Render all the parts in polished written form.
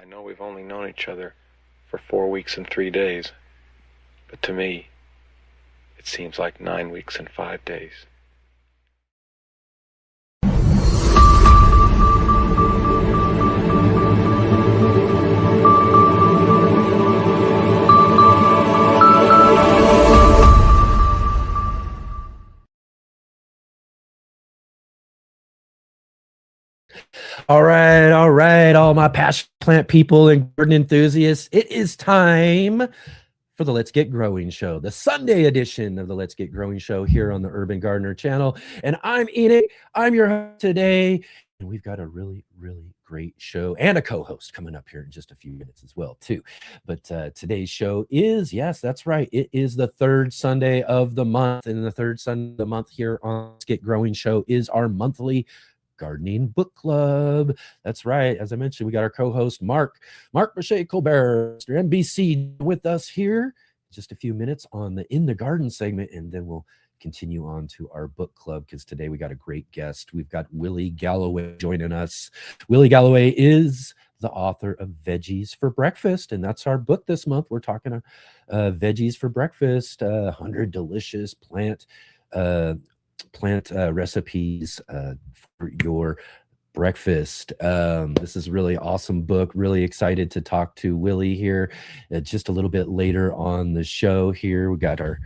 I know we've only known each other for 4 weeks and 3 days, but to me, it seems like 9 weeks and 5 days. All right, all my passion plant people and garden enthusiasts. It is time for the Let's Get Growing show, the Sunday edition of the Let's Get Growing show here on the Urban Gardener channel. And I'm Enoch. I'm your host today. And we've got a really, really great show and a co-host coming up here in just a few minutes as well, too. But today's show is, yes, that's right. It is the third Sunday of the month. And the third Sunday of the month here on Let's Get Growing show is our monthly gardening book club. That's right. As I mentioned, we got our co-host Mark Boucher Colbert, Mr. NBC, with us here. Just a few minutes on the In the Garden segment, and then we'll continue on to our book club because today we got a great guest. We've got Willi Galloway joining us. Willi Galloway is the author of Veggies for Breakfast, and that's our book this month. We're talking Veggies for Breakfast, 100 delicious plant recipes for your breakfast. This is a really awesome book. Really excited to talk to Willi here just a little bit later on the show here. We got our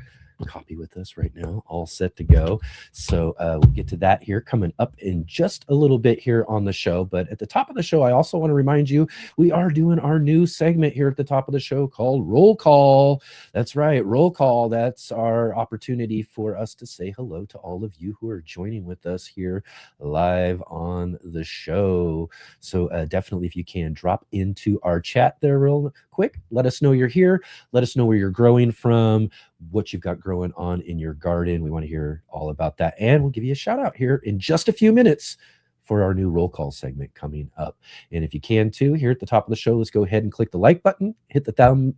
copy with us right now, all set to go. So we'll get to that here coming up in just a little bit here on the show. But at the top of the show, I also want to remind you, we are doing our new segment here at the top of the show called Roll Call. That's right, Roll Call. That's our opportunity for us to say hello to all of you who are joining with us here live on the show. So definitely, if you can, drop into our chat there real quick. Let us know you're here. Let us know where you're growing from, what you've got growing on in your garden. We want to hear all about that. And we'll give you a shout out here in just a few minutes for our new roll call segment coming up. And if you can too, here at the top of the show, let's go ahead and click the like button, hit the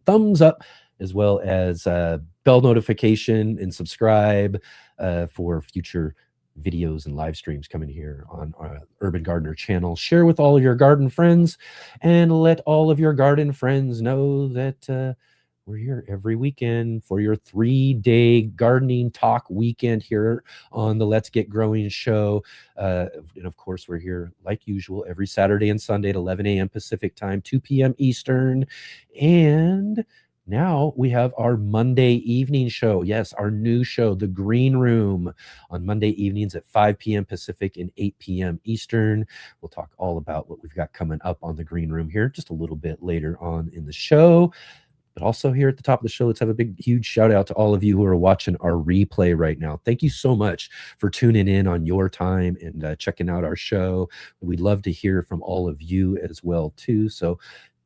thumbs up, as well as bell notification and subscribe for future videos and live streams coming here on our Urban Gardener channel. Share with all of your garden friends and let all of your garden friends know that we're here every weekend for your 3-day gardening talk weekend here on the Let's Get Growing show. And of course, we're here like usual every Saturday and Sunday at 11 a.m. Pacific time, 2 p.m. Eastern. And now we have our Monday evening show. Yes, our new show, The Green Room, on Monday evenings at 5 p.m. Pacific and 8 p.m. Eastern. We'll talk all about what we've got coming up on The Green Room here just a little bit later on in the show. But also here at the top of the show, let's have a big, huge shout out to all of you who are watching our replay right now. Thank you so much for tuning in on your time and checking out our show. We'd love to hear from all of you as well, too. So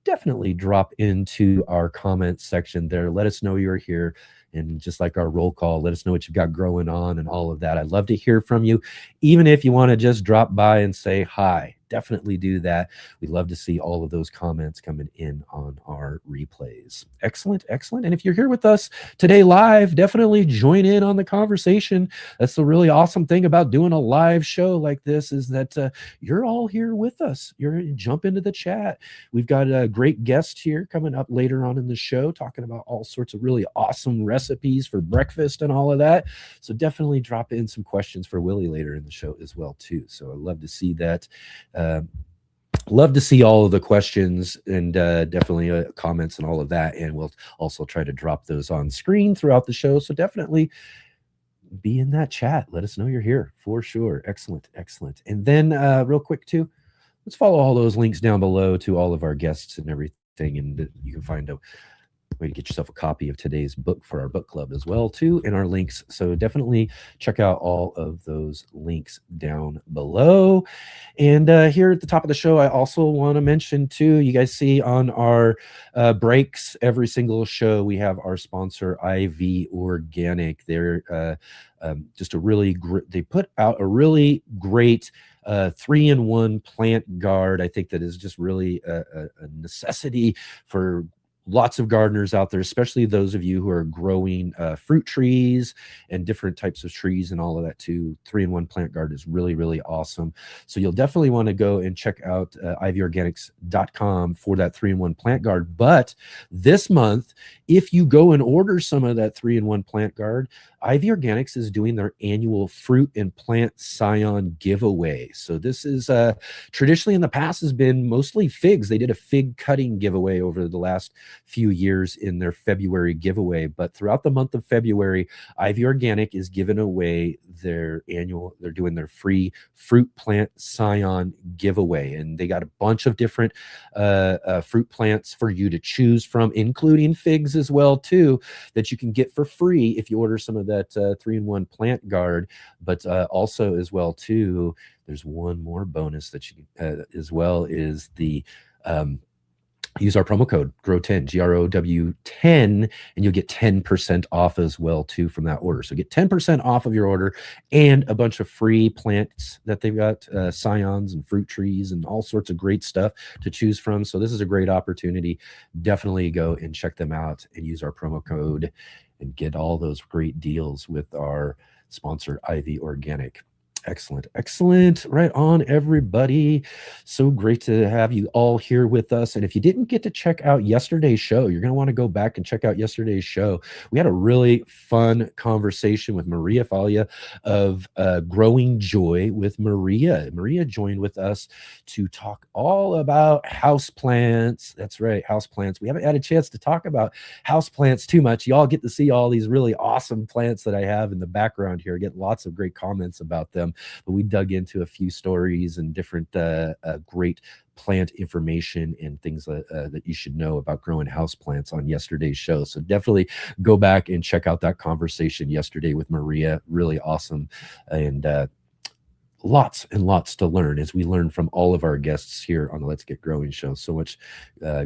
definitely drop into our comments section there. Let us know you're here. And just like our roll call, let us know what you've got growing on and all of that. I'd love to hear from you. Even if you want to just drop by and say hi, definitely do that. We'd love to see all of those comments coming in on our replays. Excellent, excellent. And if you're here with us today live, definitely join in on the conversation. That's the really awesome thing about doing a live show like this, is that you're all here with us. Jump into the chat. We've got a great guest here coming up later on in the show, talking about all sorts of really awesome recipes for breakfast and all of that. So definitely drop in some questions for Willi later in the show as well, too. So I'd love to see that. Love to see all of the questions and definitely comments and all of that. And we'll also try to drop those on screen throughout the show. So definitely be in that chat. Let us know you're here for sure. Excellent, excellent. And then real quick too, let's follow all those links down below to all of our guests and everything. And you can find a way to get yourself a copy of today's book for our book club as well too in our links. So definitely check out all of those links down below. And here at the top of the show, I also want to mention too, you guys see on our breaks every single show, we have our sponsor IV Organic. They're just a really great, they put out a really great 3-in-1 plant guard. I think that is just really a necessity for lots of gardeners out there, especially those of you who are growing fruit trees and different types of trees and all of that too. 3-in-1 Plant Guard is really, really awesome. So you'll definitely want to go and check out ivyorganics.com for that 3-in-1 Plant Guard. But this month, if you go and order some of that 3-in-1 Plant Guard, Ivy Organics is doing their annual fruit and plant scion giveaway. So this is traditionally in the past has been mostly figs. They did a fig cutting giveaway over the last few years in their February giveaway. But throughout the month of February, Ivy Organic is giving away they're doing their free fruit plant scion giveaway. And they got a bunch of different fruit plants for you to choose from, including figs as well too, that you can get for free if you order some of that 3-in-1 Plant Guard. But also as well too, there's one more bonus that you as well is the use our promo code GROW10, GROW10, and you'll get 10% off as well too from that order. So get 10% off of your order and a bunch of free plants that they've got, scions and fruit trees and all sorts of great stuff to choose from. So this is a great opportunity. Definitely go and check them out and use our promo code and get all those great deals with our sponsor, Ivy Organic. Excellent. Excellent. Right on, everybody. So great to have you all here with us. And if you didn't get to check out yesterday's show, you're going to want to go back and check out yesterday's show. We had a really fun conversation with Maria Falia of Growing Joy with Maria. Maria joined with us to talk all about houseplants. That's right, houseplants. We haven't had a chance to talk about houseplants too much. Y'all get to see all these really awesome plants that I have in the background here. I get lots of great comments about them. But we dug into a few stories and different great plant information and things that you should know about growing houseplants on yesterday's show. So definitely go back and check out that conversation yesterday with Maria. Really awesome. And lots and lots to learn as we learn from all of our guests here on the Let's Get Growing show. So much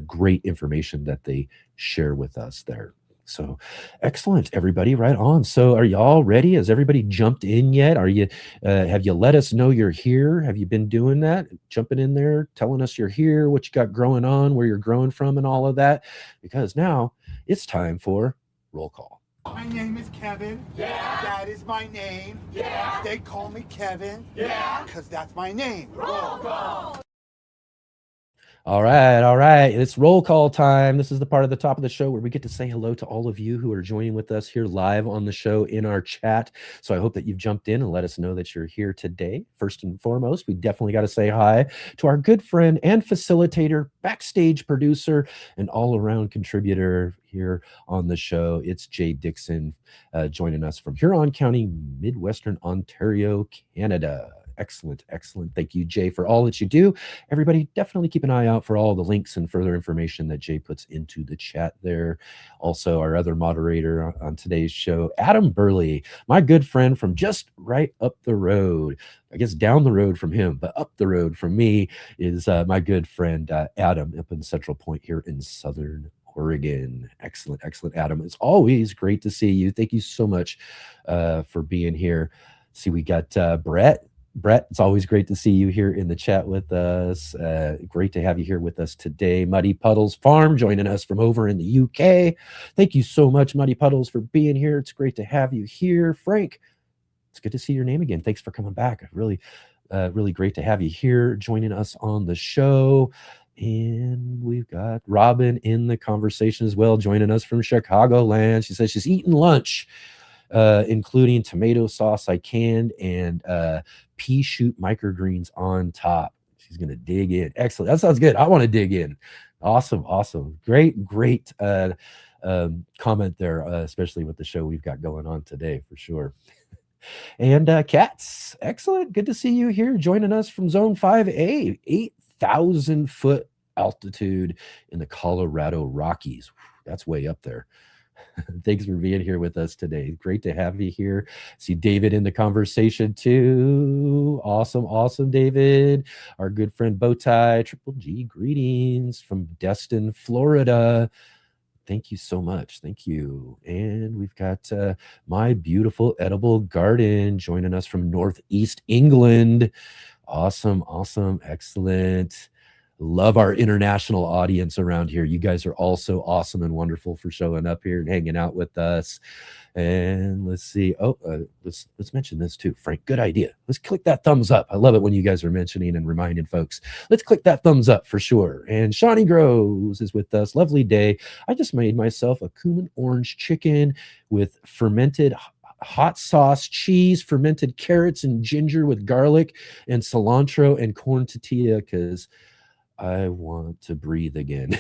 great information that they share with us there. So excellent, everybody. Right on. So are y'all ready? Has everybody jumped in yet? Are you have you let us know you're here? Have you been doing that? Jumping in there, telling us you're here, what you got growing on, where you're growing from, and all of that? Because now it's time for roll call. My name is Kevin. Yeah. That is my name. Yeah. They call me Kevin. Yeah. Because that's my name. Roll call. All right. It's roll call time. This is the part of the top of the show where we get to say hello to all of you who are joining with us here live on the show in our chat. So I hope that you've jumped in and let us know that you're here today. First and foremost, we definitely got to say hi to our good friend and facilitator, backstage producer, and all-around contributor here on the show. It's Jay Dixon joining us from Huron County, Midwestern Ontario, Canada. Excellent. Thank you, Jay, for all that you do. Everybody, definitely keep an eye out for all the links and further information that Jay puts into the chat there. Also, our other moderator on today's show, Adam Burley, my good friend from just right up the road. I guess down the road from him, but up the road from me is my good friend Adam up in Central Point here in Southern Oregon. Excellent, Adam. It's always great to see you. Thank you so much for being here. See, we got Brett, it's always great to see you here in the chat with us. Great to have you here with us today. Muddy Puddles Farm joining us from over in the UK. Thank you so much, Muddy Puddles, for being here. It's great to have you here. Frank, it's good to see your name again. Thanks for coming back. Really great to have you here joining us on the show. And we've got Robin in the conversation as well, joining us from Chicagoland. She says she's eating lunch, including tomato sauce I canned and pea shoot microgreens on top. She's gonna dig in. Excellent. That sounds good. I want to dig in. Awesome. Great comment there, especially with the show we've got going on today for sure. And Cats, excellent. Good to see you here joining us from Zone 5A, 8,000 foot altitude in the Colorado Rockies. That's way up there. Thanks for being here with us today. Great to have you here. See David in the conversation too. Awesome, David. Our good friend Bowtie, Triple G, greetings from Destin, Florida. Thank you so much. Thank you. And we've got My Beautiful Edible Garden joining us from Northeast England. Awesome. Excellent. Love our international audience around here. You guys are all so awesome and wonderful for showing up here and hanging out with us. And let's see. Oh, let's mention this too, Frank. Good idea. Let's click that thumbs up. I love it when you guys are mentioning and reminding folks. Let's click that thumbs up for sure. And Shawnee Groves is with us. Lovely day. I just made myself a cumin orange chicken with fermented hot sauce, cheese, fermented carrots, and ginger with garlic and cilantro and corn tortilla because I want to breathe again.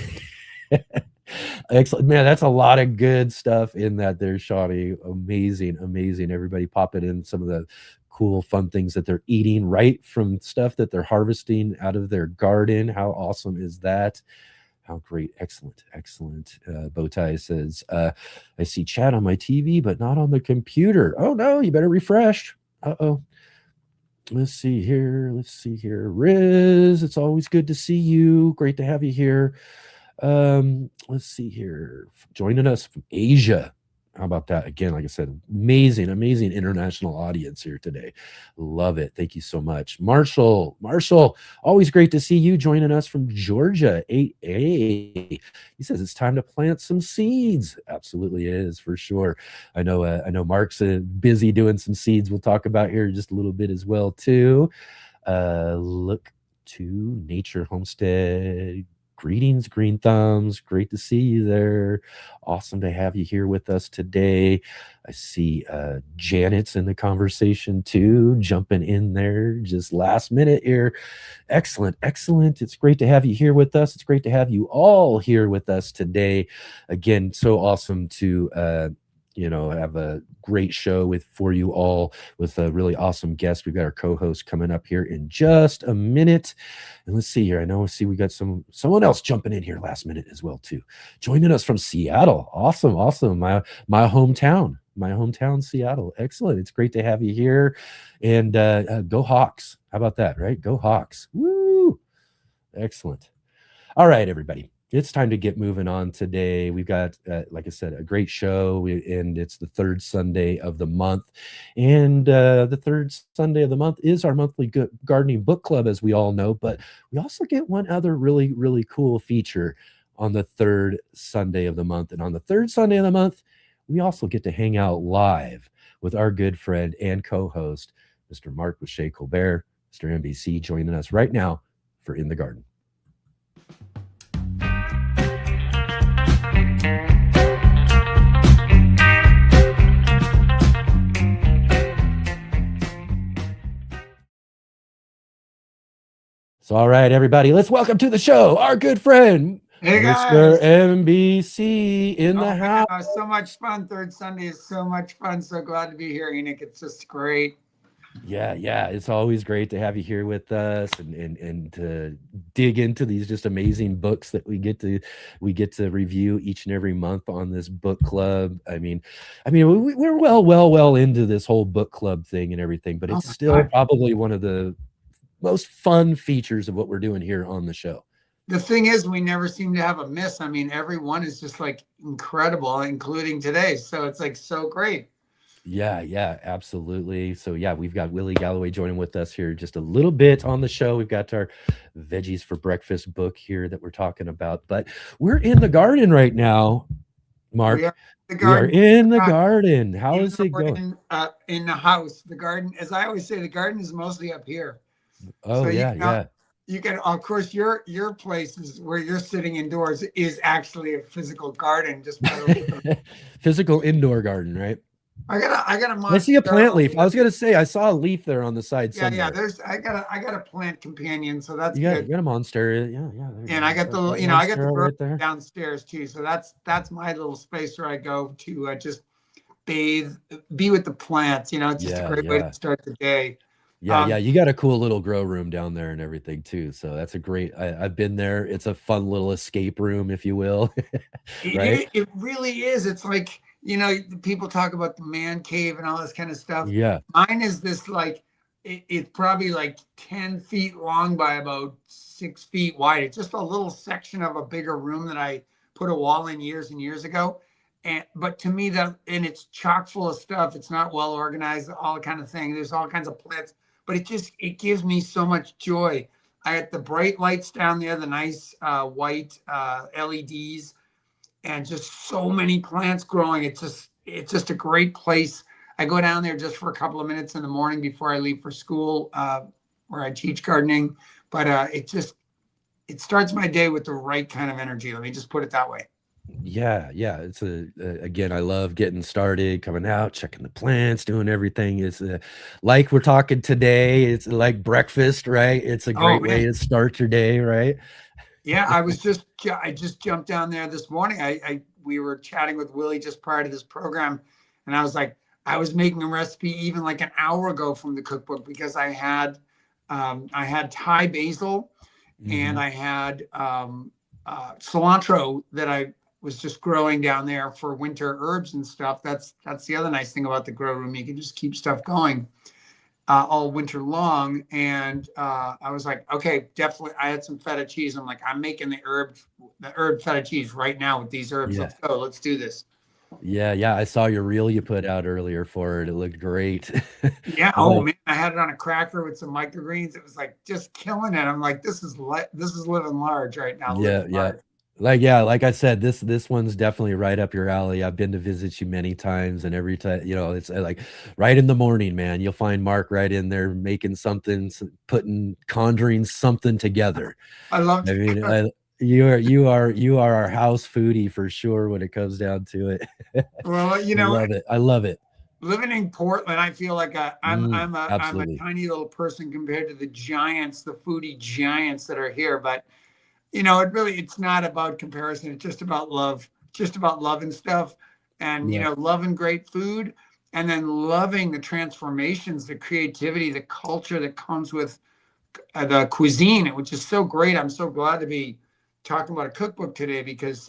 Excellent, man. That's a lot of good stuff in that there, Shawnee. Amazing, amazing. Everybody popping in some of the cool, fun things that they're eating right from stuff that they're harvesting out of their garden. How awesome is that? How great. Excellent, excellent. Bowtie says, I see chat on my TV, but not on the computer. Oh, no, you better refresh. Uh-oh. Let's see here. Let's see here. Riz, it's always good to see you. Great to have you here. Let's see here. Joining us from Asia. How about that? Again, like I said, amazing, amazing international audience here today. Love it. Thank you so much. Marshall, always great to see you joining us from Georgia. 8A. He says it's time to plant some seeds. Absolutely is, for sure. I know Mark's busy doing some seeds we'll talk about here just a little bit as well, too. Look to Nature Homestead. Greetings, Green Thumbs. Great to see you there. Awesome to have you here with us today. I see Janet's in the conversation too, jumping in there just last minute here. Excellent, excellent. It's great to have you here with us. It's great to have you all here with us today. Again, so awesome to have a great show for you all with a really awesome guest. We've got our co-host coming up here in just a minute. And let's see here. We got someone else jumping in here last minute as well too. Joining us from Seattle. Awesome, awesome. My hometown, Seattle. Excellent. It's great to have you here. And go Hawks. How about that, right? Go Hawks. Woo! Excellent. All right, everybody. It's time to get moving on today. We've got, like I said, a great show, and it's the third Sunday of the month. And the third Sunday of the month is our monthly gardening book club, as we all know. But we also get one other really, really cool feature on the third Sunday of the month. And on the third Sunday of the month, we also get to hang out live with our good friend and co-host, Mr. Mark Lachey Colbert, Mr. NBC, joining us right now for In the Garden. So, all right, everybody, let's welcome to the show our good friend, Hey guys. Mr. NBC in the house. Man, so much fun. Third Sunday is so much fun. So glad to be here, Enoch. It's just great. Yeah, it's always great to have you here with us and to dig into these just amazing books that we get to review each and every month on this book club. I mean, we're well into this whole book club thing and everything, but it's still probably one of the most fun features of what we're doing here on the show. The thing is, we never seem to have a miss. I mean, everyone is just like incredible, including today. So it's like so great. Yeah, absolutely. So yeah, we've got Willi Galloway joining with us here just a little bit on the show. We've got our Veggies for Breakfast book here that we're talking about, but we're in the garden right now, Mark. We are in the garden. How is it going? In the house. The garden, as I always say, the garden is mostly up here. Oh, so yeah. You can, of course, your place is where you're sitting indoors is actually a physical garden. Just physical indoor garden, right? I got a. I see a plant leaf. I was gonna say I saw a leaf there on the side. Yeah. I got a plant companion, so that's good. You got a monster. Yeah. And I got I got the brook right downstairs too. So that's my little space where I go to just bathe, be with the plants. It's just a great way to start the day. Yeah, you got a cool little grow room down there and everything too. So that's a great. I've been there. It's a fun little escape room, if you will. Right? It really is. It's like, people talk about the man cave and all this kind of stuff. Yeah. Mine is this like, it's probably like 10 feet long by about 6 feet wide. It's just a little section of a bigger room that I put a wall in years and years ago. But to me, and it's chock full of stuff. It's not well organized, all kind of thing. There's all kinds of plants, but it gives me so much joy. I got the bright lights down there, the nice white LEDs, and just so many plants growing. It's just a great place. I go down there just for a couple of minutes in the morning before I leave for school, where I teach gardening. But it starts my day with the right kind of energy. Let me just put it that way. Yeah, yeah. It's again, I love getting started, coming out, checking the plants, doing everything. It's like we're talking today. It's like breakfast, right? It's a Oh great way man, to start your day, right? yeah. I just jumped down there this morning. We were chatting with Willie just prior to this program, and I was like, I was making a recipe even like an hour ago from the cookbook because I had Thai basil and Hmm. I had cilantro that I was just growing down there for winter herbs and stuff. That's the other nice thing about the grow room. You can just keep stuff going all winter long. And I was like, okay, definitely. I had some feta cheese. I'm like, I'm making the herb feta cheese right now with these herbs. Yeah. Let's go. Let's do this. Yeah, yeah. I saw your reel you put out earlier for it. It looked great. Yeah. I'm Oh like, man, I had it on a cracker with some microgreens. It was like just killing it. I'm like, this is living large right now. yeah, Living yeah. large. Like, yeah, like I said, this one's definitely right up your alley. I've been to visit you many times, and every time, it's like right in the morning, man. You'll find Mark right in there making something, conjuring something together. I loved I it. mean, you are our house foodie for sure when it comes down to it. I Well, love it. I love it. living in Portland, I feel like I'm a Absolutely. tiny little person compared to the giants, the foodie giants that are here. But it's not about comparison. It's just about love, just about loving stuff, and Yeah. loving great food, and then loving the transformations, the creativity, the culture that comes with the cuisine, which is so great. I'm so glad to be talking about a cookbook today because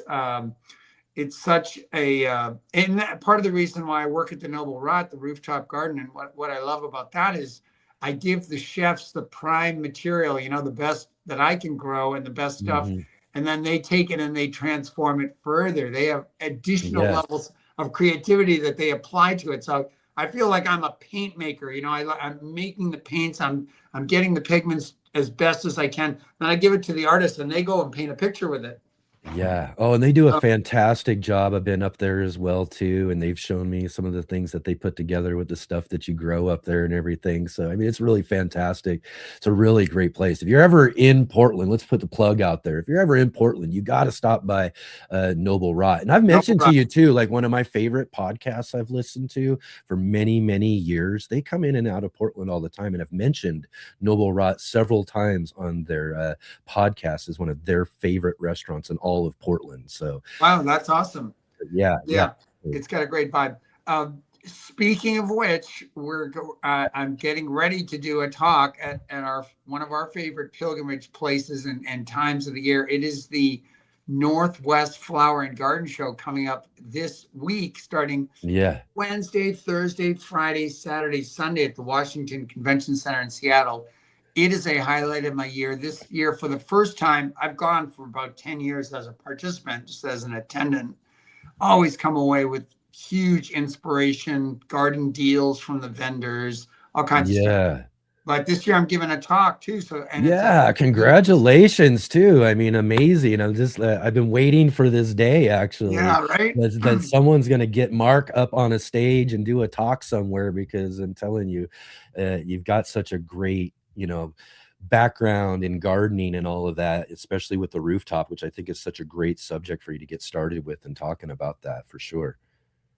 it's such a and that, part of the reason why I work at the Noble Rot, the rooftop garden, and what I love about that is I give the chefs the prime material, the best that I can grow and the best stuff, Mhm. and then they take it and they transform it further. They have additional Yes. levels of creativity that they apply to it. So I feel like I'm a paint maker. I'm making the paints. I'm getting the pigments as best as I can. Then I give it to the artist, and they go and paint a picture with it. Yeah. Oh, and they do a fantastic job. I've been up there as well too, and they've shown me some of the things that they put together with the stuff that you grow up there and everything. So, I mean, it's really fantastic. It's a really great place. If you're ever in Portland, let's put the plug out there. If you're ever in Portland, you got to stop by Noble Rot. And I've No, mentioned to you too, like one of my favorite podcasts I've listened to for many, many years. They come in and out of Portland all the time, and I've mentioned Noble Rot several times on their podcast as one of their favorite restaurants in all of Portland. So wow, that's awesome. yeah, yeah. Yeah, it's got a great vibe. Speaking of which, I'm getting ready to do a talk at our one of our favorite pilgrimage places and times of the year. It is the Northwest Flower and Garden Show coming up this week, starting Yeah. Wednesday, Thursday, Friday, Saturday, Sunday at the Washington Convention Center in Seattle. It is a highlight of my year. This year, for the first time, I've gone for about 10 years as a participant, just as an attendant. Always come away with huge inspiration, garden deals from the vendors, all kinds of stuff. Yeah. But this year I'm giving a talk too. And it's a Yeah, congratulations too. I mean, amazing. I've been waiting for this day actually. yeah, right. That someone's gonna get Mark up on a stage and do a talk somewhere because I'm telling you, you've got such a great, background in gardening and all of that, especially with the rooftop, which I think is such a great subject for you to get started with and talking about that for sure.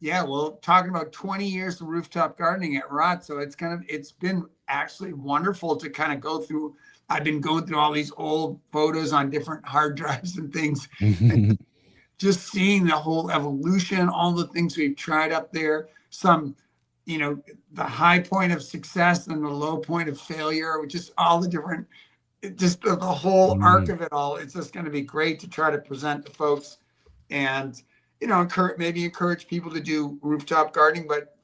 Yeah, well, talking about 20 years of rooftop gardening at Rot, so it's been actually wonderful to kind of go through. I've been going through all these old photos on different hard drives and things, and just seeing the whole evolution, all the things we've tried up there, some, the high point of success and the low point of failure, just all the different, just the whole arc Mm, of it all. It's just going to be great to try to present to folks and, encourage people to do rooftop gardening. But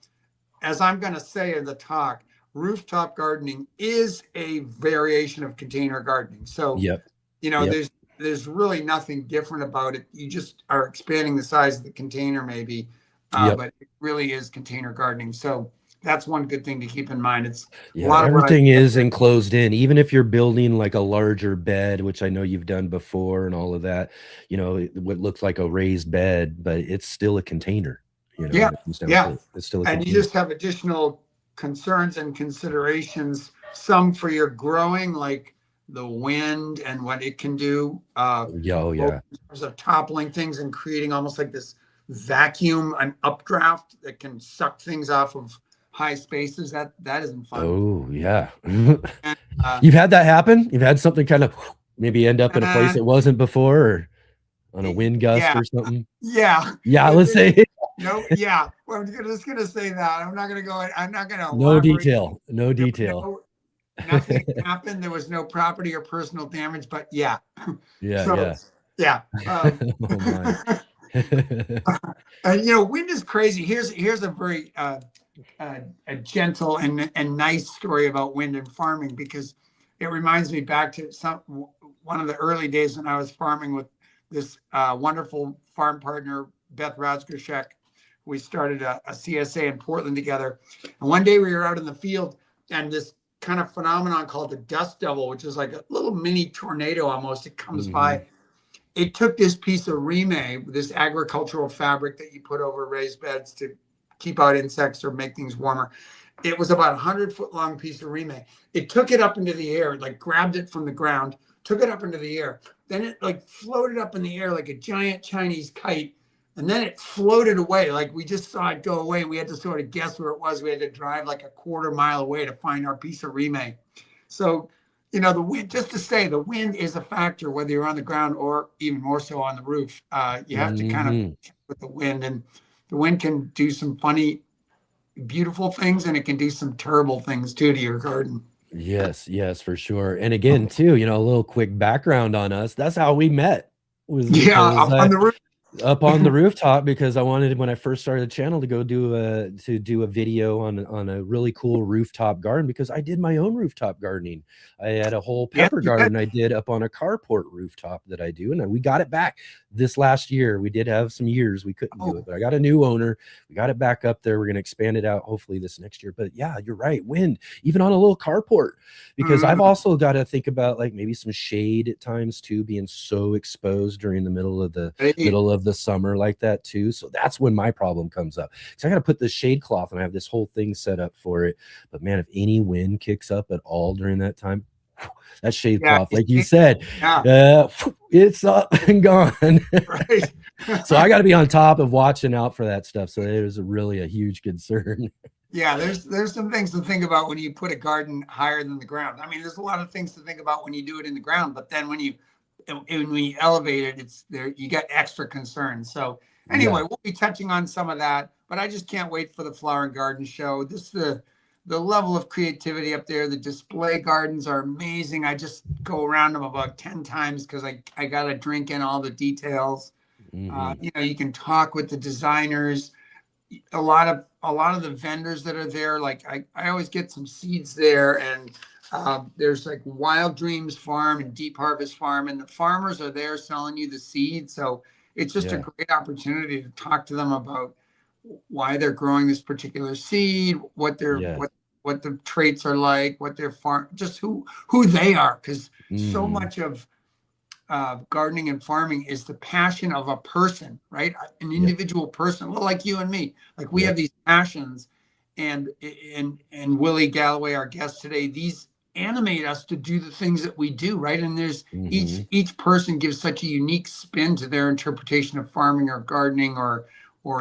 as I'm going to say in the talk, rooftop gardening is a variation of container gardening. So, yep. Yep. there's really nothing different about it. You just are expanding the size of the container, maybe, Yep. but it really is container gardening. So that's one good thing to keep in mind. It's a Yeah, lot of what I everything is enclosed in. Even if you're building like a larger bed, which I know you've done before and all of that, what looks like a raised bed, but it's still a container, yeah, when it comes down yeah. to it. It's still a And you container. just have additional concerns and considerations, some for your growing, like the wind and what it can do, Yeah, oh both yeah. in terms of toppling things and creating almost like this vacuum, an updraft that can suck things off of high spaces. That isn't fun. Oh yeah. And, uh, You've had that happen? You've had something kind of maybe end up in a place and it wasn't before, or on a wind gust yeah, or something? yeah. Yeah, let's say No, yeah. Well, I'm just gonna say that. I'm not gonna no elaborate. detail. No There was detail. nothing happened. There was no property or personal damage, but yeah. Yeah, So yeah. yeah. Oh my. And wind is crazy. Here's a very a gentle and nice story about wind and farming, because it reminds me back to one of the early days when I was farming with this wonderful farm partner, Beth Razgrashek. We started a CSA in Portland together. And one day we were out in the field, and this kind of phenomenon called the dust devil, which is like a little mini tornado almost, it comes by. It took this piece of rime, this agricultural fabric that you put over raised beds to keep out insects or make things warmer. It was about a 100-foot long piece of rime. It took it up into the air, like grabbed it from the ground, took it up into the air. Then it like floated up in the air like a giant Chinese kite. And then it floated away. Like we just saw it go away. We had to sort of guess where it was. We had to drive like a quarter mile away to find our piece of rime. So, the wind, just to say, the wind is a factor, whether you're on the ground or even more so on the roof. You have to kind of with the wind, and the wind can do some funny, beautiful things, and it can do some terrible things too to your garden. Yes, yes, for sure. And again, too, a little quick background on us. That's how we met, was Yeah, because up on the roof. up on the rooftop, because I wanted, when I first started the channel, to go do a video on a really cool rooftop garden, because I did my own rooftop gardening. I had a whole pepper garden I did up on a carport rooftop that I do, and we got it back this last year. We did have some years we couldn't do it, but I got a new owner. We got it back up there. We're going to expand it out hopefully this next year. But yeah, you're right, wind, even on a little carport, because I've also got to think about like maybe some shade at times too, being so exposed during the middle of the summer like that too. So that's when my problem comes up, because I got to put the shade cloth, and I have this whole thing set up for it. But man, if any wind kicks up at all during that time, that shade cloth, like you said, it's up and gone. Right. So I got to be on top of watching out for that stuff. So it was really a huge concern. Yeah, there's some things to think about when you put a garden higher than the ground. I mean, there's a lot of things to think about when you do it in the ground, but then when you elevate it, it's there, you get extra concerns. So anyway, we'll be touching on some of that, but I just can't wait for the flower and garden show. This the level of creativity up there. The display gardens are amazing. I just go around them about 10 times because I got to drink in all the details. You can talk with the designers. A lot of the vendors that are there, like I always get some seeds there, and there's like Wild Dreams Farm and Deep Harvest Farm, and the farmers are there selling you the seed. So it's just a great opportunity to talk to them about why they're growing this particular seed, what what the traits are like, what their farm, just who they are, because so much of gardening and farming is the passion of a person, right? An individual person, well, like you and me. Like we have these passions, and Willi Galloway, our guest today, these animate us to do the things that we do, right? And there's each person gives such a unique spin to their interpretation of farming or gardening or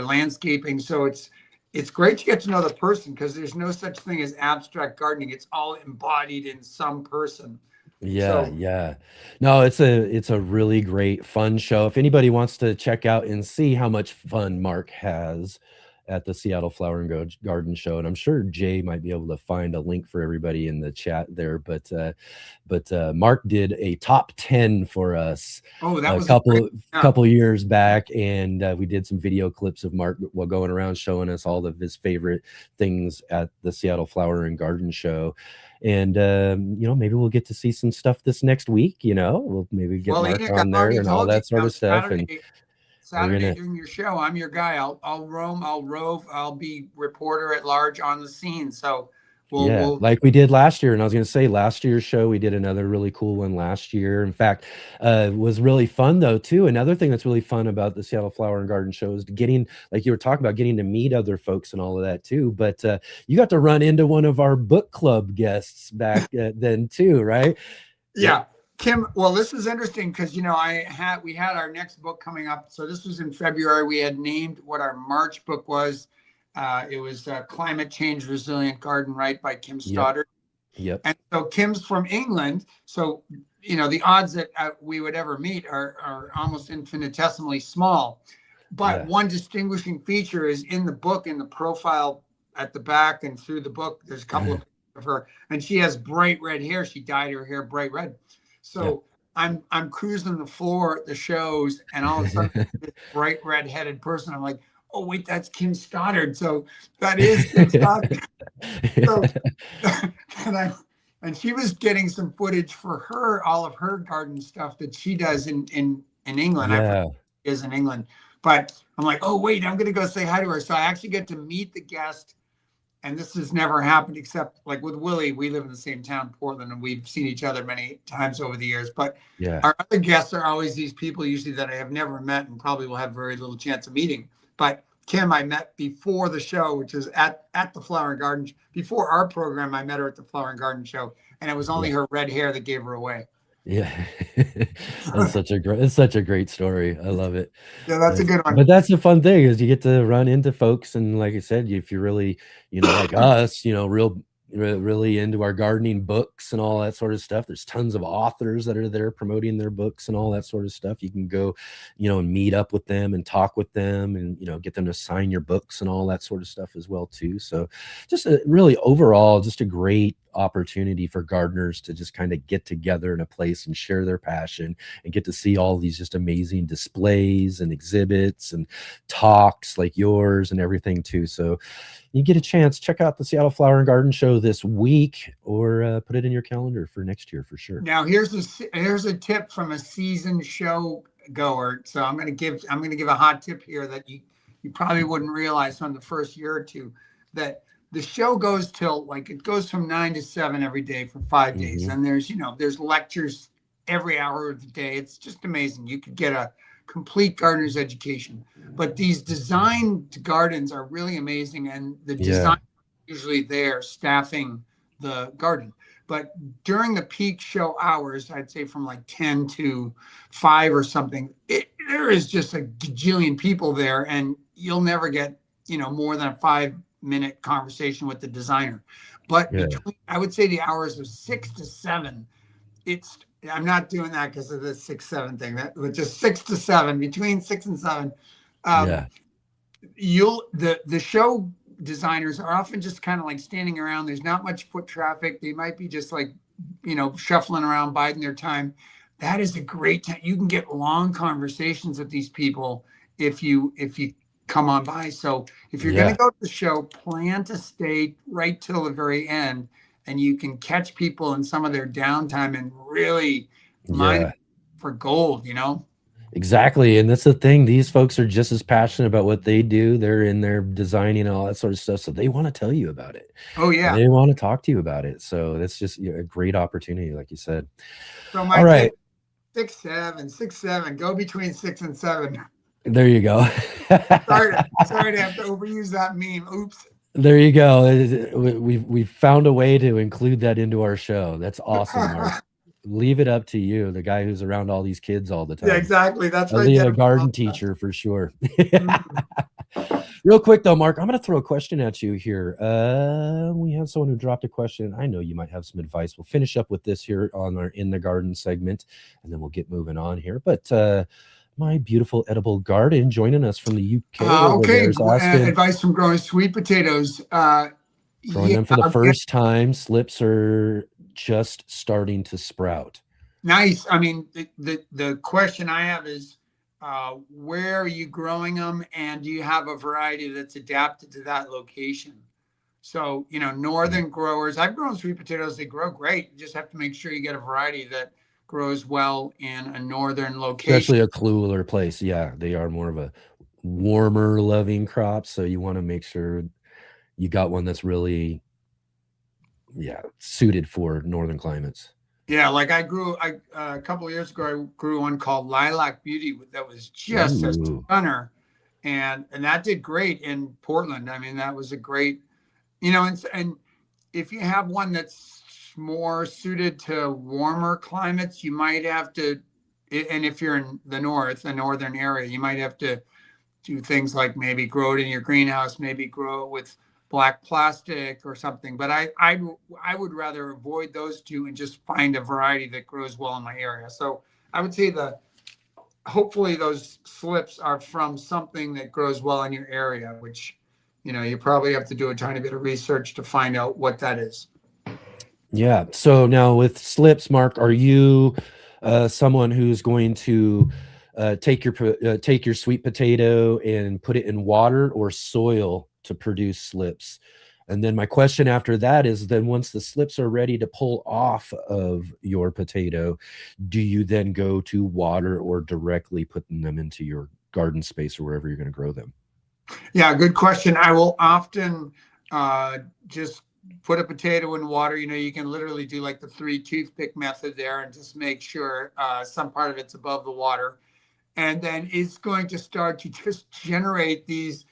landscaping. So it's great to get to know the person, because there's no such thing as abstract gardening. It's all embodied in some person. Yeah. No, it's a really great, fun show. If anybody wants to check out and see how much fun Mark has at the Seattle Flower and Garden Show, and I'm sure Jay might be able to find a link for everybody in the chat there. But Mark did a top 10 for us a couple years back, and we did some video clips of Mark while going around showing us all of his favorite things at the Seattle Flower and Garden Show. And maybe we'll get to see some stuff this next week. We'll maybe get Mark on there and all that sort of stuff. We're Saturday gonna during your show, I'm your guy. I'll roam, I'll rove, I'll be reporter at large on the scene. So Yeah, we'll like we did last year. And I was going to say last year's show, we did another really cool one last year. In fact, it was really fun though, too. Another thing that's really fun about the Seattle Flower and Garden show is getting, like you were talking about, getting to meet other folks and all of that too. But you got to run into one of our book club guests back then too, right? Yeah. Kim, well, this is interesting because we had our next book coming up. So this was in February. We had named what our March book was. It was Climate Change Resilient Garden, right, by Kim Stoddard. Yep. And so Kim's from England. So, the odds that we would ever meet are almost infinitesimally small. But one distinguishing feature is in the book, in the profile at the back and through the book, there's a couple of of her, and she has bright red hair. She dyed her hair bright red. So I'm cruising the floor at the shows, and all of a sudden, this bright red-headed person. I'm like, oh wait, that's Kim Stoddard. So that is Kim Stoddard. So, and she was getting some footage for all of her garden stuff that she does in England. I forget she is in England, but I'm like, oh wait, I'm gonna go say hi to her. So I actually get to meet the guest. And this has never happened except like with Willie, we live in the same town, Portland, and we've seen each other many times over the years. But our other guests are always these people usually that I have never met and probably will have very little chance of meeting. But Kim, I met before the show, which is at the Flower and Garden. Before our program, I met her at the Flower and Garden show. And it was only her red hair that gave her away. Yeah. It's such a great story. I love it. Yeah, that's a good one. But that's the fun thing is you get to run into folks, and like I said, if you're really, like us, really into our gardening books and all that sort of stuff, there's tons of authors that are there promoting their books and all that sort of stuff. You can go, and meet up with them and talk with them and, get them to sign your books and all that sort of stuff as well too. So just really overall, just a great opportunity for gardeners to just kind of get together in a place and share their passion and get to see all these just amazing displays and exhibits and talks like yours and everything too. So you get a chance, check out the Seattle Flower and Garden Show this week, or put it in your calendar for next year for sure. Now here's a tip from a seasoned show goer. So I'm going to give a hot tip here that you probably wouldn't realize from the first year or two, that the show goes till it goes from 9 to 7 every day for 5 days. And there's lectures every hour of the day. It's just amazing. You could get a complete gardener's education, but these designed gardens are really amazing. And the design usually there staffing the garden, but during the peak show hours, I'd say from 10 to 5 or something, there is just a gajillion people there, and you'll never get, more than a 5-minute conversation with the designer. But between, I would say the hours of 6 to 7, I'm not doing that because of the 6-7 thing. That was just 6 to 7, between 6 and 7. The show designers are often just kind of standing around. There's not much foot traffic. They might be just shuffling around, biding their time. That is a great time. You can get long conversations with these people if you come on by. So if you're going to go to the show, plan to stay right till the very end, and you can catch people in some of their downtime and really mine for gold, Exactly. And that's the thing. These folks are just as passionate about what they do. They're in there designing and all that sort of stuff. So they want to tell you about it. Oh, yeah. And they want to talk to you about it. So that's just a great opportunity, like you said. So all right. 6, 7, go between 6 and 7. There you go. Sorry to have to overuse that meme. Oops. There you go. We've found a way to include that into our show. That's awesome, Mark. Leave it up to you, the guy who's around all these kids all the time. Yeah, exactly. That's right. A garden teacher for sure. Real quick though, Mark, I'm going to throw a question at you here. We have someone who dropped a question. I know you might have some advice. We'll finish up with this here on our In the Garden segment, and then we'll get moving on here. But my beautiful edible garden joining us from the UK. Okay, advice from growing sweet potatoes. Growing them for the first time. Slips are just starting to sprout. Nice. I mean, the question I have is, where are you growing them, and do you have a variety that's adapted to that location? So, northern growers, I've grown sweet potatoes. They grow great. You just have to make sure you get a variety that grows well in a northern location. Especially a cooler place. Yeah, they are more of a warmer loving crop. So you want to make sure you got one that's really, suited for northern climates. Yeah, like a couple of years ago, I grew one called Lilac Beauty that was just a Ooh. stunner, and that did great in Portland. I mean, that was a great, and if you have one that's more suited to warmer climates, you might have to, and if you're in the northern area, you might have to do things like maybe grow it in your greenhouse, maybe grow it with black plastic or something. But I would rather avoid those two and just find a variety that grows well in my area. So I would say hopefully those slips are from something that grows well in your area, which, you probably have to do a tiny bit of research to find out what that is. Yeah. So now with slips, Mark, are you someone who's going to take your sweet potato and put it in water or soil to produce slips? And then my question after that is, then once the slips are ready to pull off of your potato, do you then go to water or directly putting them into your garden space or wherever you're going to grow them? Yeah, good question. I will often just put a potato in water. You can literally do like the 3 toothpick method there and just make sure some part of it's above the water. And then it's going to start to just generate these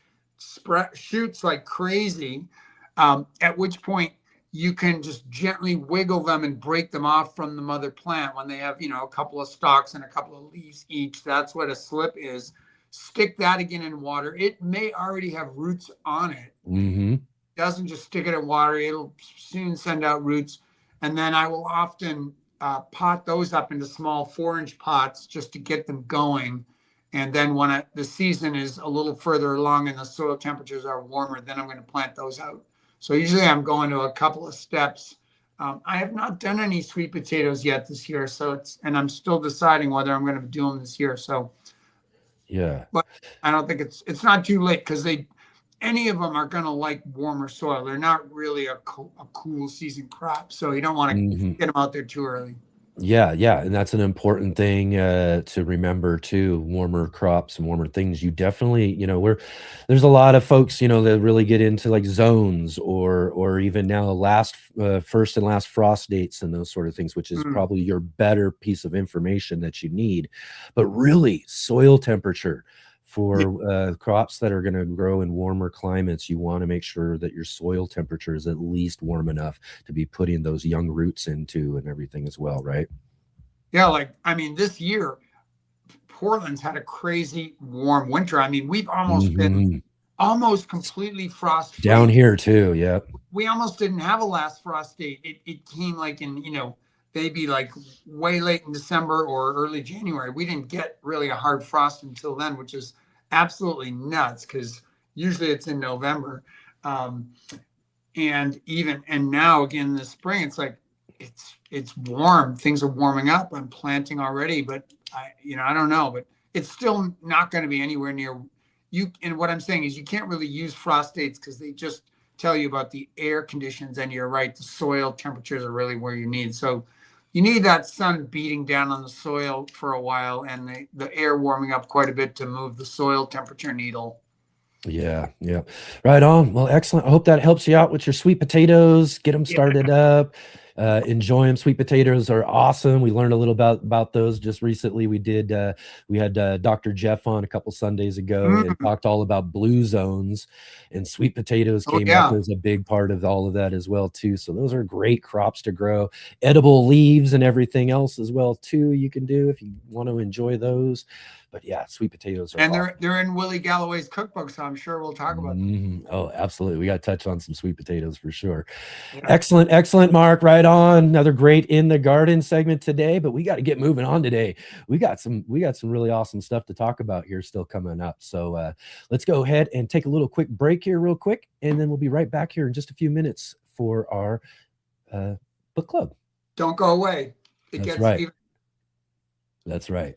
shoots like crazy, at which point you can just gently wiggle them and break them off from the mother plant when they have, a couple of stalks and a couple of leaves each. That's what a slip is. Stick that again in water. It may already have roots on it. Mm-hmm. Doesn't just stick it in water. It'll soon send out roots. And then I will often pot those up into small 4-inch pots just to get them going. And then when the season is a little further along and the soil temperatures are warmer, then I'm going to plant those out. So usually I'm going to a couple of steps. I have not done any sweet potatoes yet this year. And I'm still deciding whether I'm going to do them this year. So yeah, but I don't think it's not too late, because any of them are going to like warmer soil. They're not really a cool season crop. So you don't want to get them out there too early. Yeah, and that's an important thing to remember too. Warmer crops and warmer things. You definitely, there's a lot of folks, that really get into like zones or even now first and last frost dates and those sort of things, which is probably your better piece of information that you need. But really, soil temperature for crops that are going to grow in warmer climates, you want to make sure that your soil temperature is at least warm enough to be putting those young roots into and everything as well, right? Yeah, this year, Portland's had a crazy warm winter. I mean, we've almost been almost completely frost-free. Down here too, yeah. We almost didn't have a last frost date. It came like in, maybe like way late in December or early January. We didn't get really a hard frost until then, which is absolutely nuts, because usually it's in November. And now again this spring, it's like it's warm. Things are warming up. I'm planting already, but I don't know, but it's still not going to be anywhere near you. And what I'm saying is you can't really use frost dates because they just tell you about the air conditions, and you're right, the soil temperatures are really where you need. So you need that sun beating down on the soil for a while, and the air warming up quite a bit to move the soil temperature needle. Yeah. Right on. Well, excellent. I hope that helps you out with your sweet potatoes. Get them started up. Enjoy them. Sweet potatoes are awesome. We learned a little about those just recently. We had Dr. Jeff on a couple Sundays ago and talked all about blue zones, and sweet potatoes came up as a big part of all of that as well too. So those are great crops to grow. Edible leaves and everything else as well too, you can do if you want to enjoy those. But yeah, sweet potatoes are awesome. They're in Willi Galloway's cookbook, so I'm sure we'll talk about them. Oh, absolutely. We got to touch on some sweet potatoes for sure. Yeah. Excellent, Mark. Right on. Another great in the garden segment today, but we got to get moving on today. We got some really awesome stuff to talk about here still coming up. So let's go ahead and take a little quick break here real quick, and then we'll be right back here in just a few minutes for our book club. Don't go away. That's right. That's right.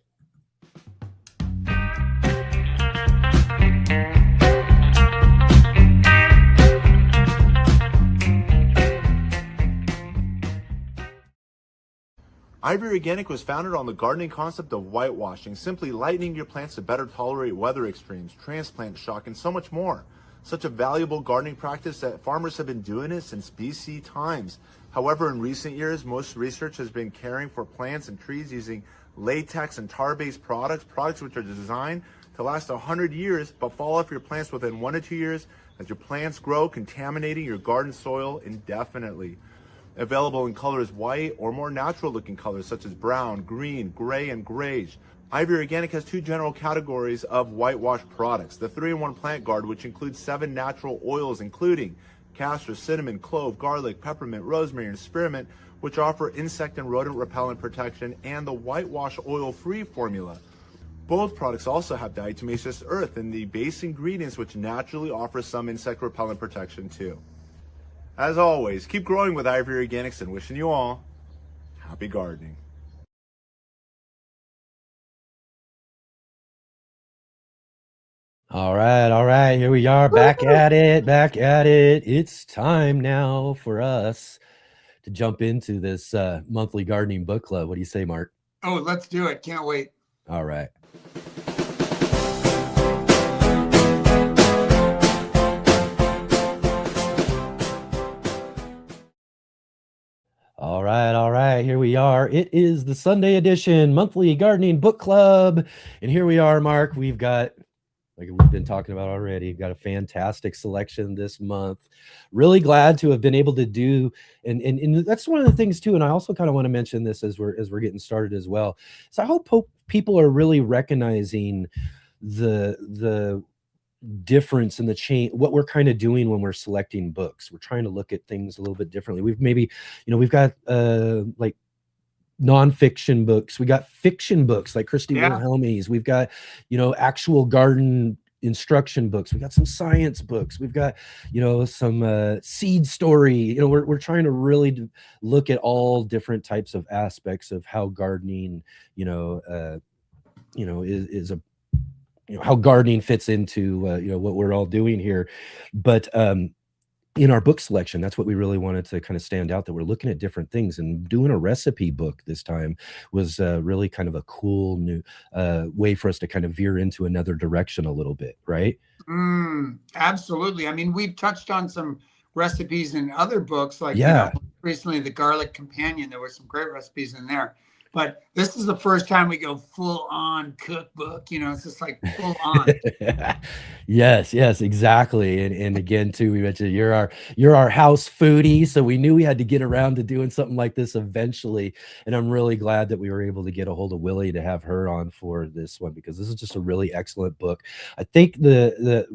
Ivory Organic was founded on the gardening concept of whitewashing, simply lightening your plants to better tolerate weather extremes, transplant shock, and so much more. Such a valuable gardening practice that farmers have been doing it since BC times. However, in recent years, most research has been caring for plants and trees using latex and tar-based products which are designed to last 100 years but fall off your plants within 1 to 2 years as your plants grow, contaminating your garden soil indefinitely. Available in colors white or more natural looking colors such as brown, green, gray, and grayish. Ivory Organic has 2 general categories of whitewash products. The 3-in-1 Plant Guard, which includes 7 natural oils including castor, cinnamon, clove, garlic, peppermint, rosemary, and spearmint, which offer insect and rodent repellent protection, and the whitewash oil-free formula. Both products also have diatomaceous earth in the base ingredients, which naturally offer some insect repellent protection too. As always, keep growing with Ivory Organics and wishing you all happy gardening. All right. Here we are back at it. It's time now for us to jump into this monthly gardening book club. What do you say, Mark? Oh, let's do it. Can't wait. All right. All right. Here we are. It is the Sunday edition monthly gardening book club. And here we are, Mark. We've got, like we've been talking about already, we've got a fantastic selection this month. Really glad to have been able to do, and that's one of the things too. And I also kind of want to mention this as we're getting started as well. So I hope people are really recognizing the difference in the chain, what we're kind of doing when we're selecting books. We're trying to look at things a little bit differently. We've got like nonfiction books, we got fiction books like Christy Wilhelmy's, we've got actual garden instruction books, we got some science books, we've got some seed story. We're trying to really look at all different types of aspects of how gardening is a how gardening fits into what we're all doing here. But in our book selection, that's what we really wanted to kind of stand out, that we're looking at different things, and doing a recipe book this time was really kind of a cool new way for us to kind of veer into another direction a little bit, right? Absolutely. I mean, we've touched on some recipes in other books, like recently the Garlic Companion. There were some great recipes in there. But this is the first time we go full on cookbook. It's just like full on. Yes, exactly. And again, too, we mentioned you're our house foodie, so we knew we had to get around to doing something like this eventually. And I'm really glad that we were able to get a hold of Willi to have her on for this one, because this is just a really excellent book. I think the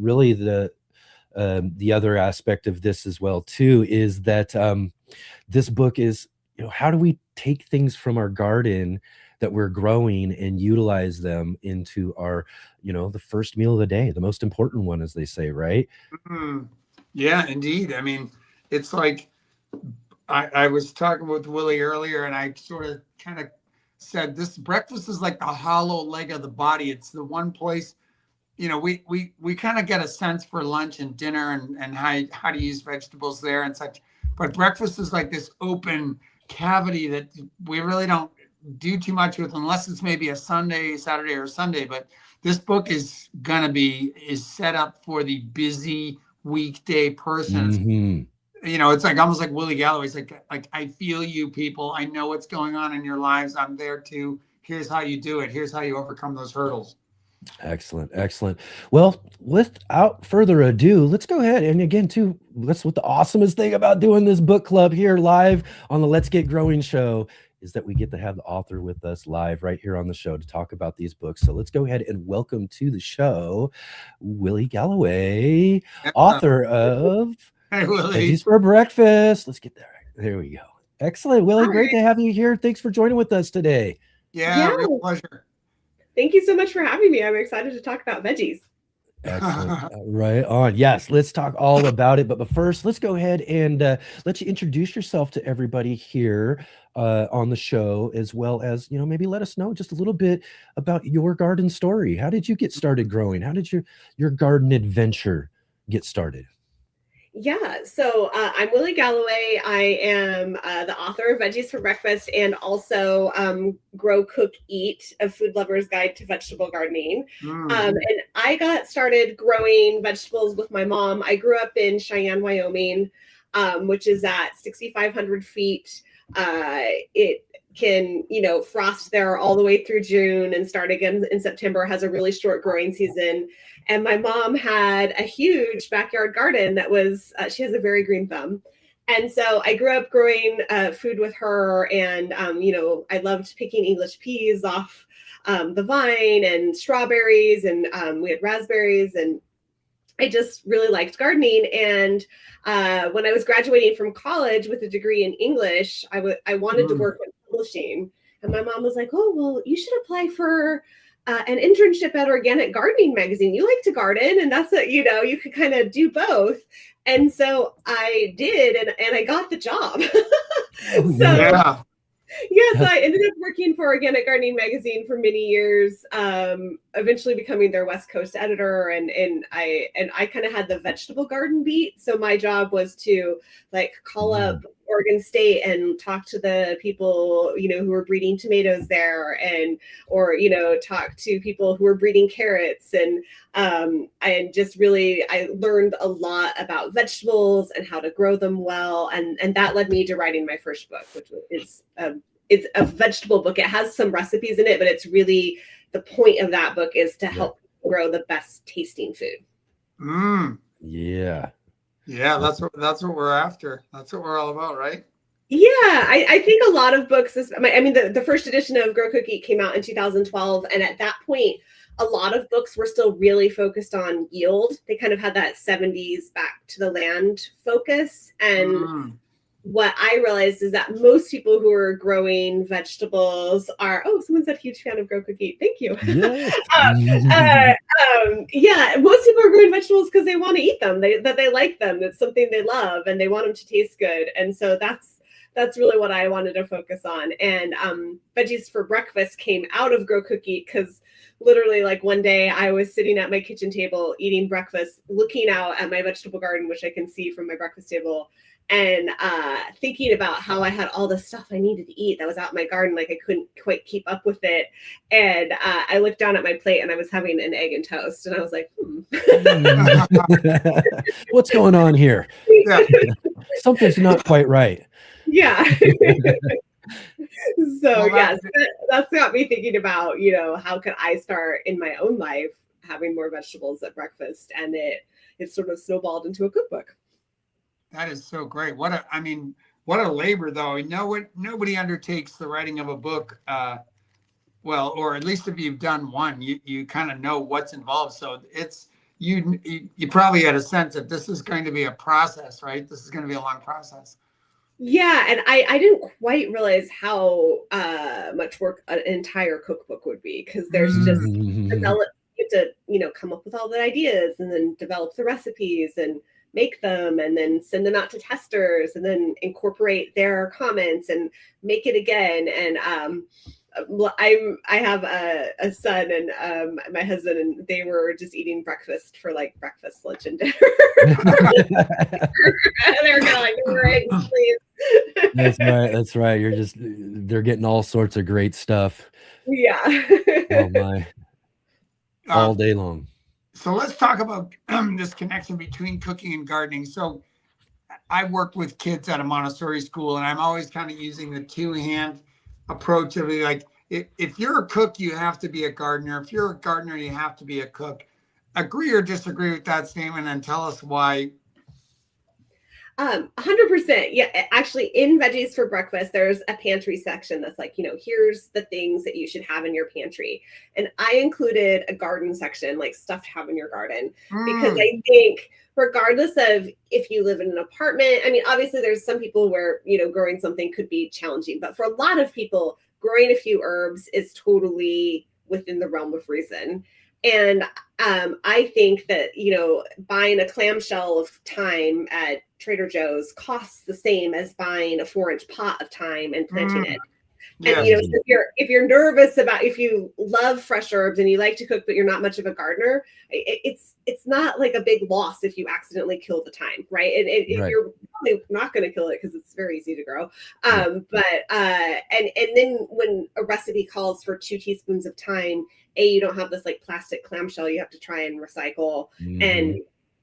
other aspect of this as well too is that this book is, how do we take things from our garden that we're growing and utilize them into our, the first meal of the day, the most important one, as they say, right? Yeah, indeed. I mean, it's like I was talking with Willi earlier, and I sort of kind of said this breakfast is like the hollow leg of the body. It's the one place, we kind of get a sense for lunch and dinner and how to use vegetables there and such. But breakfast is like this open cavity that we really don't do too much with, unless it's maybe a Saturday or Sunday. But this book is set up for the busy weekday person. It's like almost like Willi Galloway. It's like I feel you people. I know what's going on in your lives. I'm there too. Here's how you do it. Here's how you overcome those hurdles. Excellent. Well, without further ado, let's go ahead. And again, too, that's what the awesomest thing about doing this book club here live on the Let's Get Growing show is that we get to have the author with us live right here on the show to talk about these books. So let's go ahead and welcome to the show, Willi Galloway, author of Veggies for Breakfast. Let's get there. There we go. Excellent. Willi, great to have you here. Thanks for joining with us today. Yeah. Real pleasure. Thank you so much for having me. I'm excited to talk about veggies. Excellent. Right on. Yes, let's talk all about it. But first, let's go ahead and let you introduce yourself to everybody here on the show, as well as, maybe let us know just a little bit about your garden story. How did you get started growing? How did your garden adventure get started? Yeah, so I'm Willi Galloway. I am the author of Veggies for Breakfast and also Grow, Cook, Eat, A Food Lover's Guide to Vegetable Gardening. And I got started growing vegetables with my mom. I grew up in Cheyenne, Wyoming, which is at 6,500 feet. It can, frost there all the way through June and start again in September, has a really short growing season. And my mom had a huge backyard garden that was, she has a very green thumb. And so I grew up growing food with her. And, I loved picking English peas off the vine and strawberries. And we had raspberries. And I just really liked gardening. And when I was graduating from college with a degree in English, I wanted to work in publishing. And my mom was like, oh, well, you should apply for an internship at Organic Gardening Magazine. You like to garden, and that's what, you could kind of do both. And so I did, and I got the job. So I ended up working for Organic Gardening Magazine for many years, eventually becoming their West Coast editor. And I kind of had the vegetable garden beat. So my job was to call up Oregon State and talk to the people, who were breeding tomatoes there, or talk to people who were breeding carrots. And just really, I learned a lot about vegetables and how to grow them well. And that led me to writing my first book, which is it's a vegetable book. It has some recipes in it, but it's really, the point of that book is to help grow the best tasting food. Yeah. Yeah, that's what we're after. That's what we're all about, right? Yeah, I think a lot of books, the first edition of Grow, Cook, Eat came out in 2012. And at that point, a lot of books were still really focused on yield. They kind of had that 70s back to the land focus. And what I realized is that most people who are growing vegetables are, someone said huge fan of Grow, Cook, Eat. Thank you. Most people are growing vegetables because they want to eat them, that they like them. It's something they love and they want them to taste good. And so that's really what I wanted to focus on. And Veggies for Breakfast came out of Grow, Cook, Eat because literally one day I was sitting at my kitchen table eating breakfast, looking out at my vegetable garden, which I can see from my breakfast table, and thinking about how I had all the stuff I needed to eat that was out in my garden. I couldn't quite keep up with it. And I looked down at my plate and I was having an egg and toast. And I was like, what's going on here? Something's not quite right. Yeah. So that's got me thinking about, how could I start in my own life having more vegetables at breakfast? And it sort of snowballed into a cookbook. That is so great. What a labor, though. Nobody undertakes the writing of a book, or at least if you've done one, you kind of know what's involved. So you probably had a sense that this is going to be a process, right? This is going to be a long process. Yeah, and I didn't quite realize how much work an entire cookbook would be, because there's just you have to come up with all the ideas and then develop the recipes and make them and then send them out to testers and then incorporate their comments and make it again. And I have a son and my husband, and they were just eating breakfast for breakfast, lunch, and dinner. They were kind of right, please. That's right. They're getting all sorts of great stuff. Yeah. Oh my. All day long. So let's talk about this connection between cooking and gardening. So I worked with kids at a Montessori school, and I'm always kind of using the two-hand approach of if you're a cook, you have to be a gardener. If you're a gardener, you have to be a cook. Agree or disagree with that statement, and tell us why. 100%. Yeah, actually, in Veggies for Breakfast, there's a pantry section that's here's the things that you should have in your pantry. And I included a garden section, stuff to have in your garden, because I think regardless of if you live in an apartment, obviously there's some people where, growing something could be challenging, but for a lot of people, growing a few herbs is totally within the realm of reason. And I think that, buying a clamshell of thyme at Trader Joe's costs the same as buying a 4-inch pot of thyme and planting it. Yeah. And so if you're nervous about, if you love fresh herbs and you like to cook, but you're not much of a gardener, it's not like a big loss if you accidentally kill the thyme, right? And Right. you're probably not going to kill it because it's very easy to grow. And then when a recipe calls for 2 teaspoons of thyme, you don't have this like plastic clamshell you have to try and recycle, and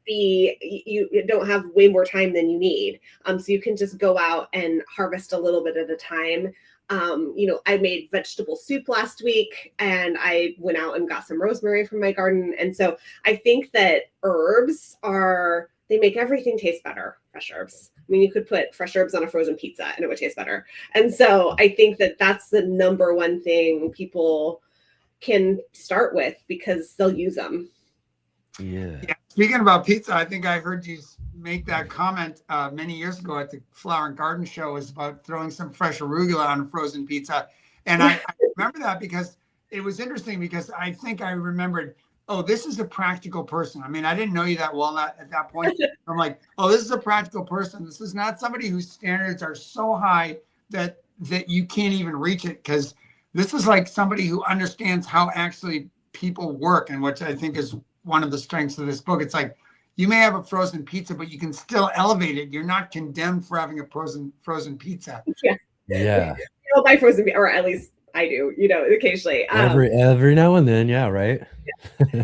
you don't have way more time than you need. So you can just go out and harvest a little bit at a time. I made vegetable soup last week, and I went out and got some rosemary from my garden. And so I think that herbs they make everything taste better, fresh herbs. I mean, you could put fresh herbs on a frozen pizza and it would taste better. And so I think that that's the number one thing people can start with because they'll use them. Yeah. Speaking about pizza, I think I heard you make that comment many years ago at the Flower and Garden Show, was about throwing some fresh arugula on a frozen pizza. And I remember that because it was interesting, because I think I remembered, oh, this is a practical person. I mean, I didn't know you that well at that point. I'm like, oh, this is a practical person. This is not somebody whose standards are so high that you can't even reach it, because this is like somebody who understands how actually people work, and which I think is one of the strengths of this book. It's like, you may have a frozen pizza, but you can still elevate it. You're not condemned for having a frozen pizza. Yeah. You don't buy frozen, or at least I do, occasionally. Every now and then, yeah, right.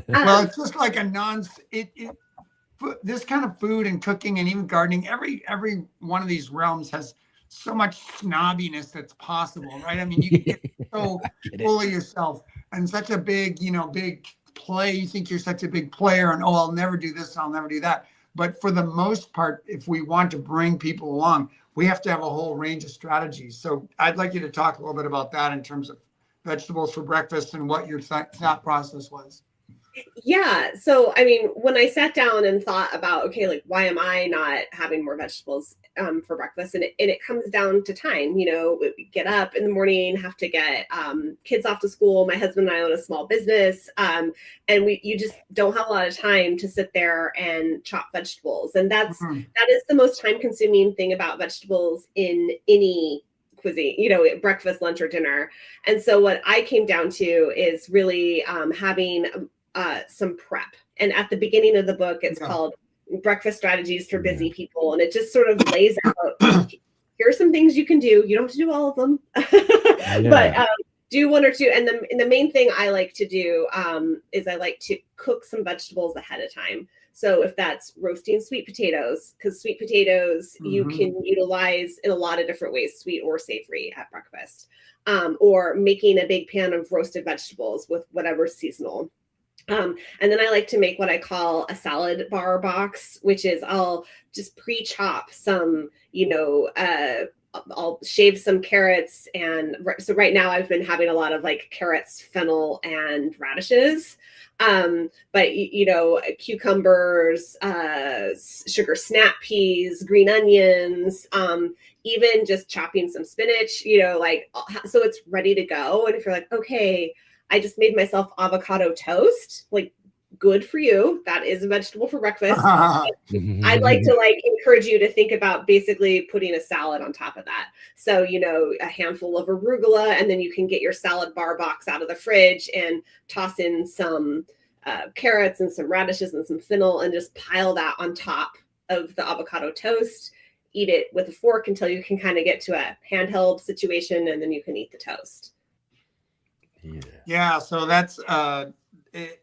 Well, it's just like this kind of food and cooking and even gardening, every one of these realms has so much snobbiness that's possible, right? I mean, you can get so full of yourself and such a big play. You think you're such a big player, and I'll never do this, I'll never do that. But for the most part, if we want to bring people along, we have to have a whole range of strategies. So I'd like you to talk a little bit about that in terms of vegetables for breakfast and what your thought process was. Yeah. So, I mean, when I sat down and thought about, okay, like, why am I not having more vegetables for breakfast? And it comes down to time. We get up in the morning, have to get kids off to school. My husband and I own a small business, and you just don't have a lot of time to sit there and chop vegetables. And that is the most time consuming thing about vegetables in any cuisine, breakfast, lunch, or dinner. And so what I came down to is really having some prep. And at the beginning of the book, it's called Breakfast Strategies for Busy People. And it just sort of lays out, here are some things you can do. You don't have to do all of them, but do one or two. And the main thing I like to do is I like to cook some vegetables ahead of time. So if that's roasting sweet potatoes, because sweet potatoes you can utilize in a lot of different ways, sweet or savory at breakfast, or making a big pan of roasted vegetables with whatever's seasonal. And then I like to make what I call a salad bar box, which is I'll just pre-chop some, I'll shave some carrots. And so right now I've been having a lot of like carrots, fennel, and radishes. But cucumbers, sugar snap peas, green onions, even just chopping some spinach, so it's ready to go. And if you're like, okay, I just made myself avocado toast, like, good for you. That is a vegetable for breakfast. I'd like to encourage you to think about basically putting a salad on top of that. So, a handful of arugula, and then you can get your salad bar box out of the fridge and toss in some carrots and some radishes and some fennel and just pile that on top of the avocado toast. Eat it with a fork until you can kind of get to a handheld situation, and then you can eat the toast. Yeah, so that's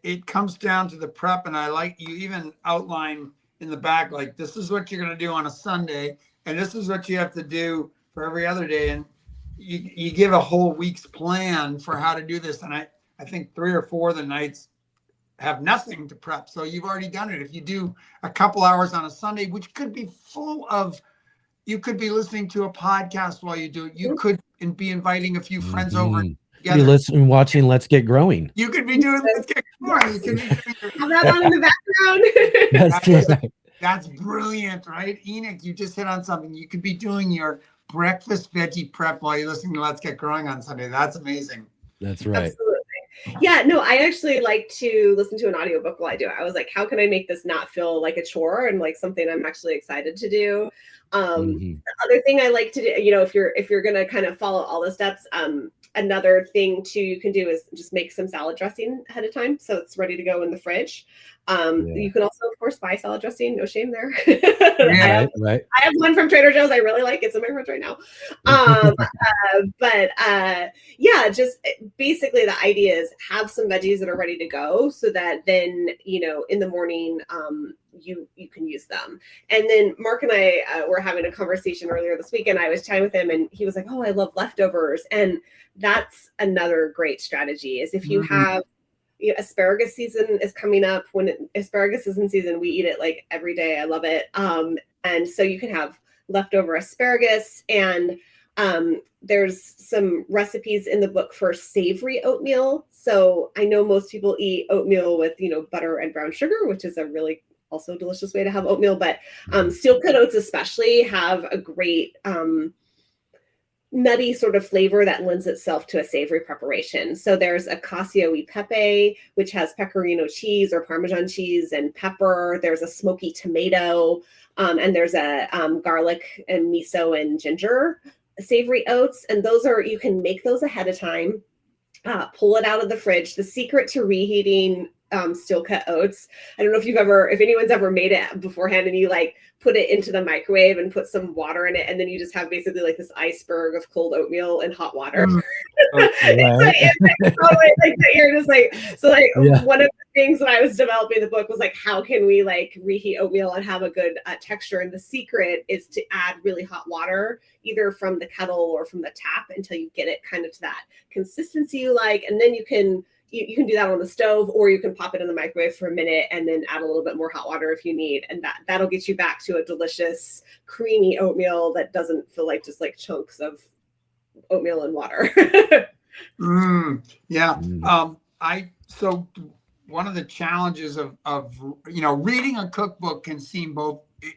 it comes down to the prep, and I like you even outline in the back, like, this is what you're going to do on a Sunday, and this is what you have to do for every other day, and you give a whole week's plan for how to do this. And I think 3 or 4 of the nights have nothing to prep, so you've already done it. If you do a couple hours on a Sunday, which could be full of, you could be listening to a podcast while you do it, you could be inviting a few friends over. You listen, watching Let's Get Growing. You could be doing Let's Get Growing. You could be doing that on in the background. That's brilliant, right? Enoch, you just hit on something. You could be doing your breakfast veggie prep while you're listening to Let's Get Growing on Sunday. That's amazing. That's right. Absolutely. Yeah, no, I actually like to listen to an audiobook while I do it. I was like, how can I make this not feel like a chore and like something I'm actually excited to do? Mhm. The other thing I like to do, if you're gonna kind of follow all the steps, another thing too you can do is just make some salad dressing ahead of time so it's ready to go in the fridge. Yeah. You can also, of course, buy salad dressing. No shame there. Yeah. Right. I have one from Trader Joe's. I really like it. It's in my fridge right now. Um, but yeah, just basically the idea is have some veggies that are ready to go so that then, in the morning, you can use them. And then Mark and I were having a conversation earlier this week, and I was chatting with him, and he was like, "Oh, I love leftovers," and that's another great strategy. Is if you have asparagus season is coming up. When asparagus is in season, we eat it like every day. I love it. And so you can have leftover asparagus, and there's some recipes in the book for savory oatmeal. So I know most people eat oatmeal with, butter and brown sugar, which is a really also delicious way to have oatmeal. But steel cut oats especially have a great nutty sort of flavor that lends itself to a savory preparation. So there's a cacio e pepe, which has pecorino cheese or Parmesan cheese and pepper. There's a smoky tomato, and there's a garlic and miso and ginger savory oats. And you can make those ahead of time, pull it out of the fridge. The secret to reheating steel cut oats, I don't know if anyone's ever made it beforehand and you like put it into the microwave and put some water in it, and then you just have basically like this iceberg of cold oatmeal and hot water. You're just like, so like one of the things that I was developing the book was like, how can we like reheat oatmeal and have a good texture? And the secret is to add really hot water, either from the kettle or from the tap, until you get it kind of to that consistency you like. And then you can do that on the stove, or you can pop it in the microwave for a minute and then add a little bit more hot water if you need. And that'll get you back to a delicious, creamy oatmeal that doesn't feel like just like chunks of oatmeal and water. Yeah. So one of the challenges of reading a cookbook can seem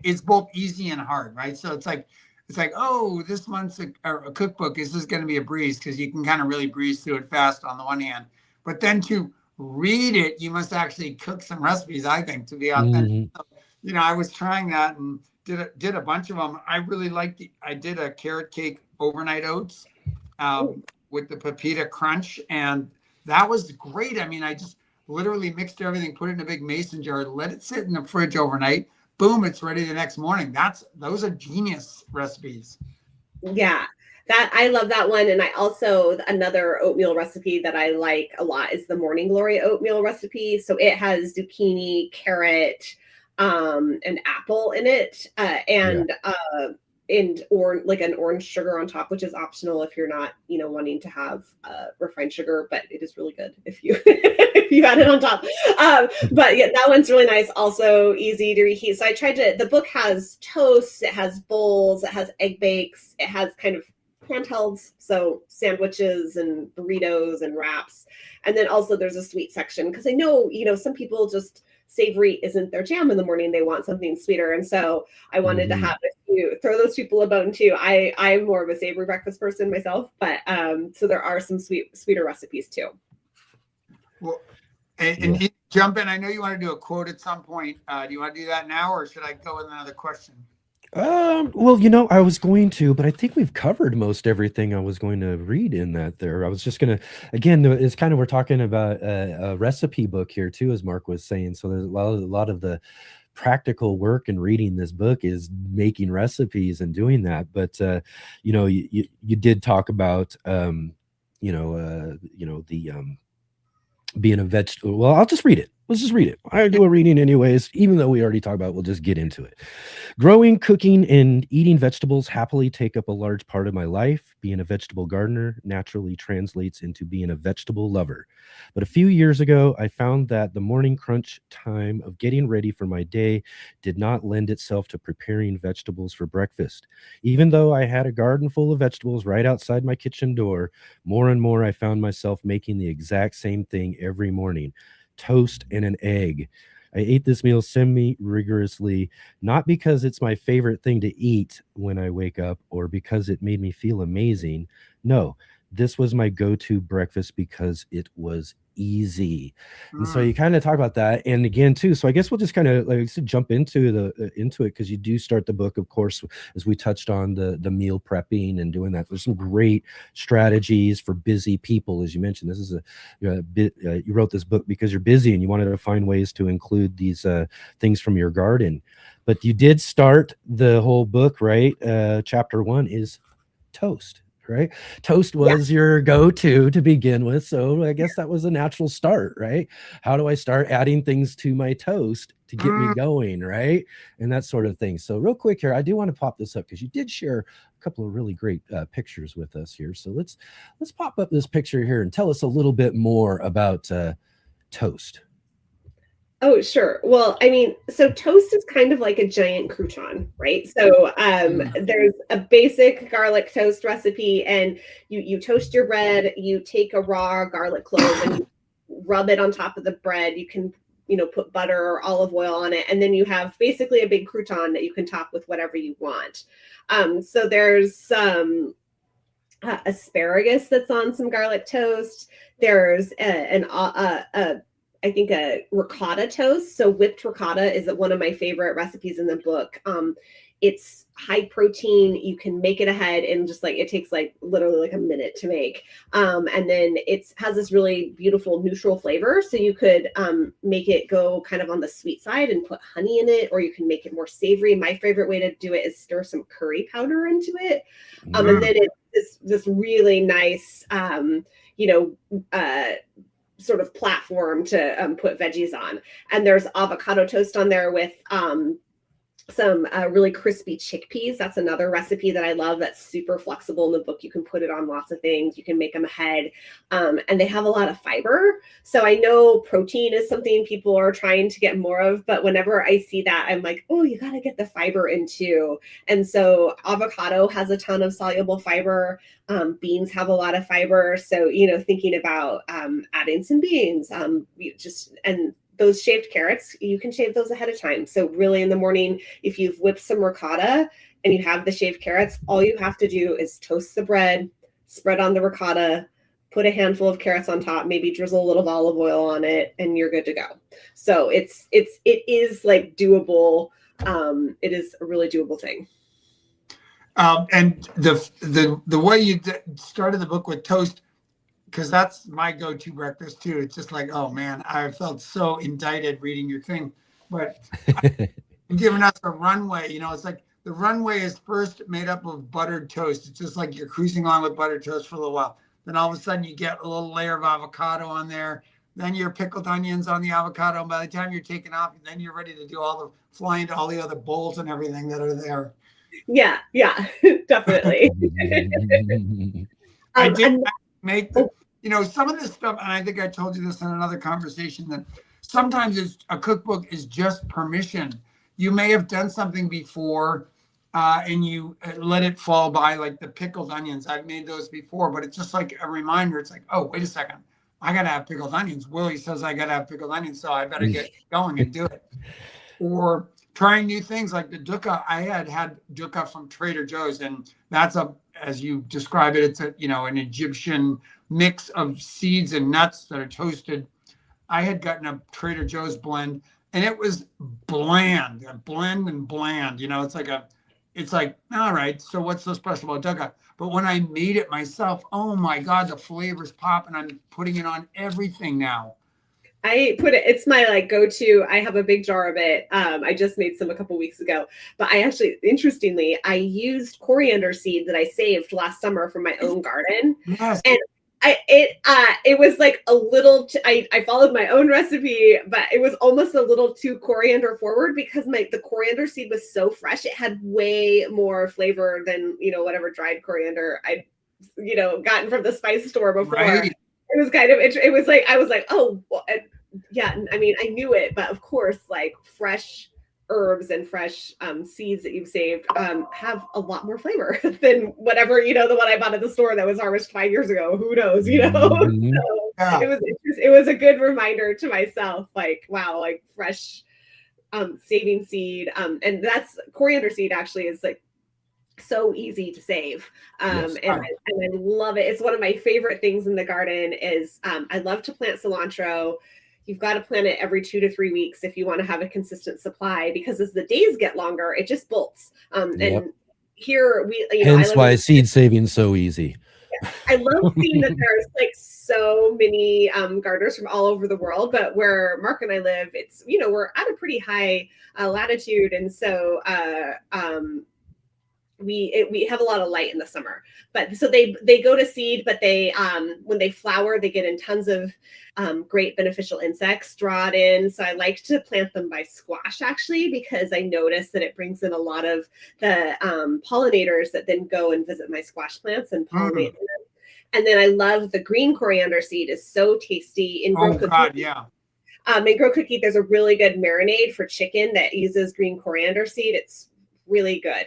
it's both easy and hard, right? So it's like, oh, this month's a cookbook. This is going to be a breeze because you can kind of really breeze through it fast on the one hand. But then to read it, you must actually cook some recipes, I think, to be authentic. So, I was trying that and did a bunch of them. I really liked I did a carrot cake overnight oats with the pepita crunch, and that was great. I mean, I just literally mixed everything, put it in a big mason jar, let it sit in the fridge overnight. Boom, it's ready the next morning. Those are genius recipes. Yeah. I love that one. And I also, another oatmeal recipe that I like a lot is the Morning Glory oatmeal recipe. So it has zucchini, carrot, and apple in it, or like an orange sugar on top, which is optional if you're not, wanting to have refined sugar, but it is really good if you if you add it on top. But yeah, that one's really nice. Also easy to reheat. So the book has toasts, it has bowls, it has egg bakes, it has kind of handhelds, so sandwiches and burritos and wraps. And then also there's a sweet section, because I know, some people just savory isn't their jam in the morning. They want something sweeter. And so I wanted to have throw those people a bone too. I'm more of a savory breakfast person myself, but so there are some sweeter recipes too. Well, and jump in. I know you want to do a quote at some point. Do you want to do that now, or should I go with another question? Well, I was going to, but I think we've covered most everything I was going to read in that there. I was just going to, again, it's kind of, we're talking about a recipe book here too, as Mark was saying. So there's a lot of the practical work in reading this book is making recipes and doing that. But, you did talk about, being a vegetable. Well, I'll just read it. Let's just read it. I do a reading anyways, even though we already talked about it, we'll just get into it. Growing, cooking, and eating vegetables happily take up a large part of my life. Being a vegetable gardener naturally translates into being a vegetable lover. But a few years ago, I found that the morning crunch time of getting ready for my day did not lend itself to preparing vegetables for breakfast. Even though I had a garden full of vegetables right outside my kitchen door, more and more I found myself making the exact same thing every morning: toast and an egg. I ate this meal semi-rigorously, not because it's my favorite thing to eat when I wake up or because it made me feel amazing. No, this was my go-to breakfast because it was easy. And so you kind of talk about that. And again, too, so I guess we'll just kind of like jump into it, because you do start the book, of course, as we touched on the meal prepping and doing that. There's some great strategies for busy people, as you mentioned. This is you wrote this book because you're busy and you wanted to find ways to include these things from your garden. But you did start the whole book, right? Chapter 1 is toast. Right? Toast was your go-to to begin with. So I guess that was a natural start, right? How do I start adding things to my toast to get me going, right? And that sort of thing. So real quick here, I do want to pop this up because you did share a couple of really great pictures with us here. So let's pop up this picture here and tell us a little bit more about toast. Oh, sure. Well, I mean, so toast is kind of like a giant crouton, right? So there's a basic garlic toast recipe, and you toast your bread, you take a raw garlic clove and you rub it on top of the bread. You can, put butter or olive oil on it, and then you have basically a big crouton that you can top with whatever you want. So there's some asparagus that's on some garlic toast. There's I think a ricotta toast. So whipped ricotta is one of my favorite recipes in the book. It's high protein. You can make it ahead and just it takes literally like a minute to make. And then it has this really beautiful neutral flavor. So you could make it go kind of on the sweet side and put honey in it, or you can make it more savory. My favorite way to do it is stir some curry powder into it. And then it's this really nice, sort of platform to put veggies on. And there's avocado toast on there with some really crispy chickpeas. That's another recipe that I love that's super flexible in the book. You can put it on lots of things. You can make them ahead. And they have a lot of fiber. So I know protein is something people are trying to get more of, but whenever I see that, I'm like, oh, you got to get the fiber in too. And so avocado has a ton of soluble fiber. Beans have a lot of fiber. So, thinking about adding some beans, and those shaved carrots, you can shave those ahead of time. So really in the morning, if you've whipped some ricotta and you have the shaved carrots, all you have to do is toast the bread, spread on the ricotta, put a handful of carrots on top, maybe drizzle a little olive oil on it, and you're good to go. So it is like doable. It is a really doable thing. And the way you started the book with toast, because that's my go-to breakfast too. It's just like, oh man, I felt so indicted reading your thing, but you're giving us a runway. It's like the runway is first made up of buttered toast. It's just like you're cruising along with buttered toast for a little while. Then all of a sudden you get a little layer of avocado on there. Then your pickled onions on the avocado. And by the time you're taking off, then you're ready to do fly into all the other bowls and everything that are there. Yeah, definitely. I did make some of this stuff, and I think I told you this in another conversation, that sometimes a cookbook is just permission. You may have done something before and you let it fall by, like the pickled onions. I've made those before, but it's just like a reminder. It's like, oh, wait a second. I got to have pickled onions. Willie says I got to have pickled onions, so I better get going and do it. Or trying new things like the dukkha. I had dukkha from Trader Joe's, and that's as you describe it, it's an Egyptian mix of seeds and nuts that are toasted. I had gotten a Trader Joe's blend, and it was bland. It's like, all right, so what's so special about dukkha? But when I made it myself, oh my God, the flavors pop, and I'm putting it on everything now. It's my go-to. I have a big jar of it. I just made some a couple weeks ago, but interestingly, I used coriander seed that I saved last summer from my own garden. Yes. And it was like a little, I followed my own recipe, but it was almost a little too coriander forward because the coriander seed was so fresh. It had way more flavor than, whatever dried coriander I'd, gotten from the spice store before. Right. It was kind of, it was like, I was like, oh, yeah. I mean, I knew it, but of course, like fresh herbs and fresh seeds that you've saved have a lot more flavor than whatever, the one I bought at the store that was harvested 5 years ago. Who knows, Mm-hmm. So it was a good reminder to myself, like, wow, like fresh saving seed. And that's coriander seed actually is like so easy to save. Yes. And I love it. It's one of my favorite things in the garden is I love to plant cilantro. You've got to plant it every 2 to 3 weeks if you want to have a consistent supply, because as the days get longer, it just bolts. Yep. And here we, Hence why seed saving so easy. I love seeing that there's like so many gardeners from all over the world, but where Mark and I live, it's, we're at a pretty high latitude. And so we have a lot of light in the summer, but so they go to seed, but they when they flower, they get in tons of great beneficial insects draw it in. So I like to plant them by squash, actually, because I notice that it brings in a lot of the pollinators that then go and visit my squash plants and pollinate them. And then I love the green coriander seed, is so tasty in Grow Cook. God, yeah. In Grow Cook Eat, there's a really good marinade for chicken that uses green coriander seed. It's really good.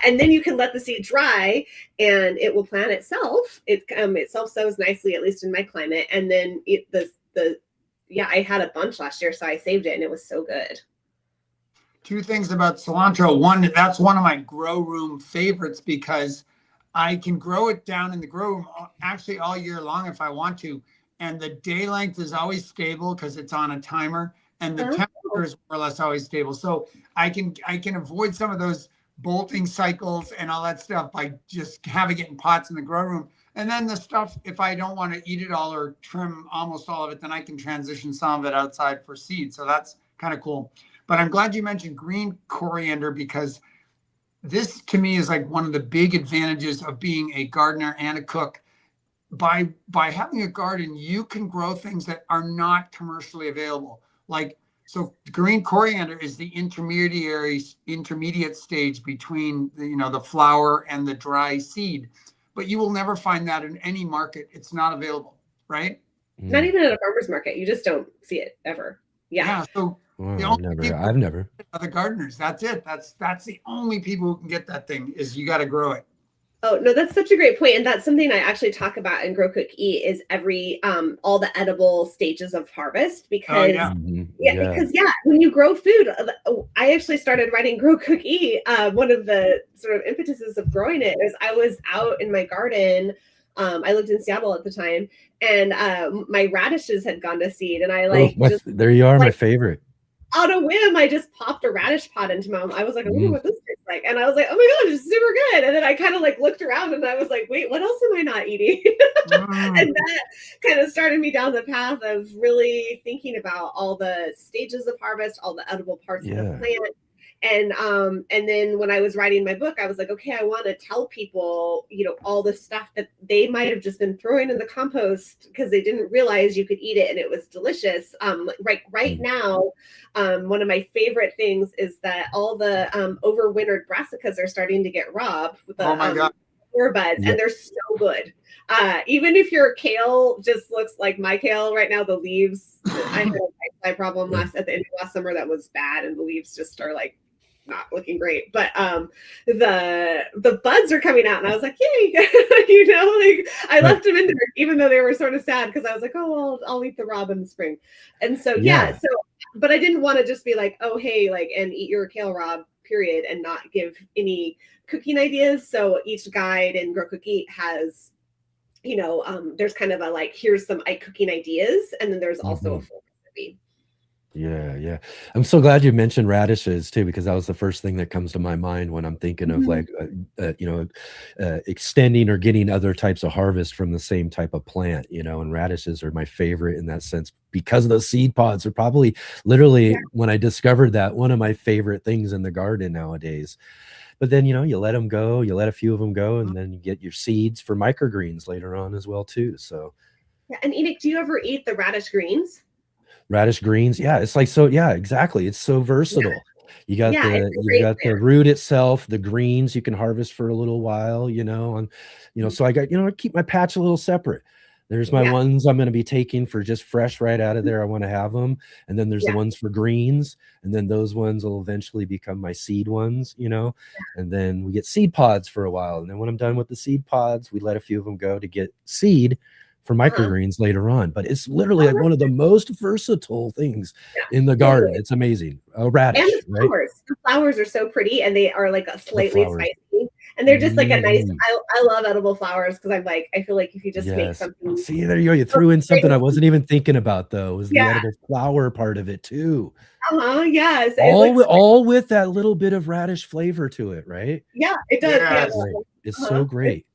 And then you can let the seed dry and it will plant itself. It self-sows nicely, at least in my climate. And then I had a bunch last year, so I saved it and it was so good. Two things about cilantro. One, that's one of my grow room favorites because I can grow it down in the grow room actually all year long if I want to. And the day length is always stable because it's on a timer. And the temperature is more or less always stable. So I can avoid some of those bolting cycles and all that stuff by just having it in pots in the grow room. And then the stuff, if I don't want to eat it all or trim almost all of it, then I can transition some of it outside for seed. So that's kind of cool. But I'm glad you mentioned green coriander, because this to me is like one of the big advantages of being a gardener and a cook. By having a garden, you can grow things that are not commercially available. Like, so green coriander is the intermediate stage between the flower and the dry seed, but you will never find that in any market. It's not available, right? Not even at a farmer's market. You just don't see it ever. Yeah. So I've never. Other gardeners. That's it. That's the only people who can get that thing. Is you got to grow it. Oh, no, that's such a great point. And that's something I actually talk about in Grow Cook Eat, is all the edible stages of harvest, because because when you grow food, I actually started writing Grow Cook Eat. One of the sort of impetuses of growing it is I was out in my garden. I lived in Seattle at the time, and my radishes had gone to seed, and there you are, my favorite. On a whim, I just popped a radish pod into my. I was like, I wonder what this tastes like, and I was like, oh my god, it's super good. And then I kind of like looked around, and I was like, wait, what else am I not eating? And that kind of started me down the path of really thinking about all the stages of harvest, all the edible parts of the plant. And then when I was writing my book, I was like, okay, I want to tell people, all the stuff that they might have just been throwing in the compost because they didn't realize you could eat it and it was delicious. Right now, one of my favorite things is that all the overwintered brassicas are starting to get robbed with the flower buds, and they're so good. Even if your kale just looks like my kale right now, the leaves, I had a whitefly problem at the end of last summer that was bad, and the leaves just are like not looking great, but the buds are coming out, and I was like, yay. I left them in there even though they were sort of sad, because I was like, oh well, I'll eat the rob in the spring. And so but I didn't want to just be like, oh hey, and eat your kale rob period, and not give any cooking ideas. So each guide in Grow Cook Eat has there's kind of a here's some cooking ideas, and then there's also a full recipe. Yeah. I'm so glad you mentioned radishes too, because that was the first thing that comes to my mind when I'm thinking of extending or getting other types of harvest from the same type of plant, and radishes are my favorite in that sense, because those seed pods are probably literally when I discovered that, one of my favorite things in the garden nowadays. But then, you let them go, you let a few of them go, and then you get your seeds for microgreens later on as well too. So and Enoch, do you ever eat the radish greens? Radish greens, it's like, so exactly, it's so versatile. You got the root itself, the greens you can harvest for a little while, so I keep my patch a little separate. There's my ones I'm going to be taking for just fresh right out of there. I want to have them. And then there's the ones for greens, and then those ones will eventually become my seed ones, and then we get seed pods for a while, and then when I'm done with the seed pods, we let a few of them go to get seed for microgreens later on. But it's literally like one of the most versatile things Yeah, in the garden. totally. It's amazing. A radish, And the right? flowers. The flowers are so pretty, and they are like a slightly flowers. spicy. And they're just like a nice. Mhm. I love edible flowers because I'm like, I feel like if you just make Yes. something, See, there you go. You threw in something I wasn't even thinking about, though, was the yeah, edible flower part of it too. yes, it All looks with, all with that little bit of radish flavor to it, right? yeah, it does. Yeah, Yes. Right. It's so great.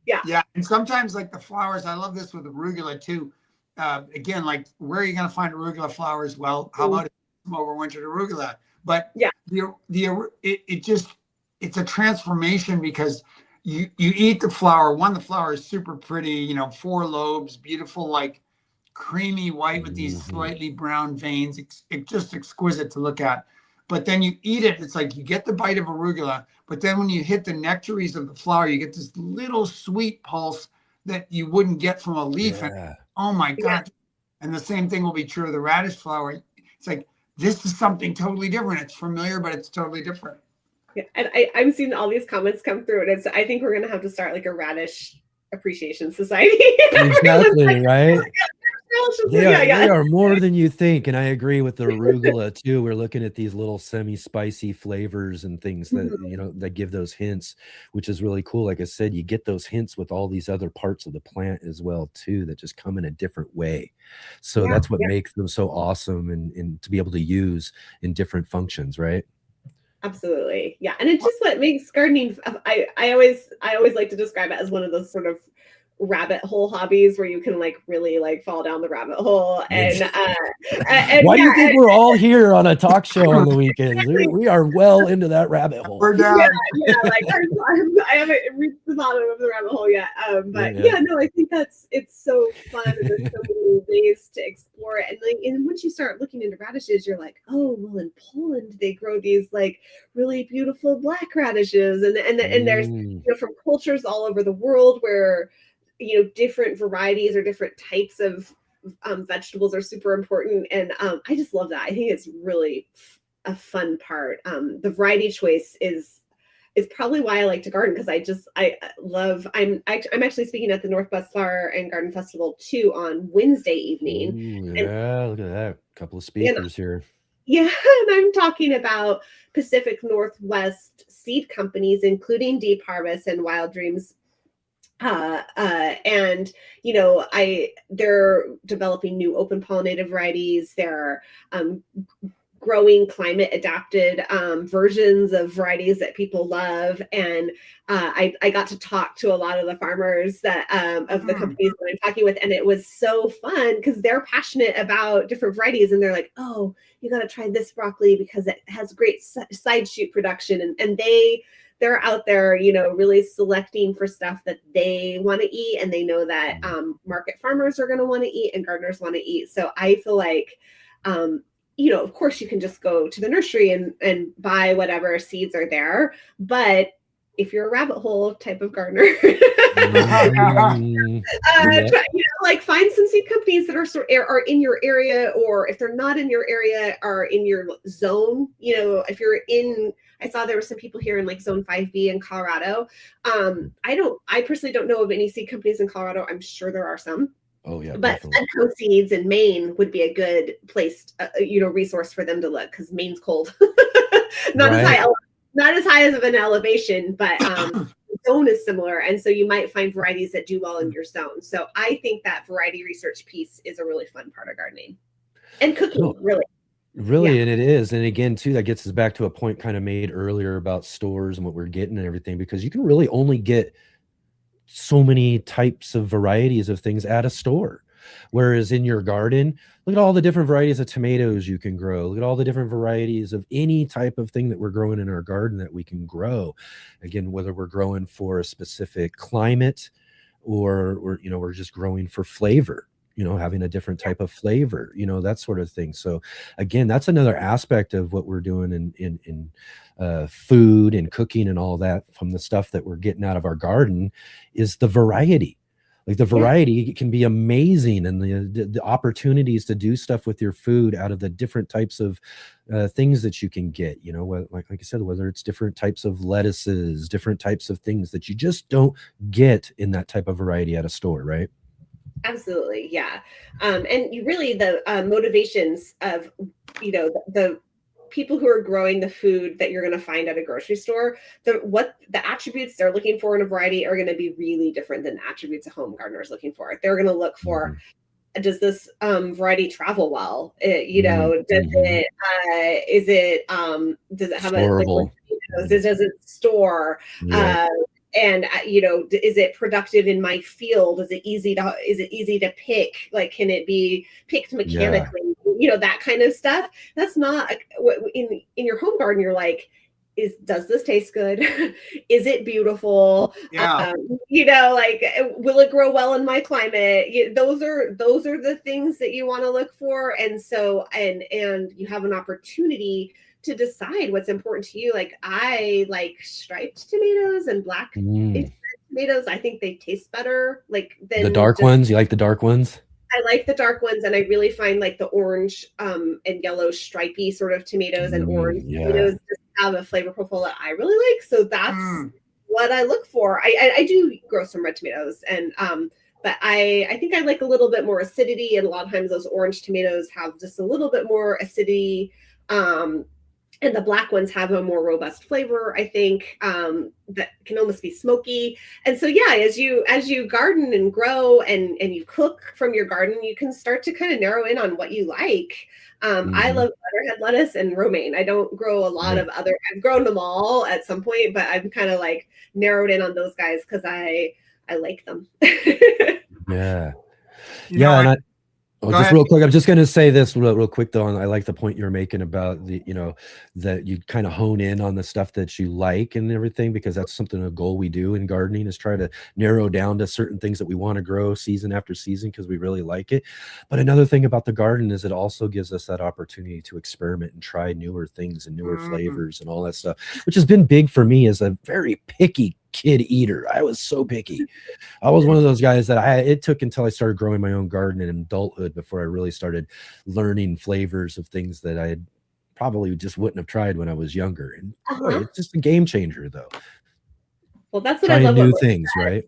Yeah, and sometimes like the flowers, I love this with arugula too. Again, like where are you going to find arugula flowers? Well, how about some overwintered arugula? But yeah, it's a transformation because you eat the flower. One, the flower is super pretty, you know, 4 lobes, beautiful, like creamy white with these slightly brown veins. It's just exquisite to look at. But then you eat it, it's like you get the bite of arugula, but then when you hit the nectaries of the flower, you get this little sweet pulse that you wouldn't get from a leaf. Yeah. And oh my God. And the same thing will be true of the radish flower. It's like, this is something totally different. It's familiar, but it's totally different. Yeah. And I'm seeing all these comments come through, and I think we're gonna have to start like a radish appreciation society. Exactly, right? They Yeah. are more than you think. And I agree with the arugula too. We're looking at these little semi-spicy flavors and things that, you know, that give those hints, which is really cool. Like I said, you get those hints with all these other parts of the plant as well too, that just come in a different way. So that's what makes them so awesome and to be able to use in different functions, right? Absolutely. Yeah. And it's just what makes gardening. I always like to describe it as one of those sort of rabbit hole hobbies where you can like really like fall down the rabbit hole. And why do you think we're all here on a talk show on the weekends? We are well into that rabbit hole. We're down. Like I haven't reached the bottom of the rabbit hole yet. But no, I think it's so fun, and there's so many ways to explore it. And like, and once you start looking into radishes, you're like, oh well, in Poland they grow these like really beautiful black radishes, and there's, you know, from cultures all over the world where, you know, different varieties or different types of vegetables are super important. And I just love that. I think it's really a fun part. The variety choice is probably why I like to garden, because I'm actually speaking at the Northwest Flower and Garden Festival too on Wednesday evening. Ooh, yeah, look at that. A couple of speakers here. Yeah, and I'm talking about Pacific Northwest seed companies, including Deep Harvest and Wild Dreams. And you know, they're developing new open pollinated varieties. They're growing climate adapted versions of varieties that people love. And I got to talk to a lot of the farmers that of the companies that I'm talking with, and it was so fun because they're passionate about different varieties, and they're like, oh, you got to try this broccoli because it has great side shoot production, and they're out there, you know, really selecting for stuff that they want to eat, and they know that market farmers are going to want to eat and gardeners want to eat. So I feel like, you know, of course you can just go to the nursery and buy whatever seeds are there, but if you're a rabbit hole type of gardener, try, you know, like find some seed companies that are in your area, or if they're not in your area, are in your zone. You know, if you're in, I saw there were some people here in like zone 5B in Colorado. I personally don't know of any seed companies in Colorado. I'm sure there are some. Oh yeah, but Sedco Seeds in Maine would be a good place, you know, resource for them to look, because Maine's cold. Not as high as of an elevation, but the zone is similar, and so you might find varieties that do well in your zone. So I think that variety research piece is a really fun part of gardening and cooking, really. And it is. And again, too, that gets us back to a point kind of made earlier about stores and what we're getting and everything, because you can really only get so many types of varieties of things at a store. Whereas in your garden, look at all the different varieties of tomatoes you can grow. Look at all the different varieties of any type of thing that we're growing in our garden that we can grow. Again, whether we're growing for a specific climate or you know, we're just growing for flavor, you know, having a different type of flavor, you know, that sort of thing. So again, that's another aspect of what we're doing in food and cooking and all that, from the stuff that we're getting out of our garden, is the variety. Like the variety can be amazing, and the opportunities to do stuff with your food out of the different types of things that you can get, you know, like I said, whether it's different types of lettuces, different types of things that you just don't get in that type of variety at a store, right? Absolutely. Yeah. And you really, the motivations of, the people who are growing the food that you're going to find at a grocery store, the attributes they're looking for in a variety are going to be really different than the attributes a home gardener is looking for. They're going to look for, does this variety travel well? Does it have Storable. does it store? Yeah. And is it productive in my field? Is it easy to pick? Like, can it be picked mechanically? That kind of stuff. That's not in your home garden. You're like, does this taste good? Is it beautiful? Yeah. Will it grow well in my climate? Those are the things that you want to look for. And so, and you have an opportunity to decide what's important to you. Like, I like striped tomatoes and black tomatoes. I think they taste better. Like, than the dark ones. You like the dark ones? I like the dark ones, and I really find like the orange and yellow stripy sort of tomatoes and orange tomatoes just have a flavor profile that I really like. So that's what I look for. I do grow some red tomatoes, and but I think I like a little bit more acidity, and a lot of times those orange tomatoes have just a little bit more acidity. And the black ones have a more robust flavor, I think, that can almost be smoky. And so, yeah, as you garden and grow and you cook from your garden, you can start to kind of narrow in on what you like. I love butterhead lettuce and romaine. I don't grow a lot of other. I've grown them all at some point, but I've kind of like narrowed in on those guys because I like them. Yeah. And just real quick, I'm just going to say this real quick, though. And I like the point you're making about that you kind of hone in on the stuff that you like and everything, because that's something, a goal we do in gardening is try to narrow down to certain things that we want to grow season after season because we really like it. But another thing about the garden is it also gives us that opportunity to experiment and try newer things and newer flavors and all that stuff, which has been big for me as a very picky kid eater. I was so picky. I was one of those guys that it took until I started growing my own garden in adulthood before I really started learning flavors of things that I probably just wouldn't have tried when I was younger. And boy, it's just a game changer, though. Well, that's what I love. New things, right?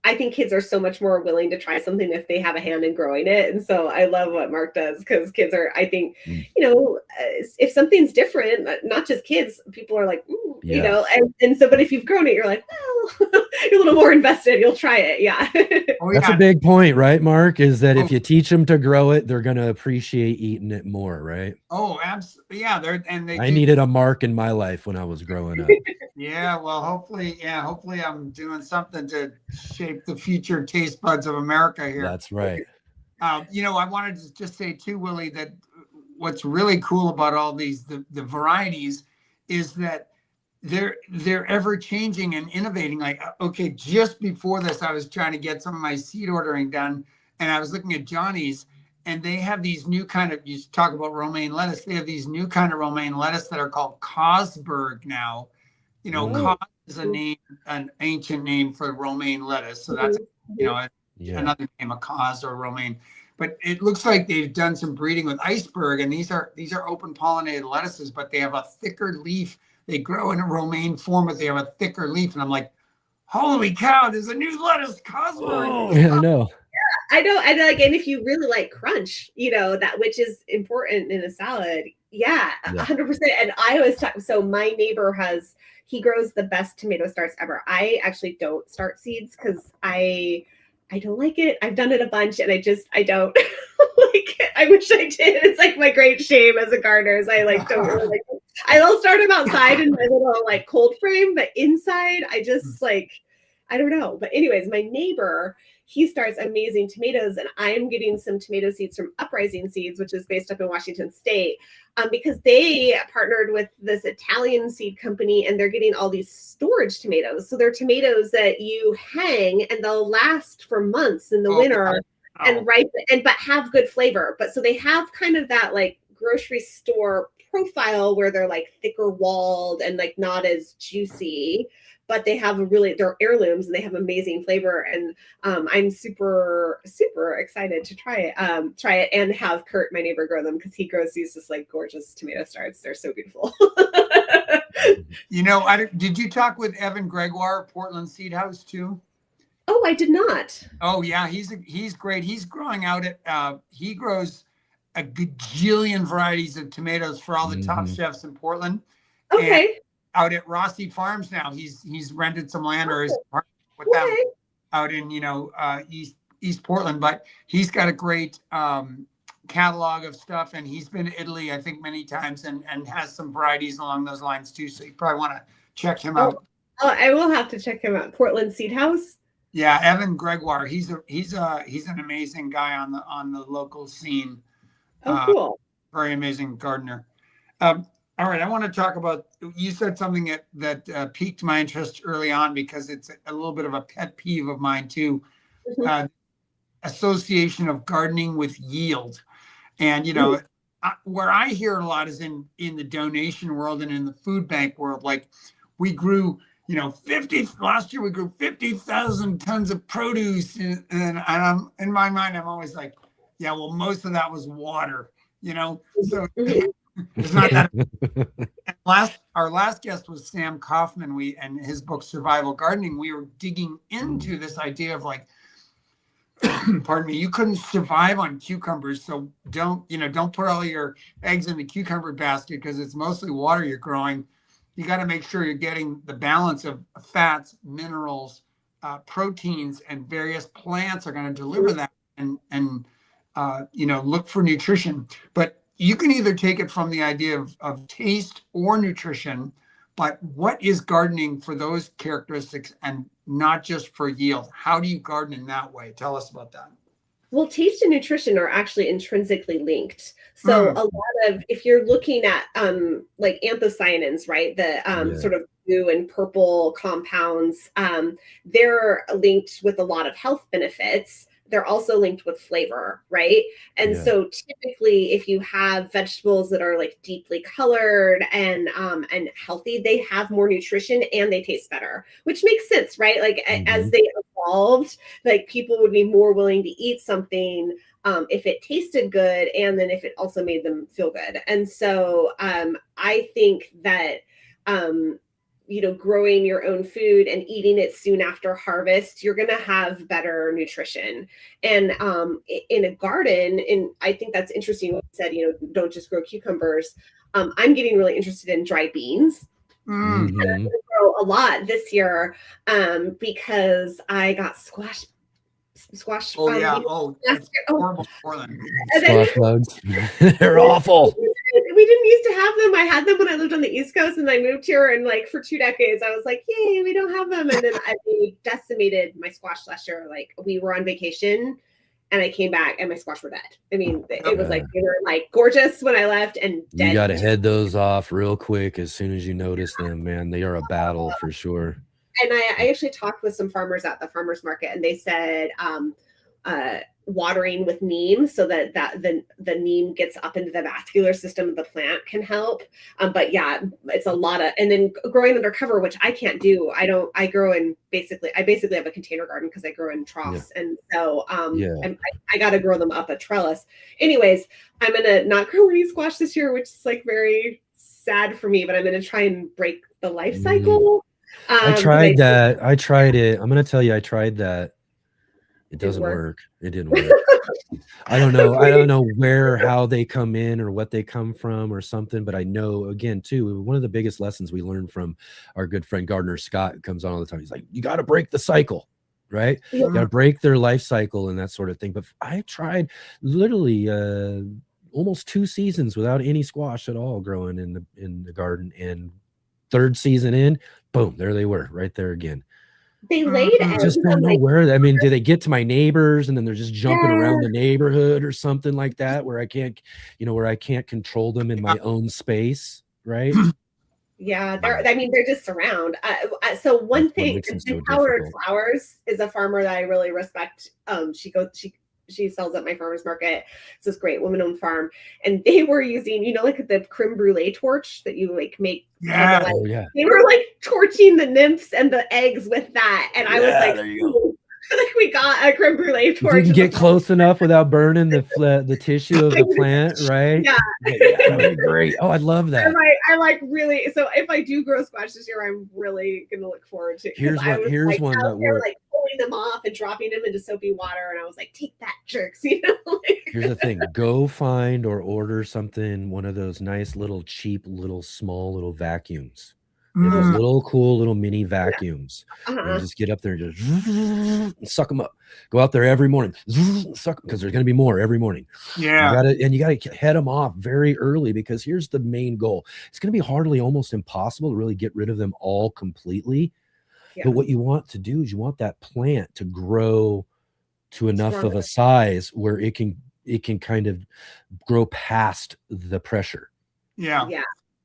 I think kids are so much more willing to try something if they have a hand in growing it. And so I love what Mark does, because kids are, I think, if something's different, not just kids, people are like, and so, but if you've grown it, you're like, well, you're a little more invested. You'll try it. Yeah. That's a big point, right, Mark? Is that if you teach them to grow it, they're going to appreciate eating it more, right? Oh, absolutely. Yeah. I needed a Mark in my life when I was growing up. Yeah, well, hopefully I'm doing something to shape the future taste buds of America here. That's right. I wanted to just say too, Willie, that what's really cool about all these the varieties is that they're ever changing and innovating. Like, okay, just before this, I was trying to get some of my seed ordering done, and I was looking at Johnny's, and they have these new kind of, you talk about romaine lettuce, they have these new kind of romaine lettuce that are called Cosberg now. Cos is an ancient name for romaine lettuce. So that's, another name, a cos or romaine. But it looks like they've done some breeding with iceberg, and these are open pollinated lettuces, but they have a thicker leaf. They grow in a romaine form, but they have a thicker leaf. And I'm like, holy cow, there's a new lettuce, Cosberg. Oh, yeah, I know. I like, and if you really like crunch, that, which is important in a salad. Yeah, 100%. And I always talk, so my neighbor he grows the best tomato starts ever. I actually don't start seeds because I don't like it. I've done it a bunch and I don't like it. I wish I did. It's like my great shame as a gardener is I don't really like it. I'll start them outside in my little like cold frame, but inside I just I don't know. But anyways, my neighbor, he starts amazing tomatoes, and I'm getting some tomato seeds from Uprising Seeds, which is based up in Washington State, because they partnered with this Italian seed company, and they're getting all these storage tomatoes. So they're tomatoes that you hang, and they'll last for months in the winter and ripen, but have good flavor. But so they have kind of that like grocery store profile where they're like thicker walled and like not as juicy, but they have they're heirlooms and they have amazing flavor. And I'm super, super excited to try it and have Kurt, my neighbor, grow them, because he grows these just like gorgeous tomato starts. They're so beautiful. Did you talk with Evan Gregoire, Portland Seed House too? Oh, I did not. Oh yeah, he's great. He's growing out at he grows a gajillion varieties of tomatoes for all the top chefs in Portland. Okay. And out at Rossi Farms now, he's rented some land or is with them Okay. out in East Portland. But he's got a great catalog of stuff, and he's been to Italy, I think, many times, and has some varieties along those lines too. So you probably want to check him out. Oh, I will have to check him out. Portland Seed House. Yeah, Evan Gregoire. He's an amazing guy on the local scene. Oh, cool. Very amazing gardener. All right, I want to talk about. You said something that piqued my interest early on because it's a little bit of a pet peeve of mine too. Association of gardening with yield, and where I hear a lot is in the donation world and in the food bank world. Like we grew. Last year we grew 50,000 tons of produce, and I'm in my mind, I'm always like, yeah, well, most of that was water, so it's not that. Our last guest was Sam Kaufman, and his book, Survival Gardening. We were digging into this idea of like, pardon me, you couldn't survive on cucumbers. So don't put all your eggs in the cucumber basket because it's mostly water you're growing. You got to make sure you're getting the balance of fats, minerals, proteins, and various plants are going to deliver that and look for nutrition. But you can either take it from the idea of taste or nutrition, but what is gardening for those characteristics and not just for yield? How do you garden in that way? Tell us about that. Well, taste and nutrition are actually intrinsically linked. So a lot of, if you're looking at like anthocyanins, right, the sort of blue and purple compounds, they're linked with a lot of health benefits. They're also linked with flavor, right? And so typically if you have vegetables that are like deeply colored and healthy, they have more nutrition and they taste better, which makes sense, right? Like as they evolved, like people would be more willing to eat something if it tasted good and then if it also made them feel good. And so I think that growing your own food and eating it soon after harvest, you're going to have better nutrition. And in a garden, and I think that's interesting what you said, don't just grow cucumbers. I'm getting really interested in dried beans. And I'm going to grow a lot this year because I got squash. Oh yeah. It's horrible for them. Squash bugs. They're awful. We didn't used to have them. I had them when I lived on the East Coast, and I moved here, and like for 2 decades, I was like, "Yay, we don't have them!" And then I decimated my squash last year. Like we were on vacation, and I came back, and my squash were dead. I mean, it was like they were like gorgeous when I left, and dead. You got to head those off real quick as soon as you notice them, man. They are a battle for sure. And I actually talked with some farmers at the farmers market, and they said watering with neem so that the neem gets up into the vascular system of the plant can help. But yeah, it's a lot of, and then growing under cover, which I can't do. I grow in I basically have a container garden because I grow in troughs. And so I got to grow them up a trellis. Anyways, I'm going to not grow any squash this year, which is like very sad for me, but I'm going to try and break the life cycle. I tried that. I tried it. I'm going to tell you, I tried that. It doesn't work. It didn't work. I don't know. I don't know how they come in or what they come from or something, but I know, again, too, one of the biggest lessons we learned from our good friend Gardner Scott, who comes on all the time. He's like, you got to break the cycle, right? You got to break their life cycle and that sort of thing. But I tried literally almost 2 seasons without any squash at all growing in the garden, and 3rd season in, boom, there they were right there again. They laid eggs. I just don't know where. I mean, do they get to my neighbors and then they're just jumping around the neighborhood or something like that, where I can't control them in my own space, right? Yeah, they're just around. So one thing, Howard Flowers is a farmer that I really respect. She sells at my farmer's market. It's this great woman-owned farm, and they were using, like the creme brulee torch that you like make. Yeah. They were like torching the nymphs and the eggs with that, and I was like, like we got a creme brulee If you torch. can get close enough without burning the tissue of the plant, right? Yeah. That would be great. Oh, I'd love that. I like really. So if I do grow squash this year, I'm really gonna look forward to. Here's one that works. Like pulling them off and dropping them into soapy water, and I was like, "Take that, jerks!" You know. Here's the thing: go find or order something, one of those nice little cheap, small little vacuums. Those little cool little mini vacuums. And just get up there and just suck them up. Go out there every morning, suck, because there's going to be more every morning. Yeah. You got to head them off very early, because here's the main goal. It's going to be almost impossible to really get rid of them all completely. Yeah. But what you want to do is you want that plant to grow to enough of a size where it can kind of grow past the pressure. Yeah. Yeah.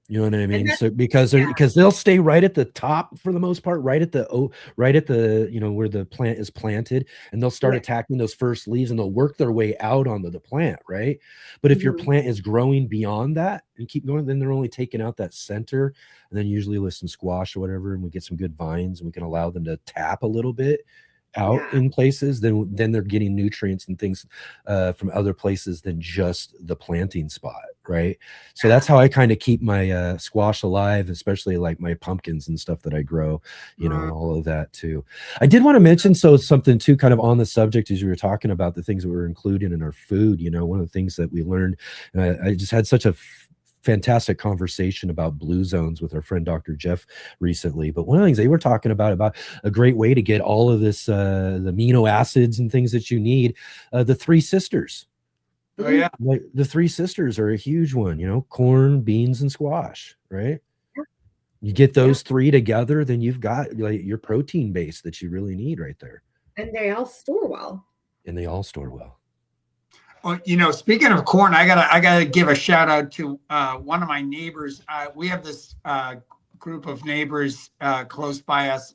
You know what I mean? So because they'll stay right at the top for the most part, right at the where the plant is planted, and they'll start attacking those first leaves, and they'll work their way out onto the plant, right? But if your plant is growing beyond that and keep going, then they're only taking out that center, and then usually with some squash or whatever, and we get some good vines, and we can allow them to tap a little bit out in places, then they're getting nutrients and things from other places than just the planting spot, right? So that's how I kind of keep my squash alive, especially like my pumpkins and stuff that I grow, all of that too. I did want to mention something too, kind of on the subject, as you were talking about the things that we're including in our food. One of the things that we learned, I just had such a fantastic conversation about blue zones with our friend Dr. Jeff recently. But one of the things they were talking about a great way to get all of this, the amino acids and things that you need, the three sisters. Oh yeah. Like the three sisters are a huge one, corn, beans, and squash, right? You get those three together, then you've got like your protein base that you really need right there. And they all store well. Well, speaking of corn, I gotta give a shout out to one of my neighbors. We have this group of neighbors close by us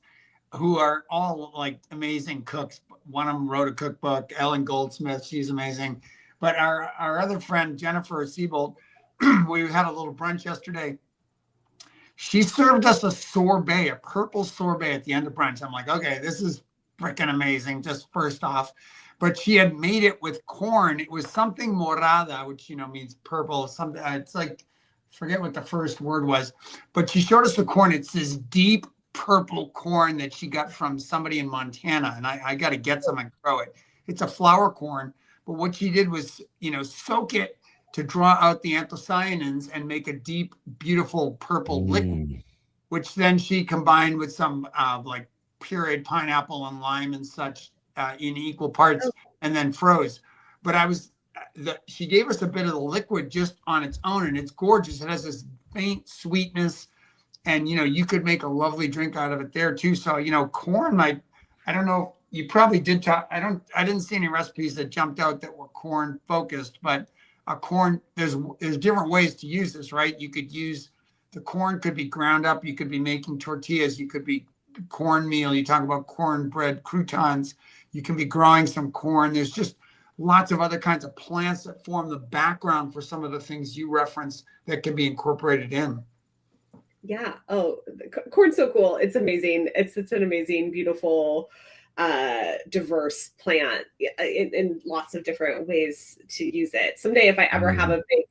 who are all like amazing cooks. One of them wrote a cookbook, Ellen Goldsmith. She's amazing. But our other friend, Jennifer Siebold, we had a little brunch yesterday. She served us a sorbet, a purple sorbet at the end of brunch. I'm like, okay, this is freaking amazing, just first off. But she had made it with corn. It was something morada, which, means purple. Something, it's like, forget what the first word was. But she showed us the corn. It's this deep purple corn that she got from somebody in Montana. And I got to get some and grow it. It's a flour corn. But what she did was, soak it to draw out the anthocyanins and make a deep, beautiful purple liquid, which then she combined with some like pureed pineapple and lime and such in equal parts, and then froze. But she gave us a bit of the liquid just on its own, and it's gorgeous. It has this faint sweetness, and you could make a lovely drink out of it there too. So corn, I don't know. You probably did talk. I didn't see any recipes that jumped out that were corn focused, but corn, there's different ways to use this, right? You could use the corn, could be ground up. You could be making tortillas. You could be cornmeal. You talk about cornbread croutons. You can be growing some corn. There's just lots of other kinds of plants that form the background for some of the things you reference that can be incorporated in. Yeah. Oh, corn's so cool. It's amazing. It's an amazing, beautiful, diverse plant in lots of different ways to use it. Someday, if I ever have a big,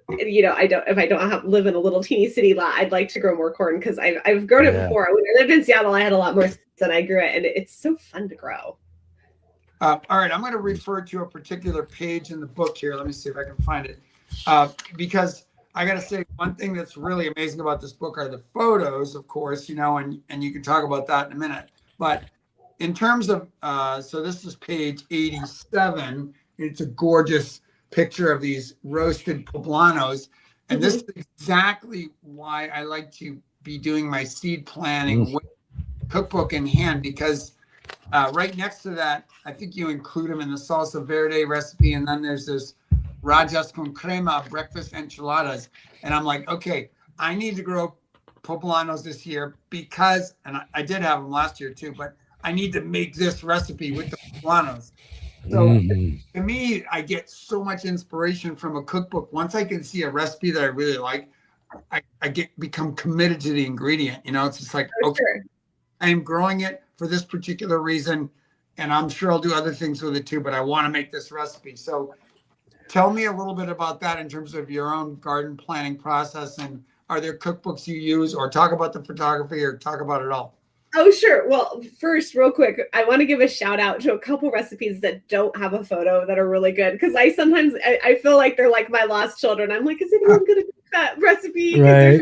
if I don't live in a little teeny city lot, I'd like to grow more corn, because I've grown it before. When I lived in Seattle, I had a lot more than I grew it, and it's so fun to grow. All right, I'm going to refer to a particular page in the book here. Let me see if I can find it, because I got to say, one thing that's really amazing about this book are the photos, of course, and you can talk about that in a minute. But in terms of, so this is page 87. It's a gorgeous picture of these roasted poblanos. And this is exactly why I like to be doing my seed planning with cookbook in hand, because right next to that, I think you include them in the salsa verde recipe. And then there's this rajas con crema breakfast enchiladas. And I'm like, okay, I need to grow poblanos this year because, and I did have them last year too, but I need to make this recipe with the poblanos. So to me, I get so much inspiration from a cookbook. Once I can see a recipe that I really like, I become committed to the ingredient. It's just like, okay, I am growing it for this particular reason. And I'm sure I'll do other things with it too, but I want to make this recipe. So tell me a little bit about that in terms of your own garden planning process. And are there cookbooks you use, or talk about the photography, or talk about it all? Oh, sure. Well, first, real quick, I want to give a shout out to a couple recipes that don't have a photo that are really good. Because I sometimes I feel like they're like my lost children. I'm like, is anyone going to cook that recipe? Right.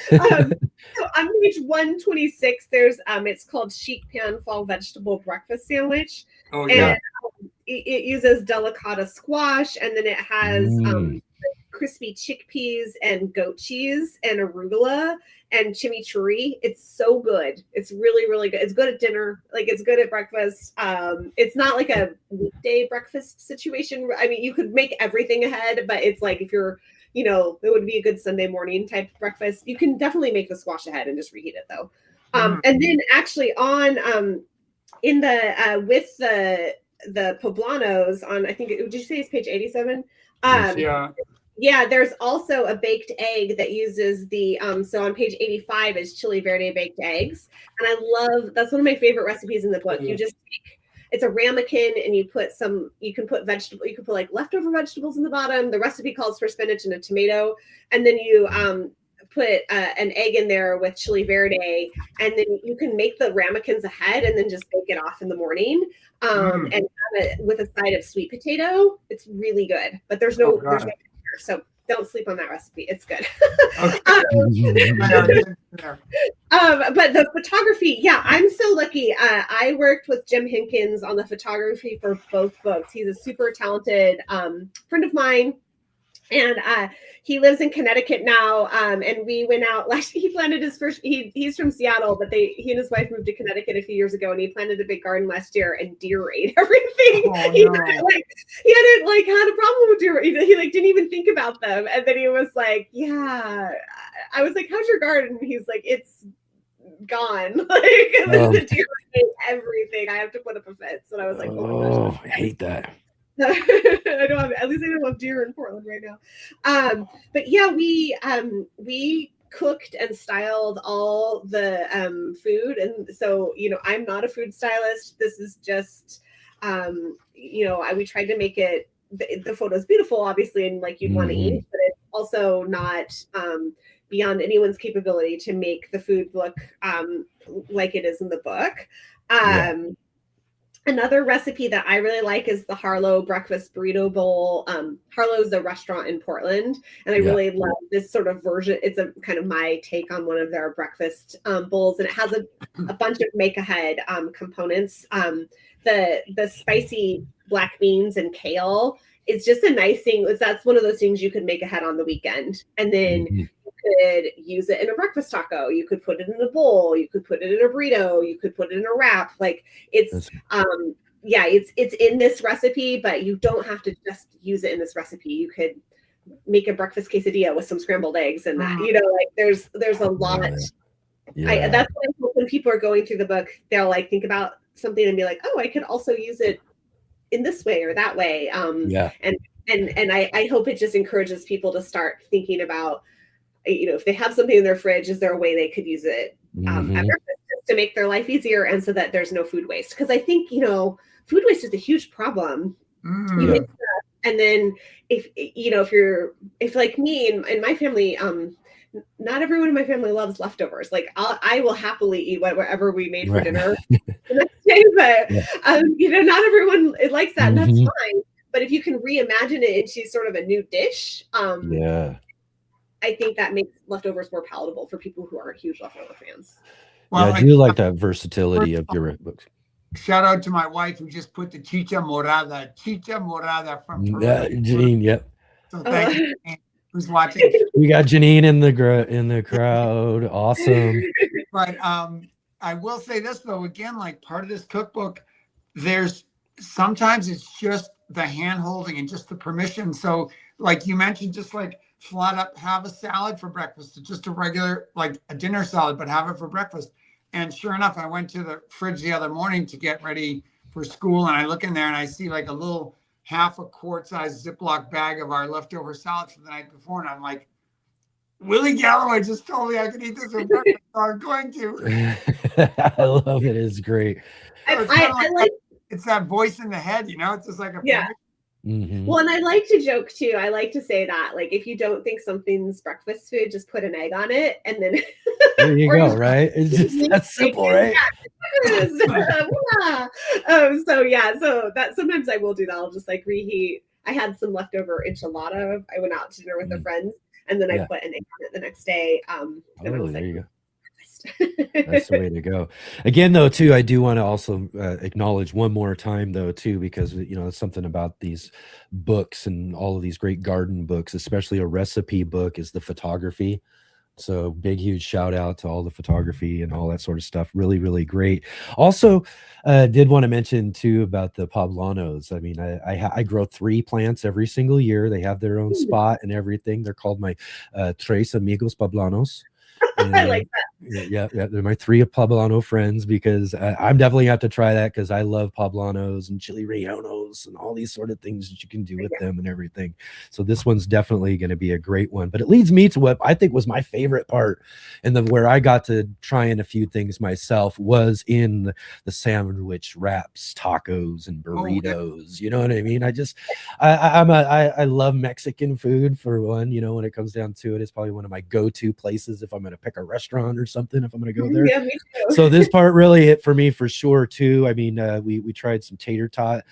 So on page 126, there's it's called Chic Pan Fall Vegetable Breakfast Sandwich. Oh, yeah. And it uses delicata squash, and then it has crispy chickpeas and goat cheese and arugula and chimichurri. It's so good. It's really, really good. It's good at dinner. Like, it's good at breakfast. It's not like a weekday breakfast situation. I mean, you could make everything ahead, but it's like, if you're, you know, it would be a good Sunday morning type breakfast. You can definitely make the squash ahead and just reheat it though. And then actually on in the with the poblanos on, I think, did you say it's page 87? Yeah, there's also a baked egg that uses the so on page 85 is chili verde baked eggs, and I love, that's one of my favorite recipes in the book. You just take, it's a ramekin, and you can put vegetable, you can put like leftover vegetables in the bottom. The recipe calls for spinach and a tomato, and then you put an egg in there with chili verde, and then you can make the ramekins ahead and then just bake it off in the morning, and have it with a side of sweet potato. It's really good, but there's no so don't sleep on that recipe. It's good. But the photography, yeah, I'm so lucky. I worked with Jim Hinkins on the photography for both books. He's a super talented friend of mine. And he lives in Connecticut now. And we went out last year. He planted his first, he's from Seattle, but he and his wife moved to Connecticut a few years ago, and he planted a big garden last year, and deer ate everything. Oh, he no. had a problem with deer. He like didn't even think about them. And then he was like, yeah, I was like, how's your garden? And he's like, it's gone. Like, the deer ate everything. I have to put up a fence. And I was like, oh my gosh. I hate that. I don't have, at least I don't have deer in Portland right now. But yeah, we cooked and styled all the food, and so, you know, I'm not a food stylist. This is just you know, we tried to make it, the photo's beautiful, obviously, and like you'd want to eat, but it's also not beyond anyone's capability to make the food look like it is in the book. Another recipe that I really like is the Harlow breakfast burrito bowl. Harlow's a restaurant in Portland, and I really love this sort of version. It's a kind of my take on one of their breakfast bowls, and it has a bunch of make ahead components. The spicy black beans and kale is just a nice thing. That's one of those things you could make ahead on the weekend, and then you could use it in a breakfast taco. You could put it in a bowl. You could put it in a burrito. You could put it in a wrap. Like, it's it's in this recipe, but you don't have to just use it in this recipe. You could make a breakfast quesadilla with some scrambled eggs, and that, you know, like there's a lot. That's what I hope when people are going through the book, they'll like think about something and be like, oh, I could also use it in this way or that way. And I hope it just encourages people to start thinking about, you know, if they have something in their fridge, is there a way they could use it at breakfast to make their life easier, and so that there's no food waste? Because I think, you know, food waste is a huge problem. You make stuff, and then if like me and my family, not everyone in my family loves leftovers. Like, I will happily eat whatever we made for dinner the next day, but you know, not everyone likes that, and that's fine. But if you can reimagine it into sort of a new dish, I think that makes leftovers more palatable for people who aren't huge leftover fans. Well, I do like that versatility of your books. Shout out to my wife who just put the chicha morada from Peru. Janine, So thank you, who's watching. We got Janine in the crowd. Awesome. But I will say this though, again, like part of this cookbook, there's sometimes it's just the hand holding and just the permission. So like you mentioned, just like flat up, have a salad for breakfast. It's just a regular, like a dinner salad, but have it for breakfast. And sure enough, I went to the fridge the other morning to get ready for school, and I look in there and I see like a little half a quart size Ziploc bag of our leftover salad from the night before. And I'm like, Willi Galloway just told me I could eat this for breakfast, so I'm going to. I love it. It's great. So it's kind of like it's that voice in the head, you know. It's just like a Mm-hmm. Well, and I like to joke too. I like to say that, like, if you don't think something's breakfast food, just put an egg on it, and then There you go. Right? It's just that's simple, right? So that sometimes I will do that. I'll just like reheat. I had some leftover enchilada. I went out to dinner with a friend, and then I put an egg on it the next day. And it was there like, you go. That's the way to go. Again, though, too, I do want to also acknowledge one more time, though, too, because it's something about these books and all of these great garden books, especially a recipe book, is the photography. So big, huge shout out to all the photography and all that sort of stuff. Really, really great. Also, did want to mention too about the poblanos. I mean, I grow 3 plants every single year. They have their own spot and everything. They're called my Tres Amigos Poblanos. And, I like that. Yeah, they're my 3 poblano friends, because I'm definitely have to try that, because I love poblanos and chili rellenos and all these sort of things that you can do with them and everything. So this one's definitely going to be a great one. But it leads me to what I think was my favorite part, and where I got to trying a few things myself was in the sandwich wraps, tacos, and burritos. You know what I mean? I love Mexican food, for one. When it comes down to it, it's probably one of my go-to places if I'm going to pick a restaurant or something, if I'm going to go there. Yeah, me too. So this part really hit for me for sure too. I mean, we tried some tater tot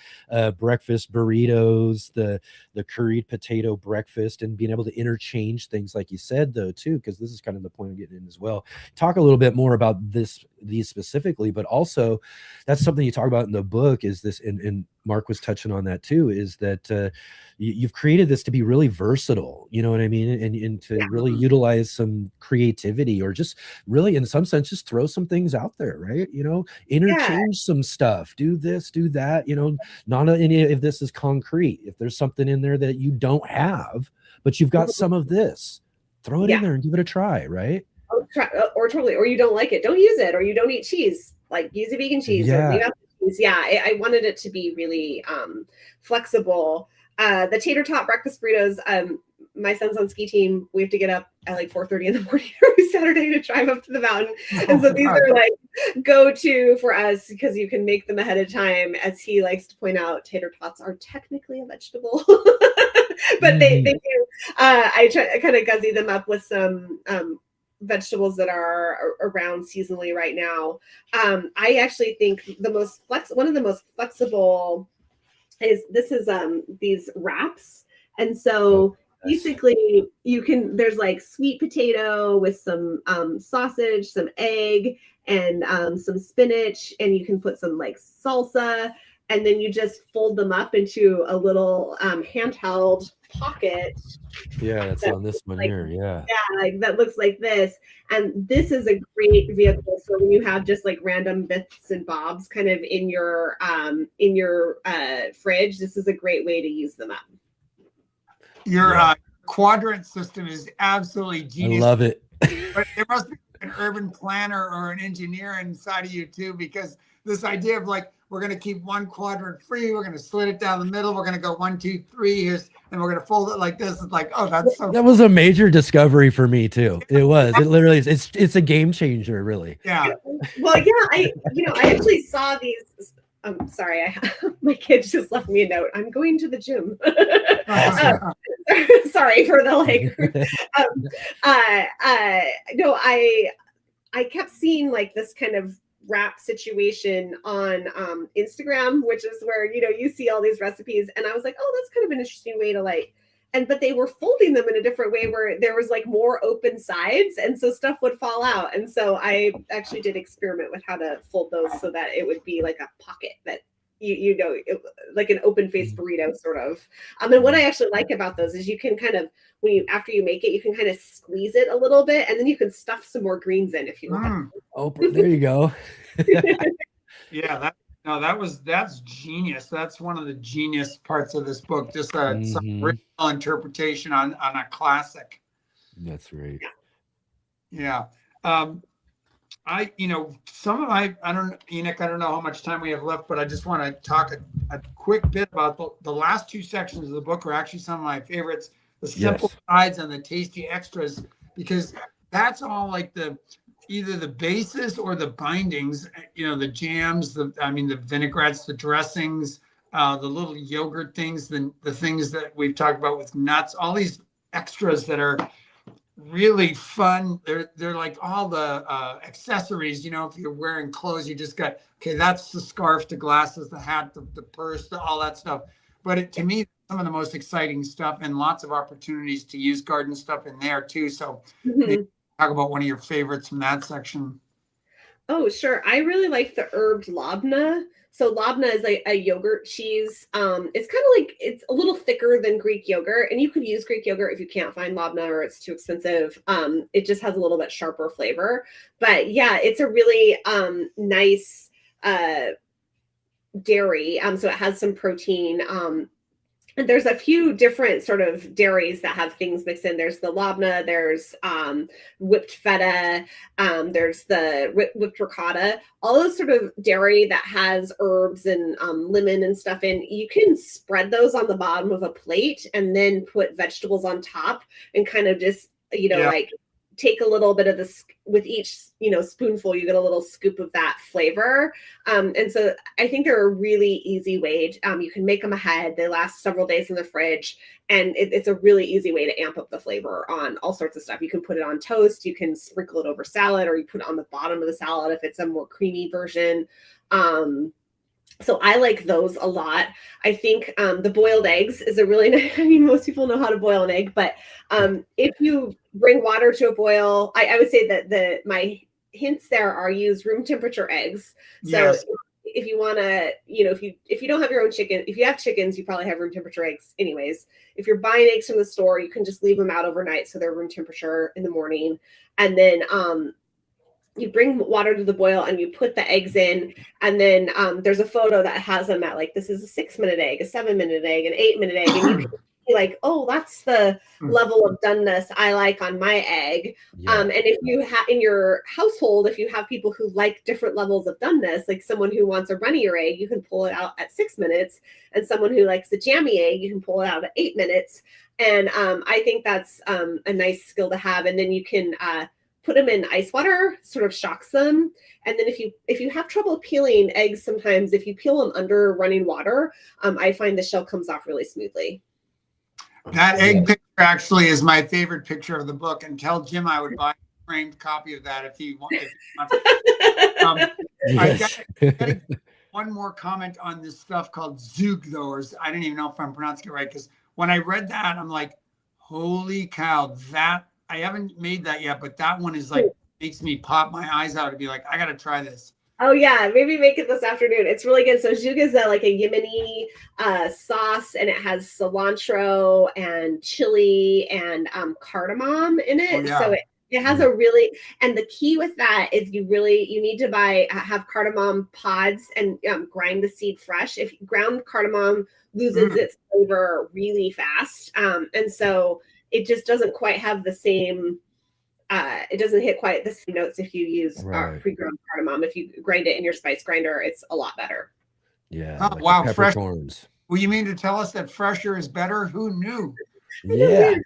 breakfast burritos, the curried potato breakfast, and being able to interchange things, like you said, though, too, because this is kind of the point of getting in as well. Talk a little bit more about these specifically, but also that's something you talk about in the book, is this, and Mark was touching on that too, is that you've created this to be really versatile, you know what I mean? And to really utilize some creativity, or just really, in some sense, just throw some things out there, right? Interchange some stuff, do this, do that, not any if this is concrete. If there's something in there that you don't have, but you've got some of this, throw it in there and give it a try, right? Or totally, or you don't like it, don't use it, or you don't eat cheese, like use a vegan cheese, or leave out the cheese. I wanted it to be really flexible. The tater tot breakfast burritos, my son's on ski team. We have to get up at like 4:30 in the morning every Saturday to drive up to the mountain. And so these are like go-to for us, because you can make them ahead of time. As he likes to point out, tater tots are technically a vegetable, but they do. I kind of guzzy them up with some vegetables that are around seasonally right now. I actually think one of the most flexible is these wraps. And so basically there's like sweet potato with some sausage, some egg, and some spinach, and you can put some like salsa, and then you just fold them up into a little handheld pocket. Yeah, that's on this one here. Yeah, like that looks like this. And this is a great vehicle for when you have just like random bits and bobs kind of in your fridge. This is a great way to use them up. Your quadrant system is absolutely genius. I love it. But there must be an urban planner or an engineer inside of you too, because this idea of like, we're going to keep one quadrant free, we're going to slit it down the middle, we're going to go 1, 2, 3, and we're going to fold it like this. It's like, oh, that's so that was a major discovery for me too. It was. It literally is. It's a game changer, really. Yeah. Well, yeah, I actually saw these. I'm sorry, my kids just left me a note. I'm going to the gym. Sorry for the like. No, I kept seeing like this kind of wrap situation on Instagram, which is where you see all these recipes, and I was like, oh, that's kind of an interesting way to like. But they were folding them in a different way where there was like more open sides, and so stuff would fall out. And so I actually did experiment with how to fold those so that it would be like a pocket that like an open faced burrito sort of. And what I actually like about those is you can kind of, after you make it, you can kind of squeeze it a little bit, and then you can stuff some more greens in if you want. Oh, there you go. Yeah, that's genius. That's one of the genius parts of this book. Just some real interpretation on a classic. That's right. Yeah. I don't, Enoch, I don't know how much time we have left, but I just want to talk a quick bit about the last 2 sections of the book are actually some of my favorites. The simple sides and the tasty extras. because that's all like either the bases or the bindings, the jams, the vinaigrettes, the dressings, the little yogurt things, the things that we've talked about with nuts, all these extras that are really fun. They're like all the accessories, if you're wearing clothes, you just got, okay, that's the scarf, the glasses, the hat, the purse, all that stuff. But to me, some of the most exciting stuff, and lots of opportunities to use garden stuff in there too. So maybe talk about one of your favorites from that section. Oh, sure. I really like the herbed labna. So labna is like a yogurt cheese. It's kind of like, it's a little thicker than Greek yogurt, and you could use Greek yogurt if you can't find labna or it's too expensive. It just has a little bit sharper flavor. But yeah, it's a really nice dairy. So it has some protein. And there's a few different sort of dairies that have things mixed in. There's the labna, there's whipped feta, there's the whipped ricotta, all those sort of dairy that has herbs and lemon and stuff in. You can spread those on the bottom of a plate and then put vegetables on top and kind of just, like take a little bit of this with each, spoonful, you get a little scoop of that flavor. And so I think they're a really easy way. You can make them ahead. They last several days in the fridge, and it's a really easy way to amp up the flavor on all sorts of stuff. You can put it on toast, you can sprinkle it over salad, or you put it on the bottom of the salad if it's a more creamy version. So I like those a lot. I think the boiled eggs is a really nice, most people know how to boil an egg, but if you bring water to a boil, I would say that my hints there are use room temperature eggs. So yes. If you want to, if you don't have your own chicken, if you have chickens, you probably have room temperature eggs anyways. If you're buying eggs from the store, you can just leave them out overnight so they're room temperature in the morning. And then you bring water to the boil and you put the eggs in, and then there's a photo that has them at like, this is a 6-minute egg, a 7-minute egg, an 8-minute egg, and you can be like, oh, that's the level of doneness I like on my egg. Yeah. And if you have in your household, if you have people who like different levels of doneness, like someone who wants a runnier egg, you can pull it out at 6 minutes, and someone who likes a jammy egg, you can pull it out at 8 minutes. And I think that's a nice skill to have. And then you can put them in ice water, sort of shocks them. And then if you have trouble peeling eggs, sometimes if you peel them under running water, I find the shell comes off really smoothly. That egg picture actually is my favorite picture of the book, and tell Jim I would buy a framed copy of that if he wants. Yes. I got one more comment on this stuff called Zug, though, or I don't even know if I'm pronouncing it right, because when I read that, I'm like, holy cow, that I haven't made that yet, but that one is like, makes me pop my eyes out and be like, I got to try this. Oh yeah, maybe make it this afternoon. It's really good. So zhug is like a Yemeni sauce, and it has cilantro and chili and cardamom in it. Oh, yeah. So it has a really, and the key with that is you need to have cardamom pods and grind the seed fresh. If ground cardamom loses its flavor really fast, and so it just doesn't quite have the same. It doesn't hit quite the same notes if you use pre-ground cardamom. If you grind it in your spice grinder, it's a lot better. Yeah. Oh, like wow, fresh. Well, you mean to tell us that fresher is better? Who knew? Yeah.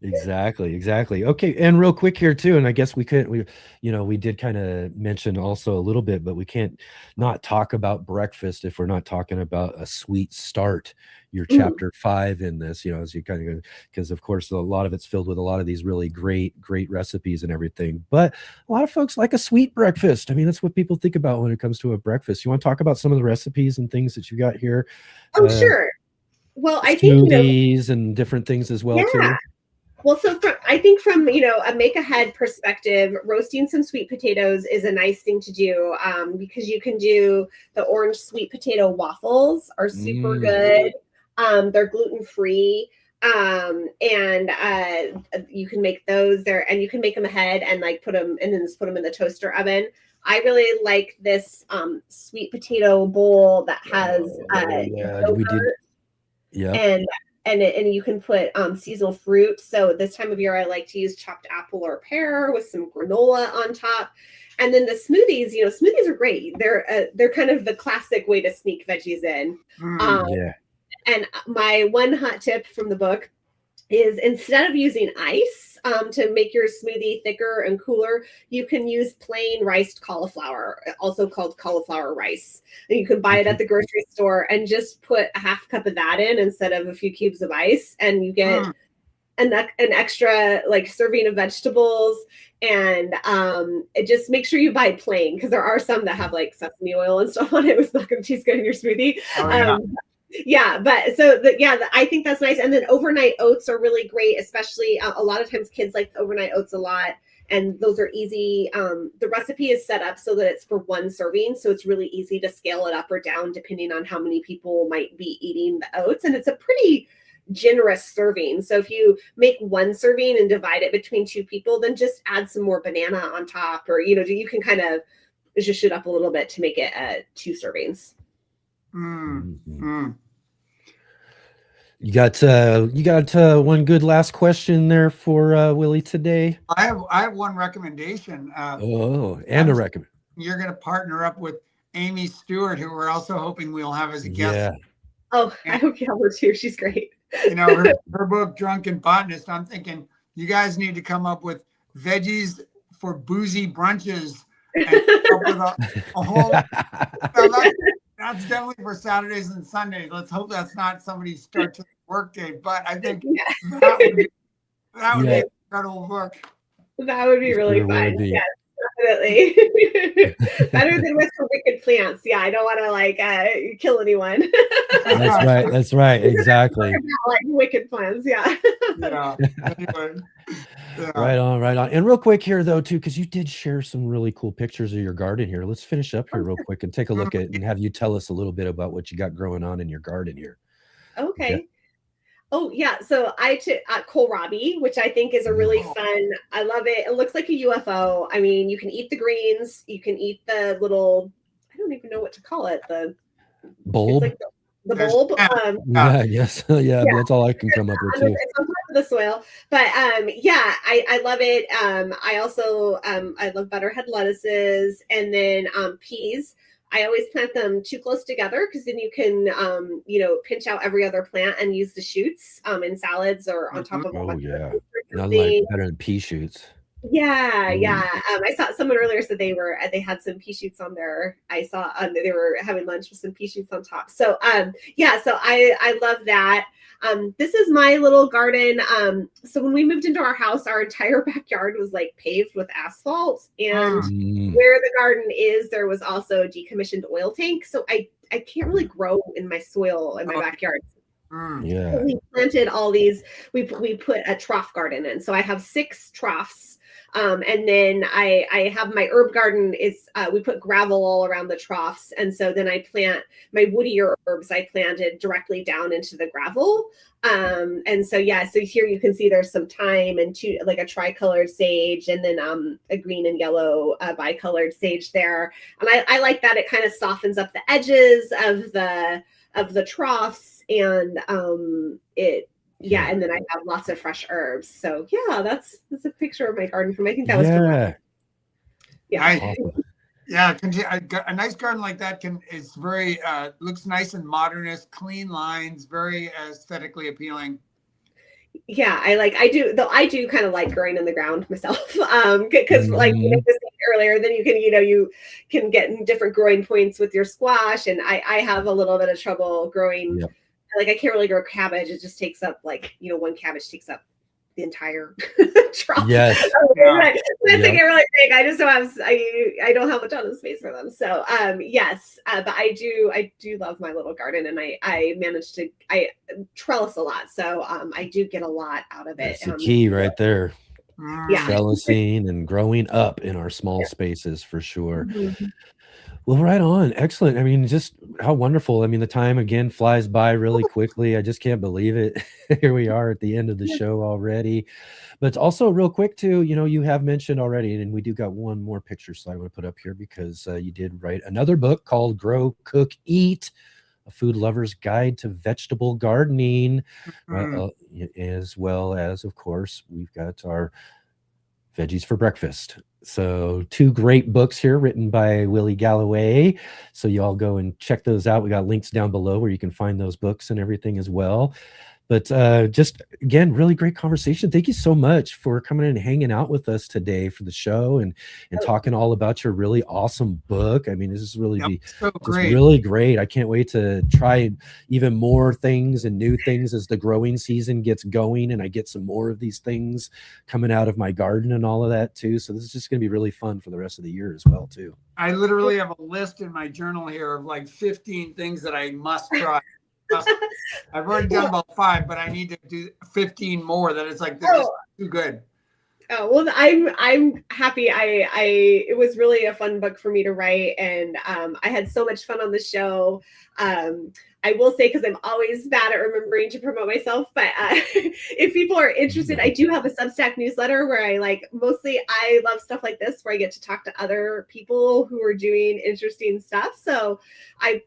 Exactly. Okay, and real quick here too, and I guess we did kind of mention also a little bit, but we can't not talk about breakfast if we're not talking about a sweet start. Your chapter 5 in this, as you kind of, because of course a lot of it's filled with a lot of these really great recipes and everything, but a lot of folks like a sweet breakfast. I mean, that's what people think about when it comes to a breakfast. You want to talk about some of the recipes and things that you got here? Oh, sure. Well, I think smoothies and different things as well too. Well, so I think from a make ahead perspective, roasting some sweet potatoes is a nice thing to do because you can do the orange sweet potato waffles are super good. They're gluten free. And you can make those there, and you can make them ahead and put them in the toaster oven. I really like this sweet potato bowl that has and you can put seasonal fruit. So this time of year, I like to use chopped apple or pear with some granola on top. And then the smoothies, smoothies are great. They're kind of the classic way to sneak veggies in. And my one hot tip from the book is instead of using ice to make your smoothie thicker and cooler, you can use plain riced cauliflower, also called cauliflower rice. And you can buy it at the grocery store and just put a half cup of that in instead of a few cubes of ice, and you get an extra like serving of vegetables. And it just make sure you buy plain, because there are some that have like sesame oil and stuff on it. It's not going to taste good in your smoothie. But so I think that's nice. And then overnight oats are really great, especially a lot of times kids like overnight oats a lot, and those are easy. The recipe is set up so that it's for one serving, so it's really easy to scale it up or down depending on how many people might be eating the oats, and it's a pretty generous serving. So if you make one serving and divide it between two people, then just add some more banana on top, or you can kind of just it up a little bit to make it 2 servings. You got one good last question there for Willi today. I have one recommendation. A recommendation. You're going to partner up with Amy Stewart, who we're also hoping we'll have as a guest. Yeah. Oh, I hope you have her too. She's great. Her book, Drunken Botanist. I'm thinking you guys need to come up with veggies for boozy brunches and come up with a whole. That's definitely for Saturdays and Sundays. Let's hope that's not somebody's start to the work day. But I think that would be an incredible book. That would be really fun. Yes, definitely. Better than with the wicked plants. Yeah, I don't want to kill anyone. That's right. Exactly. Like wicked plants. Yeah. Anyway. Yeah. Right on. And real quick here, though, too, because you did share some really cool pictures of your garden here. Let's finish up here real quick and take a look at it and have you tell us a little bit about what you got growing on in your garden here. Okay. Yeah. Oh, yeah. So I took kohlrabi, which I think is a really fun. I love it. It looks like a UFO. I mean, you can eat the greens. You can eat the little, I don't even know what to call it. The bulb. Like the bulb. Yes. That's all I can come up with too. It's on top of the soil. But I love it. I also I love butterhead lettuces, and then peas. I always plant them too close together, because then you can pinch out every other plant and use the shoots in salads or on top of I like better than pea shoots. I saw someone earlier said they had some pea shoots on there. I saw they were having lunch with some pea shoots on top. So so I love that. This is my little garden. So when we moved into our house, our entire backyard was like paved with asphalt, and where the garden is, there was also a decommissioned oil tank. So I can't really grow in my soil in my backyard. So we planted all these. We put a trough garden in. So I have 6 troughs. And then I have my herb garden is we put gravel all around the troughs, and so then I plant my woodier herbs. I planted directly down into the gravel, and so here you can see there's some thyme and a tricolored sage, and then a green and yellow bicolored sage there. And I like that it kind of softens up the edges of the troughs, and and then I have lots of fresh herbs. So that's a picture of my garden from. I think that was a nice garden like that is very looks nice and modernist, clean lines, very aesthetically appealing. Yeah, I do kind of like growing in the ground myself, because like you was saying earlier, then you can get different growing points with your squash, and I have a little bit of trouble growing. Yep. Like I can't really grow cabbage. It just takes up one cabbage takes up the entire trough. Yes. That's like really big. I just don't have I don't have a ton of space for them. So but I do love my little garden, and I managed to trellis a lot. So I do get a lot out of it. That's the key right there. Yeah. Trellising and growing up in our small spaces for sure. Well, right on. Excellent. I mean, just how wonderful. I mean, the time again flies by really quickly. I just can't believe it. Here we are at the end of the show already. But it's also real quick too, you have mentioned already, and we do got one more picture slide I want to put up here, because you did write another book called Grow, Cook, Eat, A Food Lover's Guide to Vegetable Gardening, as well as, of course, we've got our Veggies for Breakfast. So 2 great books here written by Willi Galloway. So you all go and check those out. We got links down below where you can find those books and everything as well. But just again, really great conversation. Thank you so much for coming in and hanging out with us today for the show and talking all about your really awesome book. I mean, this is really be So just great. really great. I can't wait to try even more things and new things as the growing season gets going, and I get some more of these things coming out of my garden and all of that too. So this is just going to be really fun for the rest of the year as well too. I literally have a list in my journal here of like 15 things that I must try. I've already done about 5, but I need to do 15 more. That it's like they're just too good. Oh, well, I'm happy. It was really a fun book for me to write, and I had so much fun on the show. I will say, because I'm always bad at remembering to promote myself, but if people are interested, I do have a Substack newsletter where I love stuff like this, where I get to talk to other people who are doing interesting stuff. So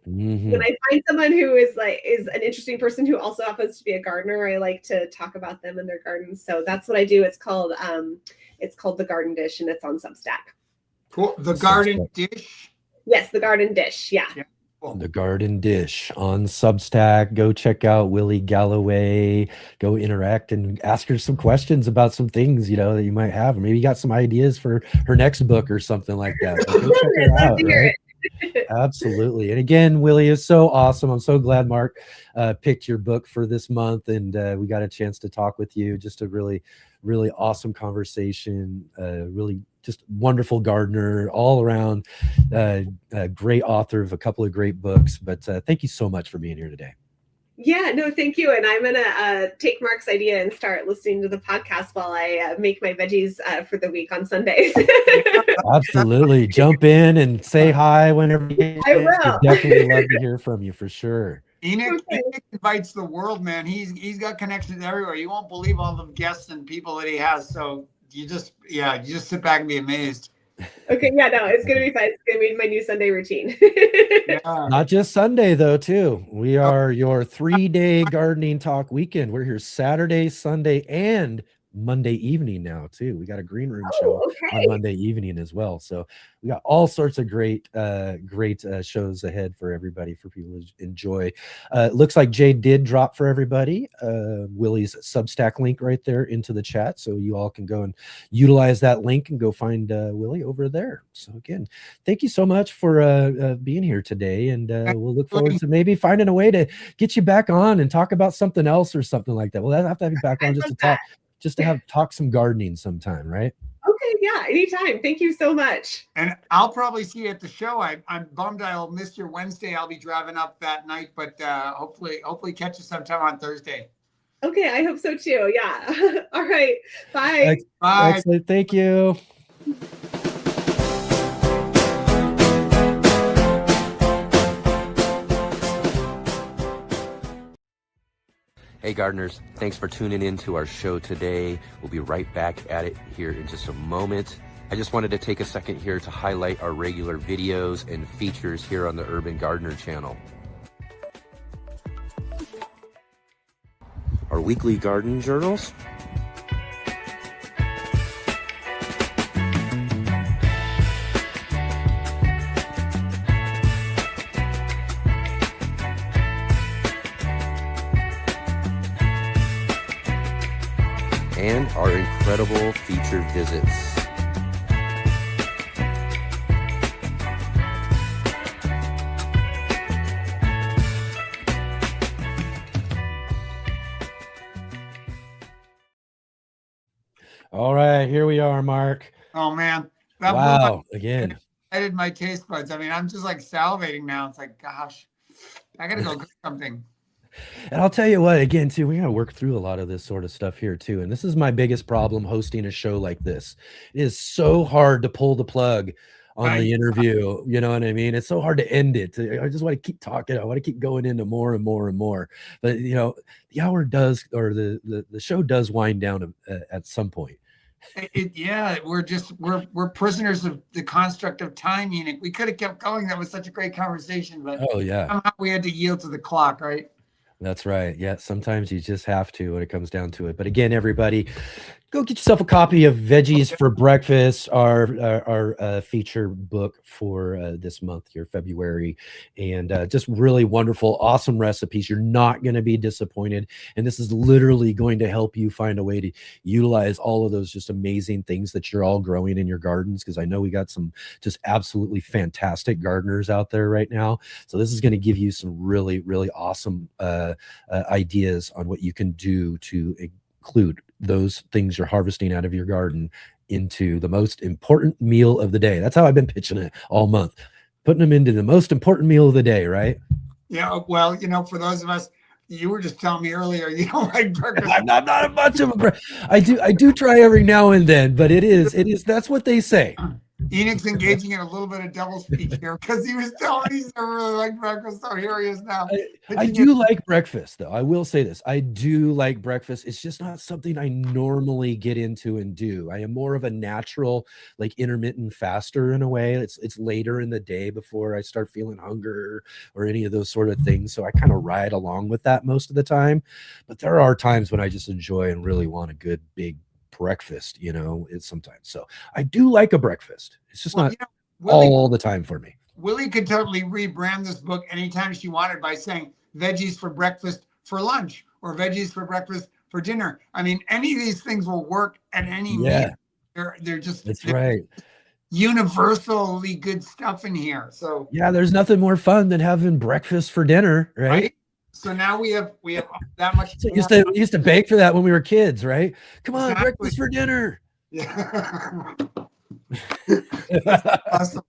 when I find someone who is an interesting person who also happens to be a gardener, I like to talk about them and their gardens. So that's what I do. It's called The Garden Dish, and it's on Substack. Cool. The Garden Dish? Yes, The Garden Dish. Yeah. The Garden Dish on Substack. Go check out Willi Galloway. Go interact and ask her some questions about some things, that you might have. Or maybe you got some ideas for her next book or something like that. Go check her out, right? Absolutely. And again, Willi is so awesome. I'm so glad Mark picked your book for this month, and we got a chance to talk with you. Just a really, really awesome conversation. Really just wonderful gardener all around, great author of a couple of great books. But thank you so much for being here today. Yeah, no, thank you. And I'm going to take Mark's idea and start listening to the podcast while I make my veggies for the week on Sundays. Absolutely. Jump in and say hi whenever you get I will. Definitely love to hear from you for sure. Enoch invites the world, man. He's got connections everywhere. You won't believe all the guests and people that he has. So you just sit back and be amazed. Okay, yeah, no, it's gonna be fun. It's gonna be my new Sunday routine. Not just Sunday though, too. We are your 3-day gardening talk weekend. We're here Saturday, Sunday, and Monday evening now too. We got a green room show on Monday evening as well. So we got all sorts of great shows ahead for everybody, for people to enjoy. It looks like Jay did drop for everybody Willi's Substack link right there into the chat, so you all can go and utilize that link and go find Willi over there. So again, thank you so much for being here today, and we'll look forward to maybe finding a way to get you back on and talk about something else or something like that. We'll have to have you back on just to talk some gardening sometime, right? Okay, yeah, anytime. Thank you so much. And I'll probably see you at the show. I'm bummed I'll miss your Wednesday. I'll be driving up that night, but hopefully catch you sometime on Thursday. Okay, I hope so too. Yeah. All right. Bye. Bye. Excellent. Thank you. Hey gardeners, thanks for tuning in to our show today. We'll be right back at it here in just a moment. I just wanted to take a second here to highlight our regular videos and features here on the Urban Gardener channel. Our weekly garden journals, and our incredible featured visits. All right, here we are, Mark. Oh man. Wow, again. I did my taste buds. I mean, I'm just like salivating now. It's like, gosh, I gotta go get something. And I'll tell you what, again, too, we got to work through a lot of this sort of stuff here, too. And this is my biggest problem hosting a show like this. It is so hard to pull the plug on the interview. You know what I mean? It's so hard to end it. I just want to keep talking. I want to keep going into more and more and more. But, the hour does, or the show does wind down at some point. We're prisoners of the construct of time, Enoch. We could have kept going. That was such a great conversation, but somehow we had to yield to the clock, right? That's right. Yeah, sometimes you just have to when it comes down to it. But again, everybody, go get yourself a copy of Veggies for Breakfast, our feature book for this month here, February, and just really wonderful, awesome recipes. You're not going to be disappointed, and this is literally going to help you find a way to utilize all of those just amazing things that you're all growing in your gardens. Because I know we got some just absolutely fantastic gardeners out there right now, so this is going to give you some really, really awesome ideas on what you can do to include those things you're harvesting out of your garden into the most important meal of the day. That's how I've been pitching it all month, putting them into the most important meal of the day, right? Yeah, well, for those of us, you were just telling me earlier you don't like breakfast. I'm not a much of a I do try every now and then, but it is that's what they say. Enoch's engaging in a little bit of double speak here because he was telling me he never really liked breakfast, so here he is now. I do like breakfast, though. I will say this. I do like breakfast. It's just not something I normally get into and do. I am more of a natural, like intermittent faster in a way. It's later in the day before I start feeling hunger or any of those sort of things. So I kind of ride along with that most of the time. But there are times when I just enjoy and really want a good big breakfast, it's sometimes. So I do like a breakfast. It's just not all the time for me. Willi could totally rebrand this book anytime she wanted by saying veggies for breakfast for lunch or veggies for breakfast for dinner. I mean, any of these things will work at any meal. They're just right. Universally good stuff in here. So yeah, there's nothing more fun than having breakfast for dinner, right? So now we have that much. So used to bake for that when we were kids, right? Come on, breakfast for dinner. Yeah. Awesome.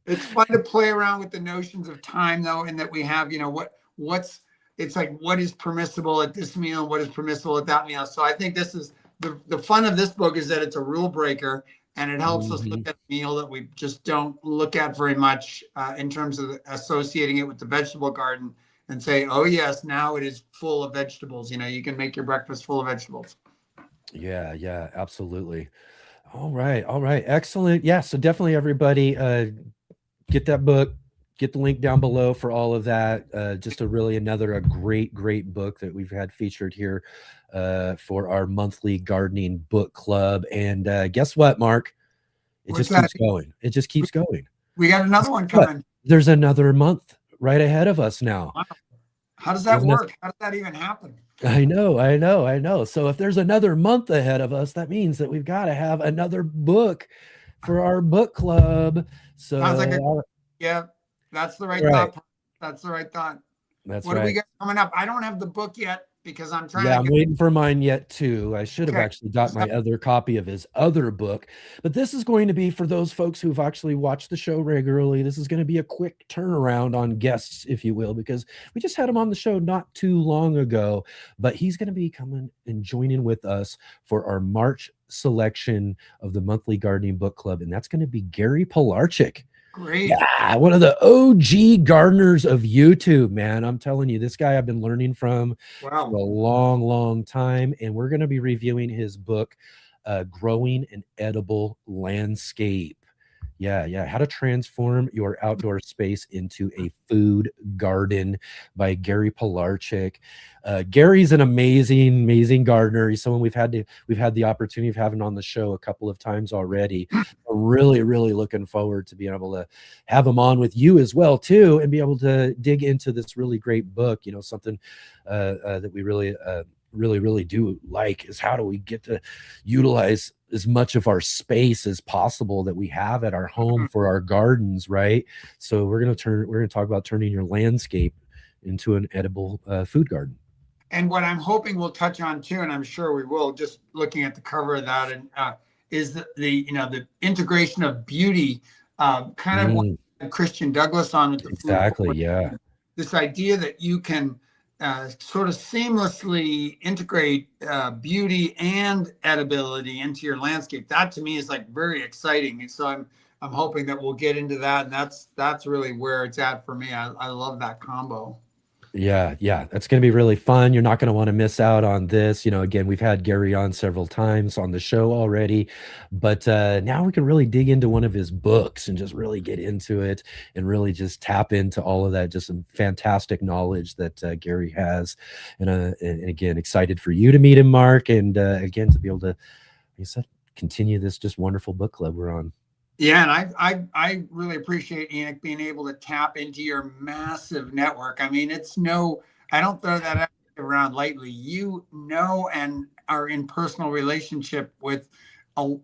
It's fun to play around with the notions of time, though, and that we have, it's like what is permissible at this meal and what is permissible at that meal. So I think this is the fun of this book is that it's a rule breaker and it helps us look at a meal that we just don't look at very much in terms of associating it with the vegetable garden. And say, oh, yes, now it is full of vegetables. You can make your breakfast full of vegetables. Yeah, absolutely. All right. Excellent. Yeah, so definitely everybody get that book, get the link down below for all of that. Just a great book that we've had featured here for our monthly gardening book club. And guess what, Mark? It just keeps going. It just keeps going. We got another one coming. There's another month right ahead of us now. Wow. How does that work? How does that even happen? I know. So if there's another month ahead of us, that means that we've got to have another book for our book club. So sounds like that's the right thought. That's the right thought. What do we got coming up? I don't have the book yet because I'm trying. I'm waiting for mine yet too. I should have actually got my other copy of his other book, but this is going to be for those folks who've actually watched the show regularly. This is going to be a quick turnaround on guests, if you will, because we just had him on the show not too long ago, but he's going to be coming and joining with us for our March selection of the monthly gardening book club. And that's going to be Gary Pilarczyk. Great. Yeah, one of the OG gardeners of YouTube, man. I'm telling you, this guy I've been learning from for a long time. And we're going to be reviewing his book, Growing an Edible Landscape. Yeah. How to Transform Your Outdoor Space into a Food Garden by Gary Pilarczyk. Gary's an amazing gardener. He's someone we've had the opportunity of having on the show a couple of times already. Really looking forward to being able to have him on with you as well too, and be able to dig into this really great book. Something that we really do like is how do we get to utilize as much of our space as possible that we have at our home for our gardens, right? So we're going to talk about turning your landscape into an edible food garden. And what I'm hoping we'll touch on too, and I'm sure we will, just looking at the cover of that, and is the integration of beauty, kind of what Christian Douglas on with the exactly, yeah. This idea that you can sort of seamlessly integrate beauty and edibility into your landscape. That to me is like very exciting. And so I'm hoping that we'll get into that. And that's really where it's at for me. I love that combo. Yeah, that's going to be really fun. You're not going to want to miss out on this. Again, we've had Gary on several times on the show already, but now we can really dig into one of his books and just really get into it and really just tap into all of that, just some fantastic knowledge that Gary has. And again, excited for you to meet him, Mark, and again, to be able to you said, continue this just wonderful book club we're on. Yeah, and I really appreciate, Enoch, being able to tap into your massive network. I mean, I don't throw that around lightly. You know, and are in personal relationship with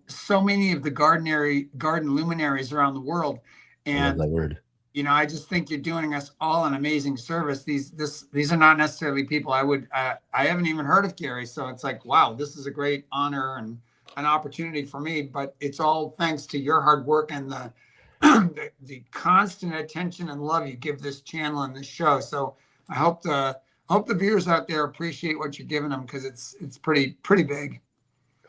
so many of the garden luminaries around the world. I love And that word. I just think you're doing us all an amazing service. These are not necessarily people I haven't even heard of, Gary. So it's like, wow, this is a great honor and an opportunity for me, but it's all thanks to your hard work and the constant attention and love you give this channel and this show. So I hope the viewers out there appreciate what you're giving them, because it's pretty big.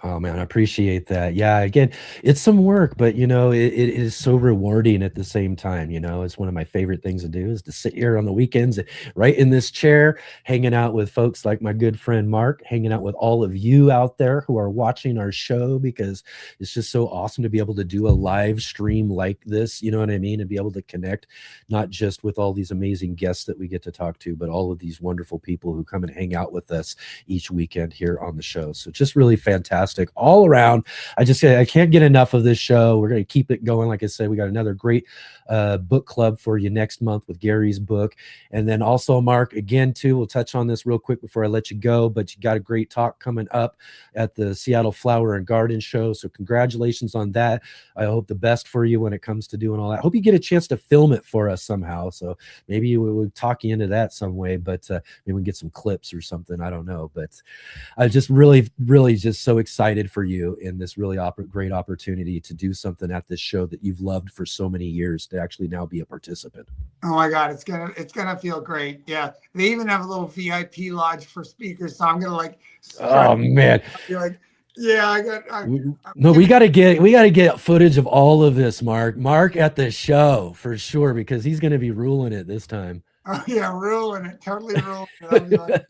Oh man, I appreciate that. Yeah, again, it's some work, but it is so rewarding at the same time. It's one of my favorite things to do is to sit here on the weekends, right in this chair, hanging out with folks like my good friend Mark, hanging out with all of you out there who are watching our show, because it's just so awesome to be able to do a live stream like this, you know what I mean? And be able to connect not just with all these amazing guests that we get to talk to, but all of these wonderful people who come and hang out with us each weekend here on the show. So just really fantastic all around. I can't get enough of this show. We're going to keep it going. Like I said, we got another great book club for you next month with Gary's book. And then also, Mark, again, too, we'll touch on this real quick before I let you go, but you got a great talk coming up at the Seattle Flower and Garden Show. So congratulations on that. I hope the best for you when it comes to doing all that. I hope you get a chance to film it for us somehow. So maybe we'll talk you into that some way, but maybe we can get some clips or something. I don't know, but I just really just so excited for you in this really great opportunity to do something at this show that you've loved for so many years, to actually now be a participant. Oh my God, it's gonna feel great. Yeah, they even have a little VIP lodge for speakers, so I'm gonna oh man, be like, yeah, we got to get footage of all of this, Mark at the show for sure, because he's going to be ruling it this time. Oh yeah, ruling it, totally ruling it. I'll be like,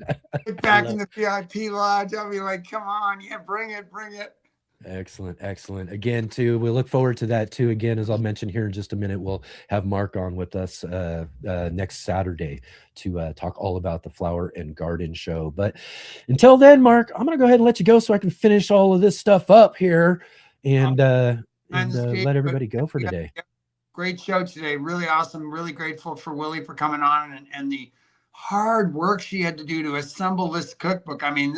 get back in the VIP lodge. I'll be like, come on, yeah, bring it. Excellent. Again, too, we look forward to that too. Again, as I'll mention here in just a minute, we'll have Mark on with us next Saturday to talk all about the Flower and Garden Show. But until then, Mark, I'm going to go ahead and let you go so I can finish all of this stuff up here and let everybody go for today. Great show today. Really awesome. Really grateful for Willi for coming on and the hard work she had to do to assemble this cookbook. I mean,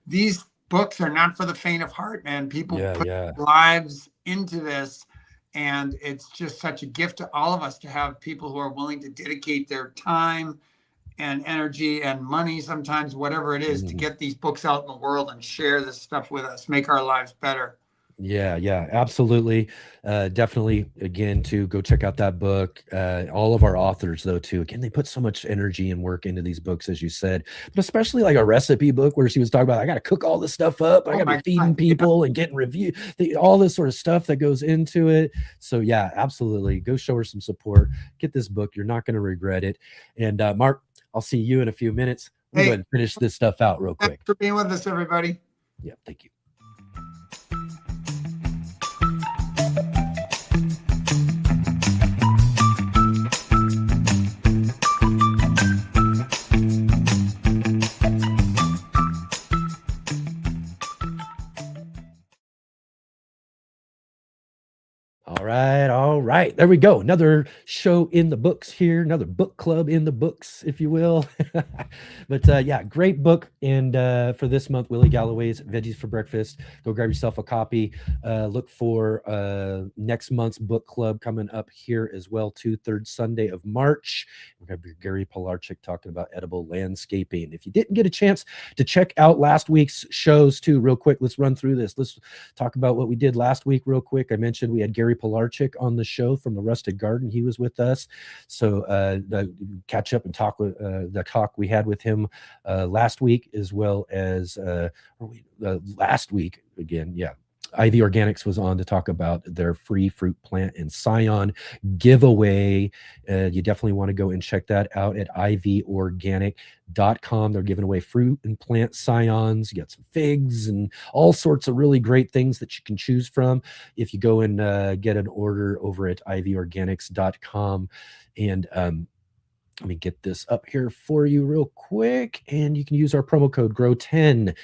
these books are not for the faint of heart, man. People put their lives into this, and it's just such a gift to all of us to have people who are willing to dedicate their time and energy and money, sometimes whatever it is, to get these books out in the world and share this stuff with us, make our lives better. Yeah, absolutely. Definitely, again, to go check out that book. All of our authors, though, too, again, they put so much energy and work into these books, as you said, but especially like a recipe book where she was talking about, I got to cook all this stuff up. I got to be feeding people and getting review, all this sort of stuff that goes into it. So yeah, absolutely. Go show her some support. Get this book. You're not going to regret it. And Mark, I'll see you in a few minutes. We'll go ahead and finish this stuff out real quick. Thanks for being with us, everybody. Yeah, thank you. All right. There we go. Another show in the books here, another book club in the books, if you will. But yeah, great book. And for this month, Willi Galloway's Veggies for Breakfast. Go grab yourself a copy. Look for next month's book club coming up here as well, too, third Sunday of March. We're going to be Gary Pilarczyk talking about edible landscaping. If you didn't get a chance to check out last week's shows, too, real quick, let's run through this. Let's talk about what we did last week real quick. I mentioned we had Gary Pilarczyk on the show from the Rusted Garden. He was with us. So catch up and talk with the talk we had with him last week, as well as last week again. Yeah. Ivy Organics was on to talk about their free fruit plant and scion giveaway. You definitely want to go and check that out at ivorganic.com. They're giving away fruit and plant scions. You got some figs and all sorts of really great things that you can choose from if you go and get an order over at ivorganics.com. And let me get this up here for you real quick. And you can use our promo code GROW10,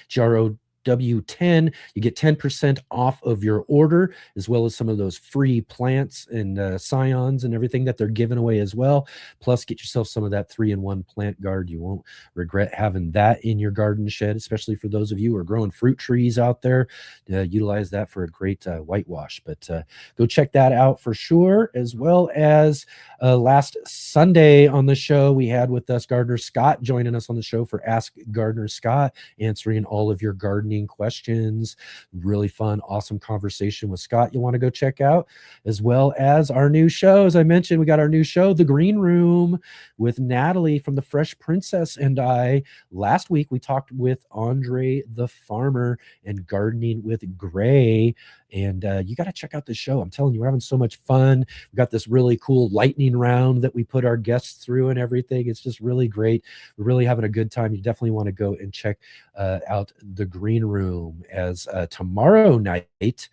W10. You get 10% off of your order, as well as some of those free plants and scions and everything that they're giving away as well. Plus, get yourself some of that 3-in-1 plant guard. You won't regret having that in your garden shed, especially for those of you who are growing fruit trees out there. Utilize that for a great whitewash. But go check that out for sure, as well as last Sunday on the show, we had with us Gardener Scott joining us on the show for Ask Gardener Scott, answering all of your gardening questions. Really fun, awesome conversation with Scott you want to go check out, as well as our new show. As I mentioned, we got our new show, The Green Room, with Natalie from The Fresh Princess and I. Last week, we talked with Andre the Farmer and Gardening with Gray. And you got to check out the show. I'm telling you, we're having so much fun. We've got this really cool lightning round that we put our guests through and everything. It's just really great. We're really having a good time. You definitely want to go and check out The Green Room, as tomorrow night.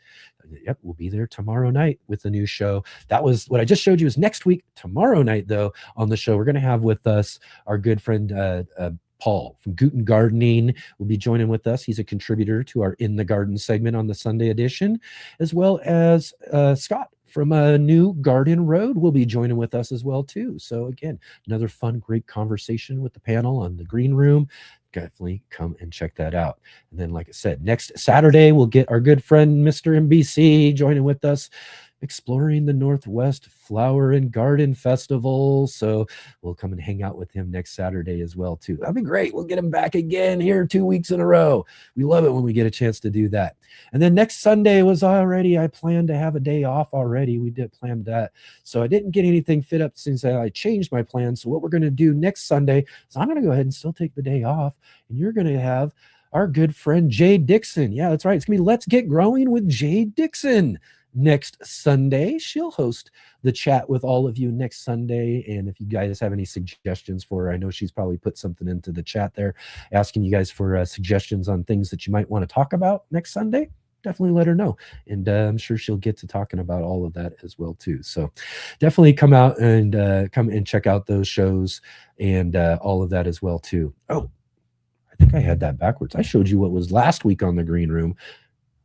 Yep, we'll be there tomorrow night with the new show. That was what I just showed you is next week. Tomorrow night, though, on the show, we're going to have with us our good friend Paul from Guten Gardening will be joining with us. He's a contributor to our In the Garden segment on the Sunday edition, as well as Scott from New Garden Road will be joining with us as well too. So again, another fun, great conversation with the panel on The Green Room. Definitely come and check that out. And then, like I said, next Saturday, we'll get our good friend, Mr. MBC, joining with us, exploring the Northwest Flower and Garden Festival. So we'll come and hang out with him next Saturday as well, too. That'd be great. We'll get him back again here 2 weeks in a row. We love it when we get a chance to do that. And then next Sunday was already, I planned to have a day off already. We did plan that. So I didn't get anything fit up since I changed my plan. So what we're going to do next Sunday is I'm going to go ahead and still take the day off. And you're going to have our good friend Jay Dixon. Yeah, that's right. It's going to be Let's Get Growing with Jay Dixon next Sunday. She'll host the chat with all of you next Sunday. And if you guys have any suggestions for her, I know she's probably put something into the chat there asking you guys for suggestions on things that you might want to talk about next Sunday. Definitely let her know. And I'm sure she'll get to talking about all of that as well too. So definitely come out and come and check out those shows and all of that as well too. Oh, I think I had that backwards. I showed you what was last week on The Green Room.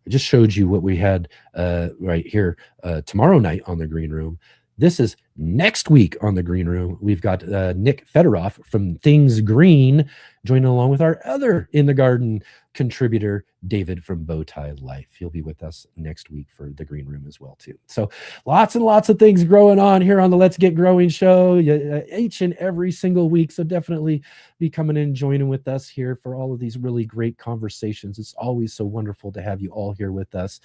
I just showed you what we had right here tomorrow night on The Green Room. This is next week on The Green Room. We've got Nick Fedoroff from Things Green joining along with our other In the Garden contributor, David from Bowtie Life. He'll be with us next week for The Green Room as well, too. So lots and lots of things growing on here on the Let's Get Growing show each and every single week. So definitely be coming in and joining with us here for all of these really great conversations. It's always so wonderful to have you all here with us.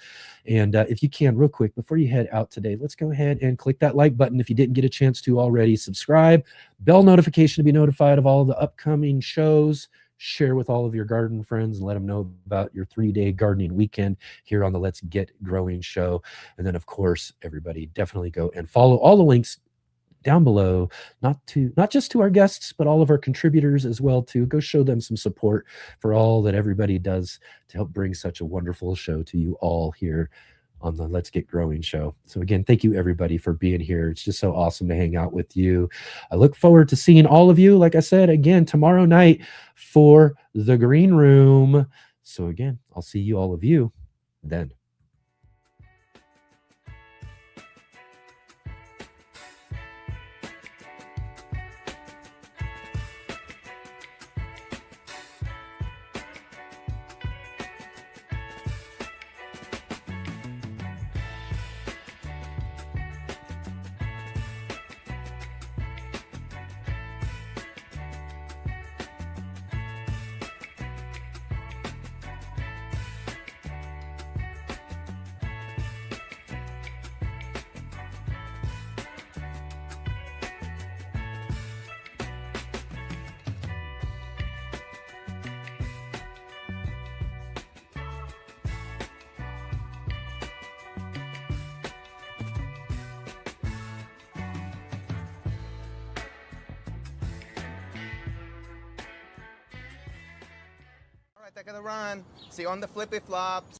And if you can, real quick, before you head out today, let's go ahead and click that like button if you didn't get a chance to already. Subscribe, bell notification to be notified of all the upcoming shows. Share with all of your garden friends and let them know about your 3-day gardening weekend here on the Let's Get Growing show. And then, of course, everybody definitely go and follow all the links down below, not just to our guests, but all of our contributors as well too. Go show them some support for all that everybody does to help bring such a wonderful show to you all here on the Let's Get Growing show. So again, thank you everybody for being here. It's just so awesome to hang out with you. I look forward to seeing all of you, like I said, again, tomorrow night for The Green Room. So again, I'll see you, all of you, then. Take the run. See you on the flippy flops.